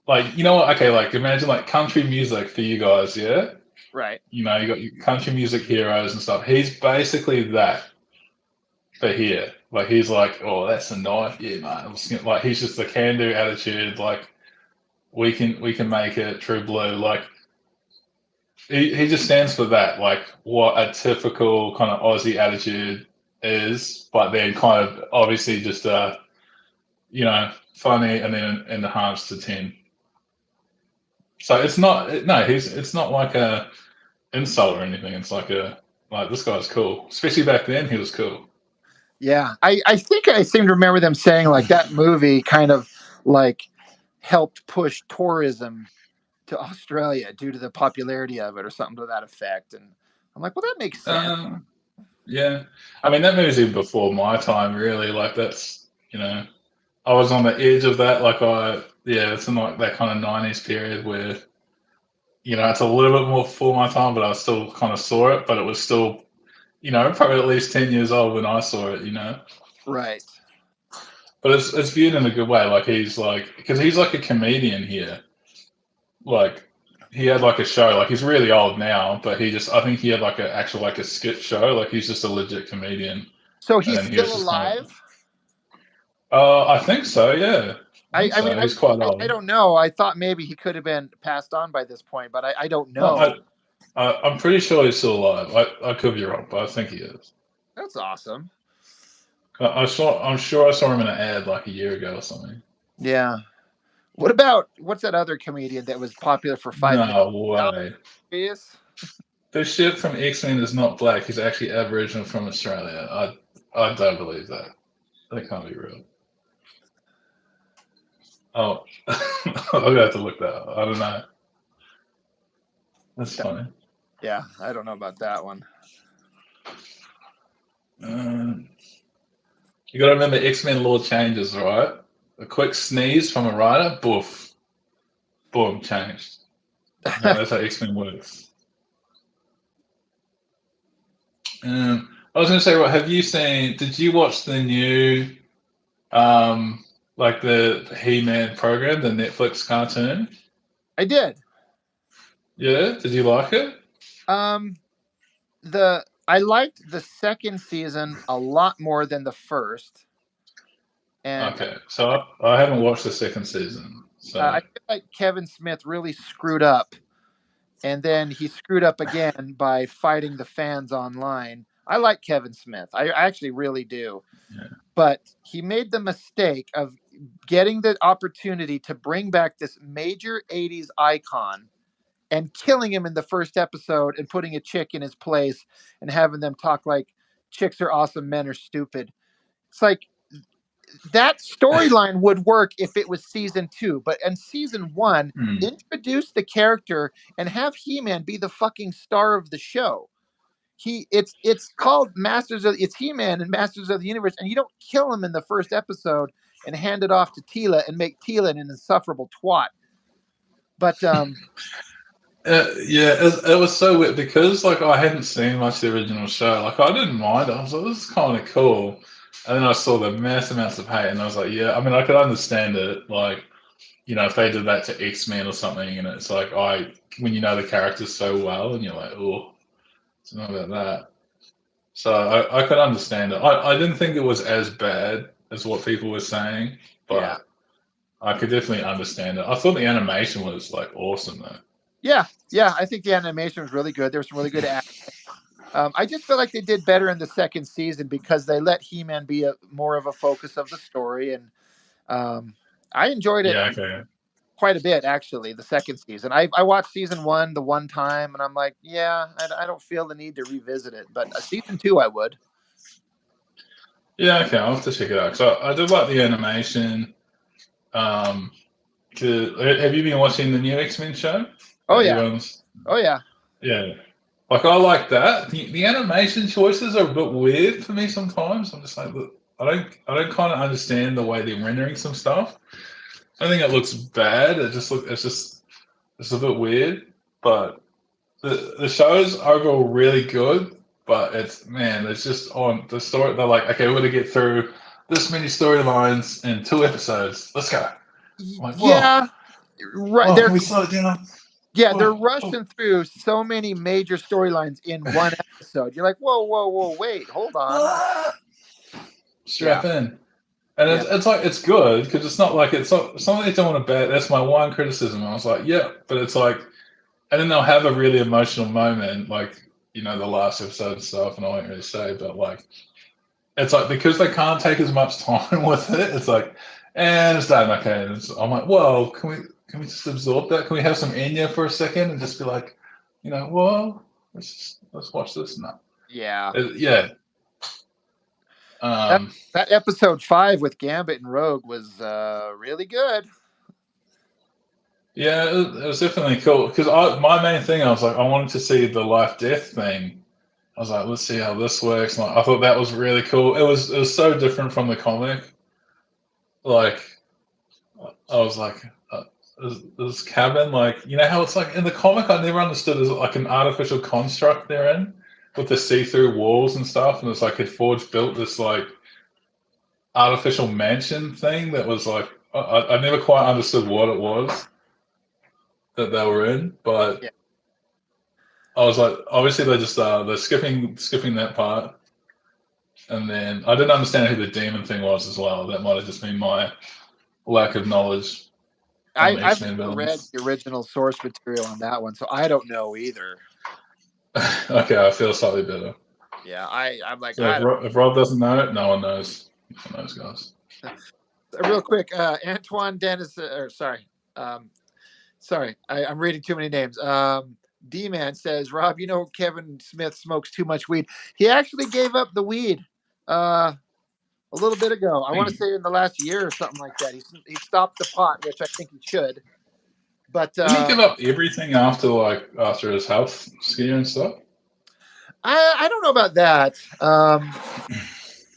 Like, you know what? Okay, like imagine like country music for you guys, yeah. Right. You know, you got your country music heroes and stuff. He's basically that for here. Like he's like, oh, that's a knife, yeah, mate. Like he's just the can-do attitude. Like we can make it true blue. Like he just stands for that. Like what a typical kind of Aussie attitude is, but then kind of obviously just funny and then enhanced to 10. So it's not it's not like a insult or anything. It's like this guy's cool. Especially back then, he was cool. Yeah, I think I seem to remember them saying like that movie kind of like helped push tourism to Australia due to the popularity of it or something to that effect. And I'm like, well, that makes sense. Yeah, I mean that movie's even before my time, really. Like that's I was on the edge of that. Like it's in like that kind of '90s period where it's a little bit more before my time, but I still kind of saw it. But it was still probably at least 10 years old when I saw it. Right. But it's viewed in a good way. Like he's like, because he's like a comedian here. Like he had like a show. Like he's really old now, but I think he had like an actual like a skit show. Like he's just a legit comedian. So he's still alive? I think so. Yeah. I mean, he's quite old. I don't know. I thought maybe he could have been passed on by this point, but I don't know. No, I'm pretty sure he's still alive. I could be wrong, but I think he is. That's awesome. I'm sure I saw him in an ad like a year ago or something. Yeah. What's that other comedian that was popular for 5 minutes? No way. This shit from X-Men is not black. He's actually Aboriginal from Australia. I don't believe that. That can't be real. Oh, I'm gonna have to look that up. I don't know. That's funny. Yeah, I don't know about that one. You got to remember X-Men law changes, right? A quick sneeze from a writer, boof, boom, changed. That's how X-Men works. I was going to say, well, have you seen? Did you watch the new, like the He-Man program, the Netflix cartoon? I did. Yeah, did you like it? I liked the second season a lot more than the first, and Okay, so I haven't watched the second season. I So feel like Kevin Smith really screwed up, and then he screwed up again by fighting the fans online. I like Kevin Smith. I actually really do. yeah. But he made the mistake of getting the opportunity to bring back this major 80s icon and killing him in the first episode and putting a chick in his place and having them talk like chicks are awesome, men are stupid. It's like that storyline would work if it was season 2, but in season 1, introduce the character and have He-Man be the fucking star of the show. It's called it's He-Man and Masters of the Universe, and you don't kill him in the first episode and hand it off to Tila and make Tila an insufferable twat. But yeah, it was so weird because like I hadn't seen much of the original show. Like I didn't mind it. I was like, this is kind of cool. And then I saw the mass amounts of hate, and I was like, yeah. I mean, I could understand it. Like, you know, if they did that to X-Men or something, and it's like when you know the characters so well, and you're like, oh, it's not about that. So I could understand it. I didn't think it was as bad as what people were saying, but yeah. I could definitely understand it. I thought the animation was like awesome though. Yeah, I think the animation was really good. There was some really good acting. I just feel like they did better in the second season because they let He-Man be more of a focus of the story, and I enjoyed it Yeah, okay. quite a bit actually. The second season, I watched season 1 the one time, and I'm like, yeah, I don't feel the need to revisit it, but season 2 I would. Yeah, okay, I'll have to check it out. So I did like the animation. Have you been watching the new X-Men show? Oh yeah, oh yeah. Yeah. Like I like that. The animation choices are a bit weird for me sometimes. I'm just like, look, I don't kind of understand the way they're rendering some stuff. I think it looks bad. It's a bit weird. But the show's overall really good. But it's just on the story. They're like, okay, we're gonna get through this many storylines in 2 episodes. Let's go. I'm like, whoa, Yeah, right. whoa, can we slow it down? Yeah, they're Whoa, rushing through so many major storylines in one episode. You're like, whoa, wait, hold on. Strap in. And Yeah. it's like it's good because it's not like it's not something they don't want to bet. That's my one criticism. I was like, yeah, but it's like, and then they'll have a really emotional moment, like you know the last episode and stuff, and I won't really say, but like, it's like because they can't take as much time with it. It's like, and it's done. Okay, and I'm like, well, can we just absorb that? Can we have some Enya for a second and just be like, you know, well, let's watch this now. Yeah. Yeah. That episode 5 with Gambit and Rogue was really good. Yeah, it was definitely cool because my main thing I was like I wanted to see the life death thing. I was like, let's see how this works. Like, I thought that was really cool. It was so different from the comic. Like I was like, this cabin, like you know how it's like in the comic. I never understood as like an artificial construct they're in with the see-through walls and stuff, and it's like Forge built this like artificial mansion thing that was like I never quite understood what it was that they were in, but Yeah. I was like, obviously they're skipping that part, and then I didn't understand who the demon thing was as well. That might have just been my lack of knowledge on I've X-Men never read villains. the original source material on that one, so I don't know either. Okay, I feel slightly better. Yeah, I'm like, So if Rob doesn't know it, no one knows. No one knows, guys. Real quick, Antoine Dennis, or sorry, I'm reading too many names. D-Man says, Rob, you know Kevin Smith smokes too much weed. He actually gave up the weed. a little bit ago. I want to say in the last year or something like that. He stopped the pot, which I think he should. But Didn't he give up everything after his health scare and stuff? I don't know about that.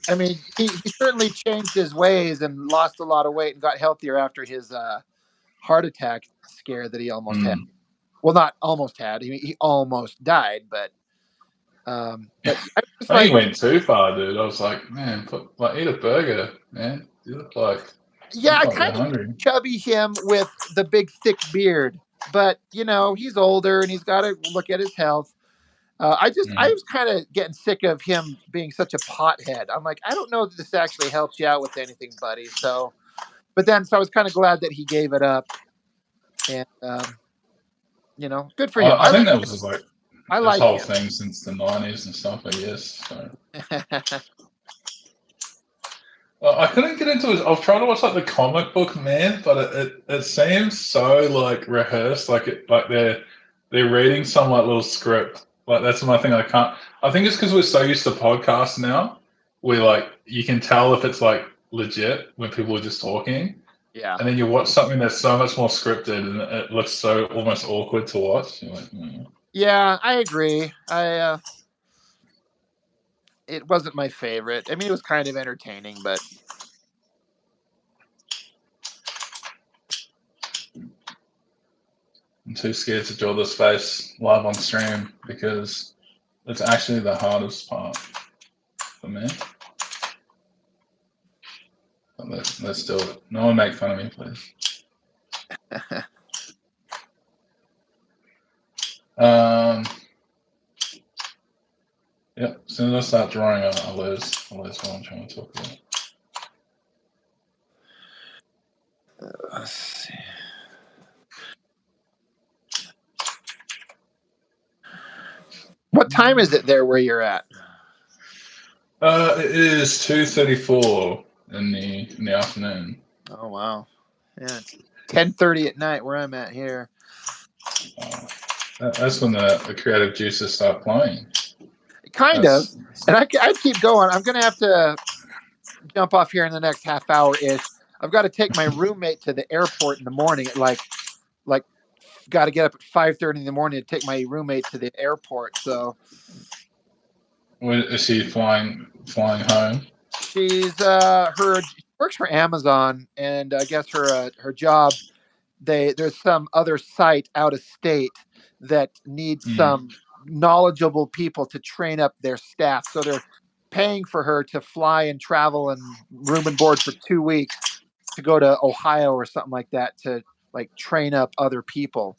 I mean, he certainly changed his ways and lost a lot of weight and got healthier after his heart attack scare that he almost had. Well, not almost had. He almost died, but I was I think he went too far, dude. I was like, man, eat a burger, man. You look like yeah, I you're kind of hungry. chubby him with the big thick beard, but he's older and he's got to look at his health. I was kind of getting sick of him being such a pothead. I'm like, I don't know that this actually helps you out with anything, buddy. So I was kind of glad that he gave it up, and good for him. I think that was like I his like whole him. thing since the 90s and stuff, I guess. So. I couldn't get into it. I was trying to watch like the comic book man, but it seems so like rehearsed, like they're reading some like little script. Like that's my thing. I can't. I think it's because we're so used to podcasts now, where like you can tell if it's like legit when people are just talking. Yeah. And then you watch something that's so much more scripted, and it looks so almost awkward to watch. You're like, Yeah, I agree. It wasn't my favorite. I mean, it was kind of entertaining, but I'm too scared to draw this face live on stream because it's actually the hardest part for me. But let's do it. No one make fun of me, please. Yep. As soon as I start drawing, I'll lose what I'm trying to talk about. Let's see. What time is it there where you're at? It is 2:34 in the afternoon. Oh wow! Yeah, it's 10:30 at night where I'm at here. That's when the creative juices start flowing. Kind of, and I'd keep going. I'm gonna have to jump off here in the next half hour ish. I've got to take my roommate to the airport in the morning at like got to get up at 5:30 in the morning to take my roommate to the airport. So, is she flying home? She's she works for Amazon, and I guess her job there's some other site out of state that needs some knowledgeable people to train up their staff. So they're paying for her to fly and travel and room and board for 2 weeks to go to Ohio or something like that to like train up other people.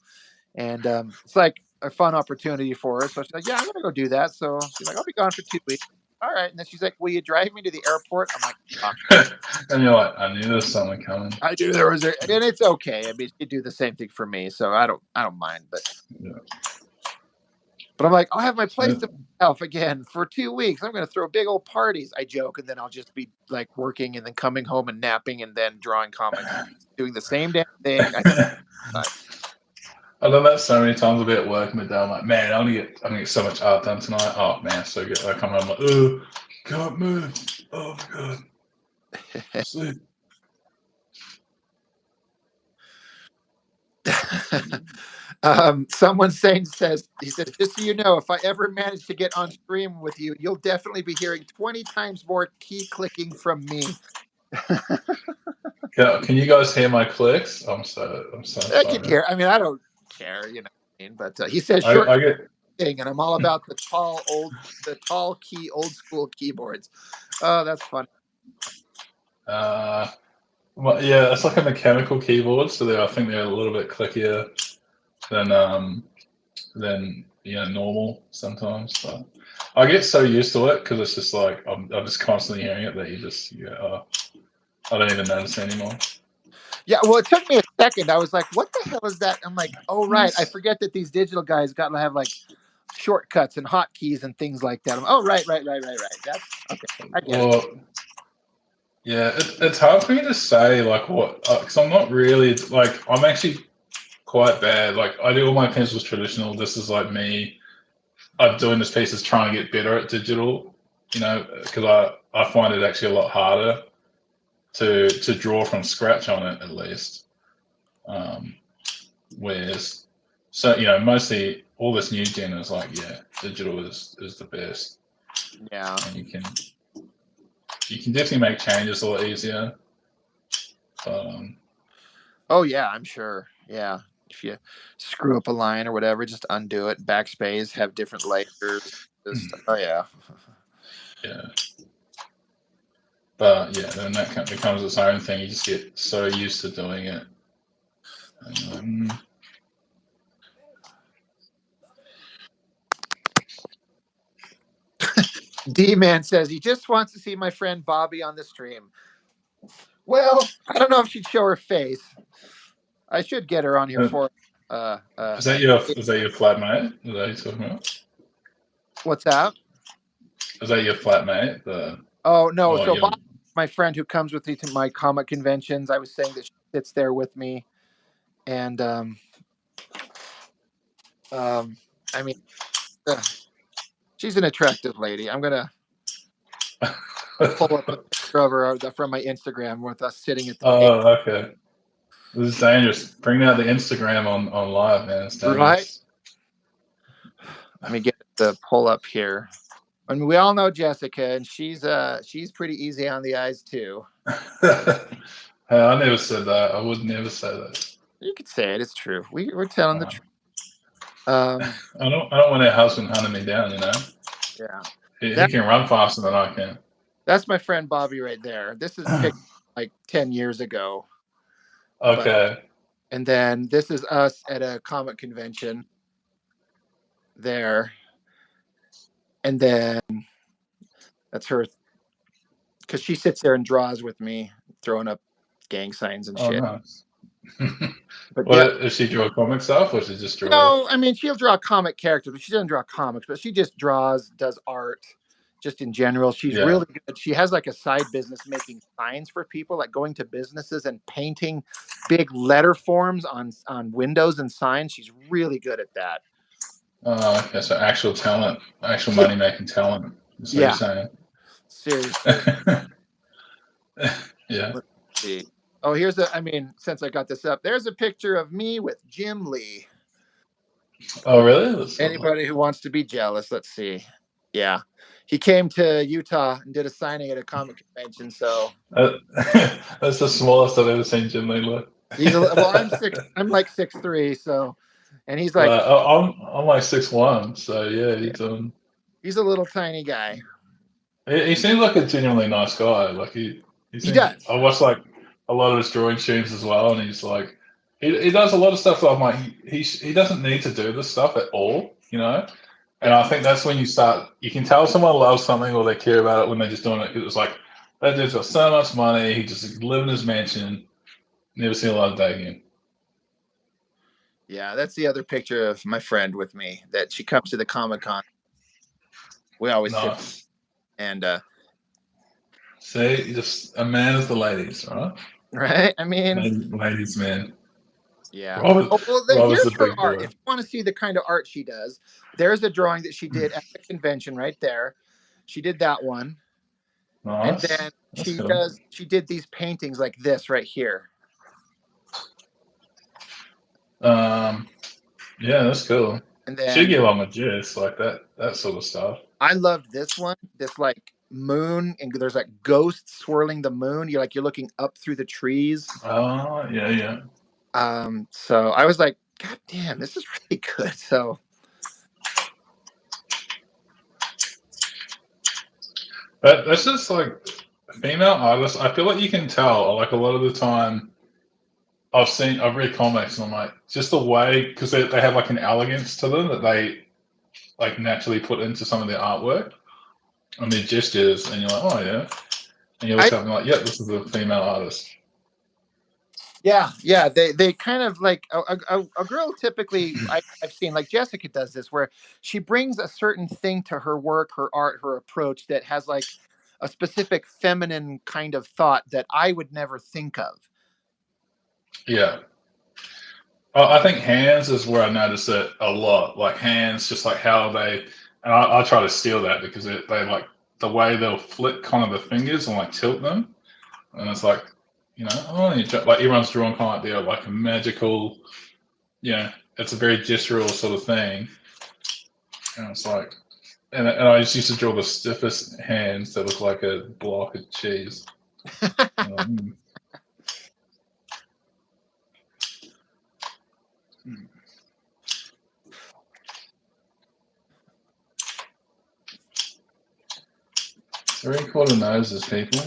And it's like a fun opportunity for her. So she's like, yeah, I'm going to go do that. So she's like, I'll be gone for 2 weeks. All right. And then she's like, will you drive me to the airport? I'm like, and you're like, I knew there was something coming. I knew there was, and it's okay. I mean, she'd do the same thing for me. So I don't mind, but I'm like, I'll have my place to myself again for 2 weeks. I'm going to throw big old parties. I joke. And then I'll just be like working and then coming home and napping and then drawing comics, doing the same damn thing. I've done that so many times. I'll be at work midday. I'm like, man, I'm gonna get so much art done tonight. Oh man, so good. I come home, I'm like, oh, can't move. Oh my god, sleep. Someone says, he said, just so you know, if I ever manage to get on stream with you, you'll definitely be hearing 20 times more key clicking from me. Can you guys hear my clicks? I'm so I can hear. I mean, I don't care, you know what I mean? But he says short thing, and I'm all about the tall key old school keyboards. Oh, that's funny. Well, yeah, it's like a mechanical keyboard, so I think they're a little bit clickier than normal sometimes. But I get so used to it because it's just like I'm just constantly hearing it that I don't even notice it anymore. Yeah, well, it took me a second. I was like, what the hell is that? I'm like, oh, right. I forget that these digital guys got to have like shortcuts and hotkeys and things like that. Right. That's okay. I get it. Yeah, it's hard for me to say like what, because I'm not really like, I'm actually quite bad. Like I do all my pencils traditional. This is like me. I'm doing this piece is trying to get better at digital, because I find it actually a lot harder to draw from scratch on it, at least. Whereas, so mostly all this new gen is like, yeah, digital is the best, Yeah. and you can definitely make changes a lot easier. Oh yeah, I'm sure. Yeah, if you screw up a line or whatever, just undo it, backspace, have different layers. Just oh yeah. Yeah. But yeah, then that becomes its own thing. You just get so used to doing it. And you're like, D-Man says he just wants to see my friend Bobby on the stream. Well, I don't know if she'd show her face. I should get her on here for. Is that your flatmate? Is that what you're talking about? What's that? Is that your flatmate? Oh no! So Bobby, my friend who comes with me to my comic conventions, I was saying that she sits there with me, and I mean, she's an attractive lady. I'm gonna pull up a picture of her from my Instagram with us sitting at the table. Oh, okay. This is dangerous. Bring out the Instagram on live, man. It's dangerous. Right. Let me get the pull up here. I mean, we all know Jessica, and she's pretty easy on the eyes too. Hey, I never said that. I would never say that. You could say it. It's true. We're telling the truth. I don't want a husband hunting me down. Yeah. He can run faster than I can. That's my friend Bobby right there. This is picked like 10 years ago. Okay. And then this is us at a comic convention there. And then that's her, because she sits there and draws with me, throwing up gang signs and shit. Nice. But Does she draw comic stuff, or does she just draw? No, I mean, she'll draw comic characters, but she doesn't draw comics, but she just does art just in general. She's really good. She has like a side business making signs for people, like going to businesses and painting big letter forms on windows and signs. She's really good at that. Okay, so actual talent, actual money making talent. That's what you're saying. Seriously. Yeah. Let's see. Oh, since I got this up, there's a picture of me with Jim Lee. Oh, really? That's Anybody who wants to be jealous, let's see. Yeah. He came to Utah and did a signing at a comic convention, so that's the smallest I've ever seen Jim Lee look. I'm like 6'3", so, and he's like I'm like 6'1", so yeah, he's a little tiny guy. He seems like a genuinely nice guy. Like he does. I watched like a lot of his drawing streams as well, and he's like he does a lot of stuff that I'm like he doesn't need to do this stuff at all, And I think that's when you can tell someone loves something or they care about it when they're just doing it. It's like that dude's got so much money, he just lives in his mansion, never seen a lot of day again. Yeah, that's the other picture of my friend with me that she comes to the Comic-Con. We always sit and see, just a man is the ladies, right? Right? I mean, ladies man. Yeah. Here's her art. If you want to see the kind of art she does, there's a drawing that she did at the convention right there. She did that one. Nice. And then she did these paintings like this right here. Yeah, that's cool. And then she get along with Jess, like that sort of stuff. I loved this one. This like moon, and there's like ghosts swirling the moon. You're looking up through the trees. Oh, yeah. So I was like, God damn, this is really good. So that's just like female artists. I feel like you can tell, like a lot of the time I've read comics and I'm like, just the way, because they have like an elegance to them that they like naturally put into some of their artwork and their gestures, and you're like, oh yeah. And you look up and like, yep, this is a female artist. Yeah, they kind of like a girl typically I've seen, like Jessica does this, where she brings a certain thing to her work, her art, her approach that has like a specific feminine kind of thought that I would never think of. Yeah. I think hands is where I notice it a lot. Like hands, just like how they, and I try to steal that because they like the way they'll flick kind of the fingers and like tilt them, and it's like, like everyone's drawn kind of like they're like a magical, it's a very gestural sort of thing, and it's like, and I just used to draw the stiffest hands that look like a block of cheese. Three-quarter noses, people.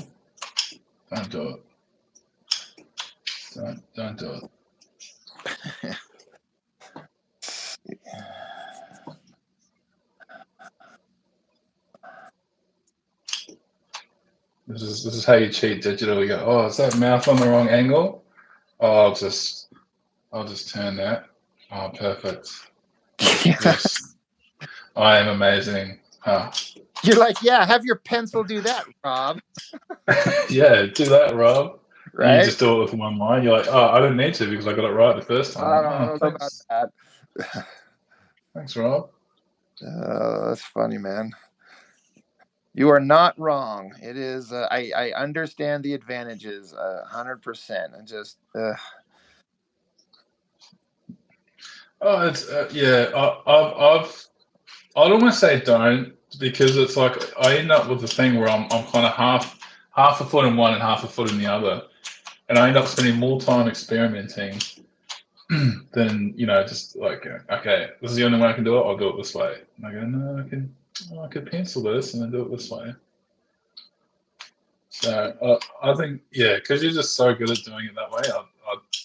Don't do it. Don't do it. This is how you cheat digital. You go, oh, is that mouth on the wrong angle? Oh, I'll just turn that. Oh, perfect. Yes, I am amazing. Huh. You're like, yeah, have your pencil do that, Rob. Yeah, do that, Rob. Right? You just do it with one line. You're like, oh, I didn't need to because I got it right the first time. I don't know about that. Thanks, Rob. That's funny, man. You are not wrong. It is. I understand the advantages 100%. And just. Oh, it's yeah. I'd almost say don't, because it's like I end up with the thing where I'm kind of half a foot in one and half a foot in the other, and I end up spending more time experimenting than just like, okay, this is the only way I can do it. I'll do it this way. And I go, no, I could pencil this and then do it this way. So I think, yeah, because you're just so good at doing it that way,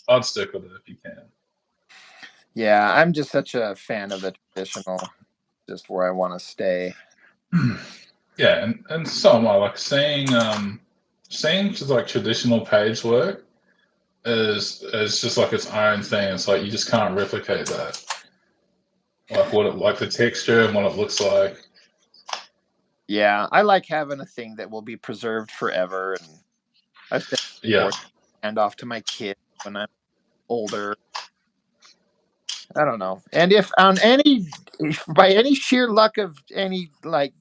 I'd stick with it if you can. Yeah, I'm just such a fan of the traditional, just where I want to stay. Yeah, and so am I. Like seeing just like traditional page work is just like its own thing. It's like you just can't replicate that. Like the texture and what it looks like. Yeah, I like having a thing that will be preserved forever, and I've hand off to my kid when I'm older. I don't know. And if by any sheer luck of any, like,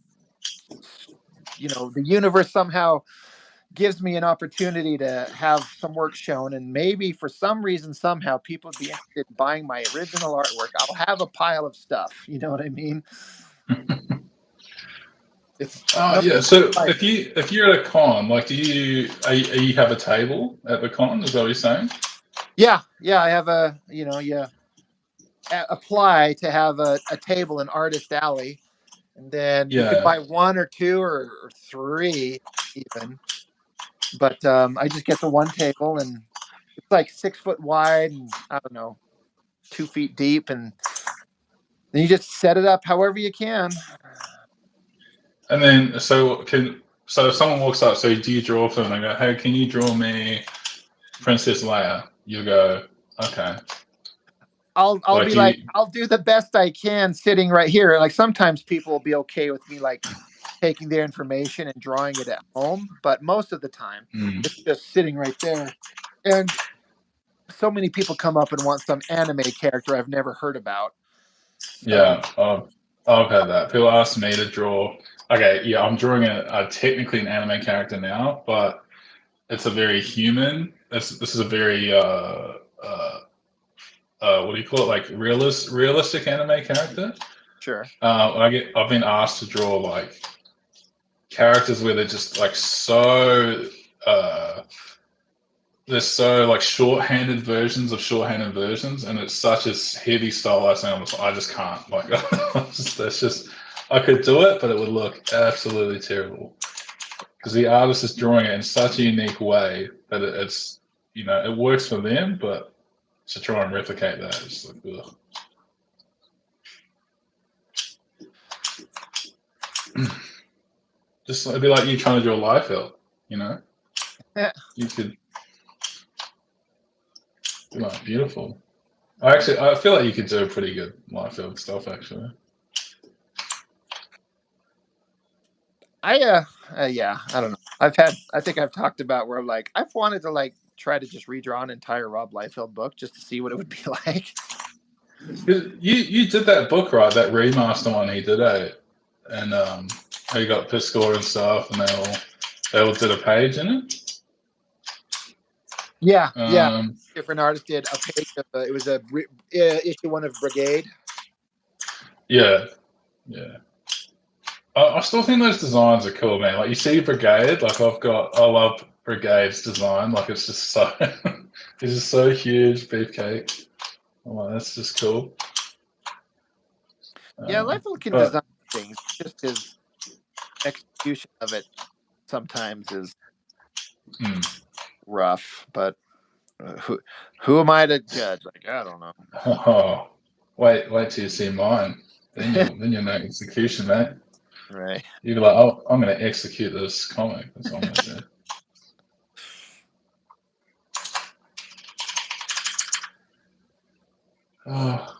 the universe somehow gives me an opportunity to have some work shown, and maybe for some reason somehow people would be interested in buying my original artwork, I'll have a pile of stuff. You know what I mean? Yeah. So if you're at a con, like, do you have a table at the con? Is that what you're saying? Yeah. I have apply to have a table in Artist Alley, and then you can buy one or two or three even. But I just get the one table, and it's like 6 foot wide and I don't know, 2 feet deep, and then you just set it up however you can. And then so if someone walks up, so do you draw for them? They go, hey, can you draw me Princess Leia? You go, okay. I'll be like, I'll do the best I can sitting right here. Like sometimes people will be okay with me like taking their information and drawing it at home, but most of the time it's just sitting right there. And so many people come up and want some anime character I've never heard about. So. Yeah, I've had that. People ask me to draw. Okay, yeah, I'm drawing a technically an anime character now, but it's a very human. This is a very what do you call it? Like realistic anime character. Sure. I've been asked to draw like characters where they're just like so they're so like shorthanded versions of shorthanded versions, and it's such a heavy stylized thing. I just can't. Like, that's just, I could do it, but it would look absolutely terrible because the artist is drawing it in such a unique way that it's it works for them, but to try and replicate that, it's like, ugh. Just it'd be like you trying to draw a Liefeld, Yeah. You could. Oh, beautiful. I feel like you could do a pretty good Liefeld stuff, actually. I don't know. I think I've talked about where I'm like, I've wanted to like try to just redraw an entire Rob Liefeld book just to see what it would be like. You did that book, right? That remaster one he did, and You got Piscor and stuff, and they all did a page in it. Yeah. Different artists did a page of it was a issue 1 of Brigade. Yeah. I still think those designs are cool, man. Like you see Brigade, like I love Brigade's design. Like it's just so, it's just so huge, beefcake. I'm like, that's just cool. Yeah, Liefeld can design things. Just his execution of it sometimes is rough. But who am I to judge? Like, I don't know. Oh, wait till you see mine. Then you'll know execution, mate. Right. You'll be like, oh, I'm going to execute this comic. That's what I'm going to do. Oh,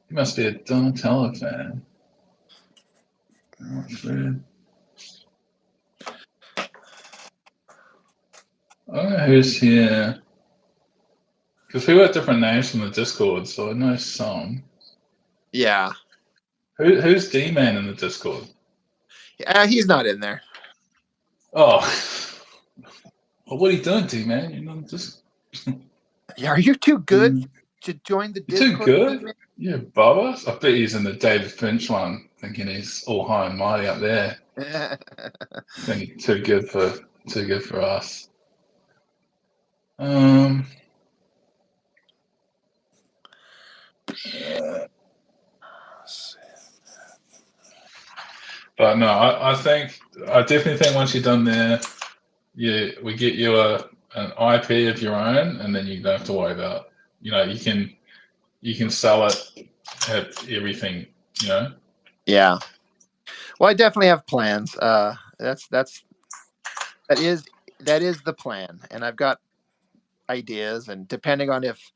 you must be a Donatello fan. Oh, Fred. I don't know who's here. Because we got different names from the Discord, so I know some. Yeah. Who's D-Man in the Discord? He's not in there. Oh. Well, what are you doing, D-Man? You're not just... Are you too good to join the Discord? Too good? Yeah, Bubba. I bet he's in the David Finch one, thinking he's all high and mighty up there. I think he's too good for us. But no, I definitely think once you're done there, we get you an IP of your own, and then you don't have to worry about, you can sell it, have everything, Yeah. Well, I definitely have plans. That is the plan, and I've got ideas, and depending on if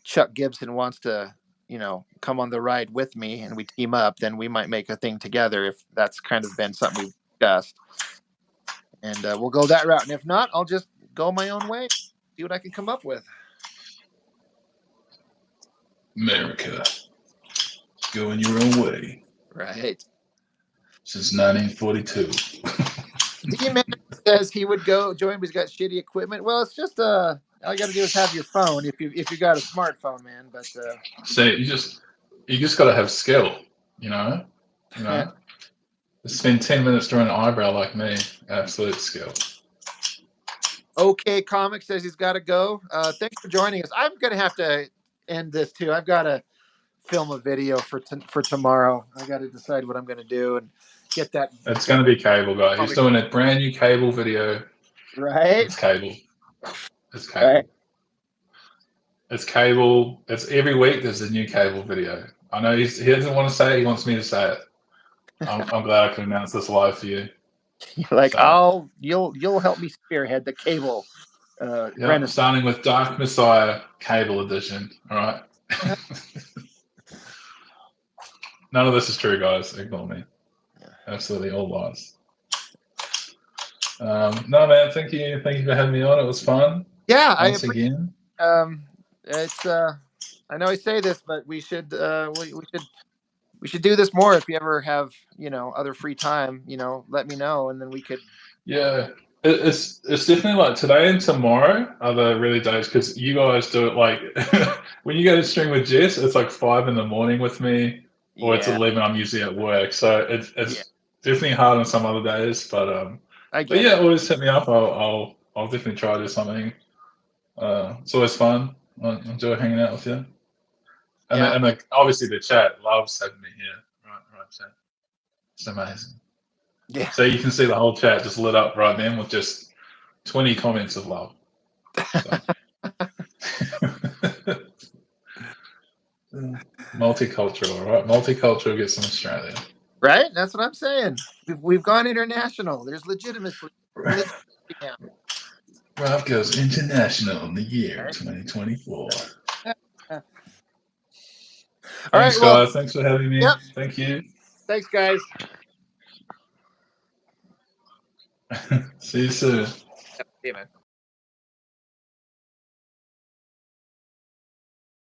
Chuck Gibson wants to, come on the ride with me and we team up, then we might make a thing together if that's kind of been something we've discussed. And we'll go that route. And if not, I'll just go my own way, see what I can come up with. America, going your own way. Right. Since 1942. D-Man says he would go join, but he's got shitty equipment. Well, it's just all you got to do is have your phone if you got a smartphone, man. But so you just got to have skill, Spend 10 minutes drawing an eyebrow like me. Absolute skill. OK Comic says he's got to go. Thanks for joining us. I'm gonna have to end this too. I've got to film a video for tomorrow. I got to decide what I'm gonna do and get that. It's going to be cable, guy. He's doing a brand new cable video. Right. It's cable. Right. It's cable. It's every week. There's a new cable video. I know he doesn't want to say it. He wants me to say it. I'm glad I can announce this live for you. Like, you'll help me spearhead the cable. Starting with Dark Messiah Cable Edition. All right. None of this is true, guys. Ignore me. Absolutely all lies. No, man. Thank you for having me on. It was fun. Yeah, once again. It's I know I say this, but we should we should do this more. If you ever have other free time, let me know, and then we could. Yeah, it's definitely like today and tomorrow are the really days, because you guys do it like when you go to stream with Jess, it's like 5 a.m. with me, or it's 11. I'm usually at work, so it's definitely hard on some other days. But always hit me up. I'll definitely try to do something. It's always fun. I enjoy hanging out with you. And obviously the chat loves having me here. Right, chat. It's amazing. Yeah. So you can see the whole chat just lit up right then with just 20 comments of love. So. Multicultural, right? Multicultural gets in Australia. Right? That's what I'm saying. We've gone international. There's legitimacy. Right. Rob goes international in the year 2024. All Thanks, right, well, guys. Thanks for having me. Yep. Thank you. Thanks, guys. See you soon. Yep, see you, man.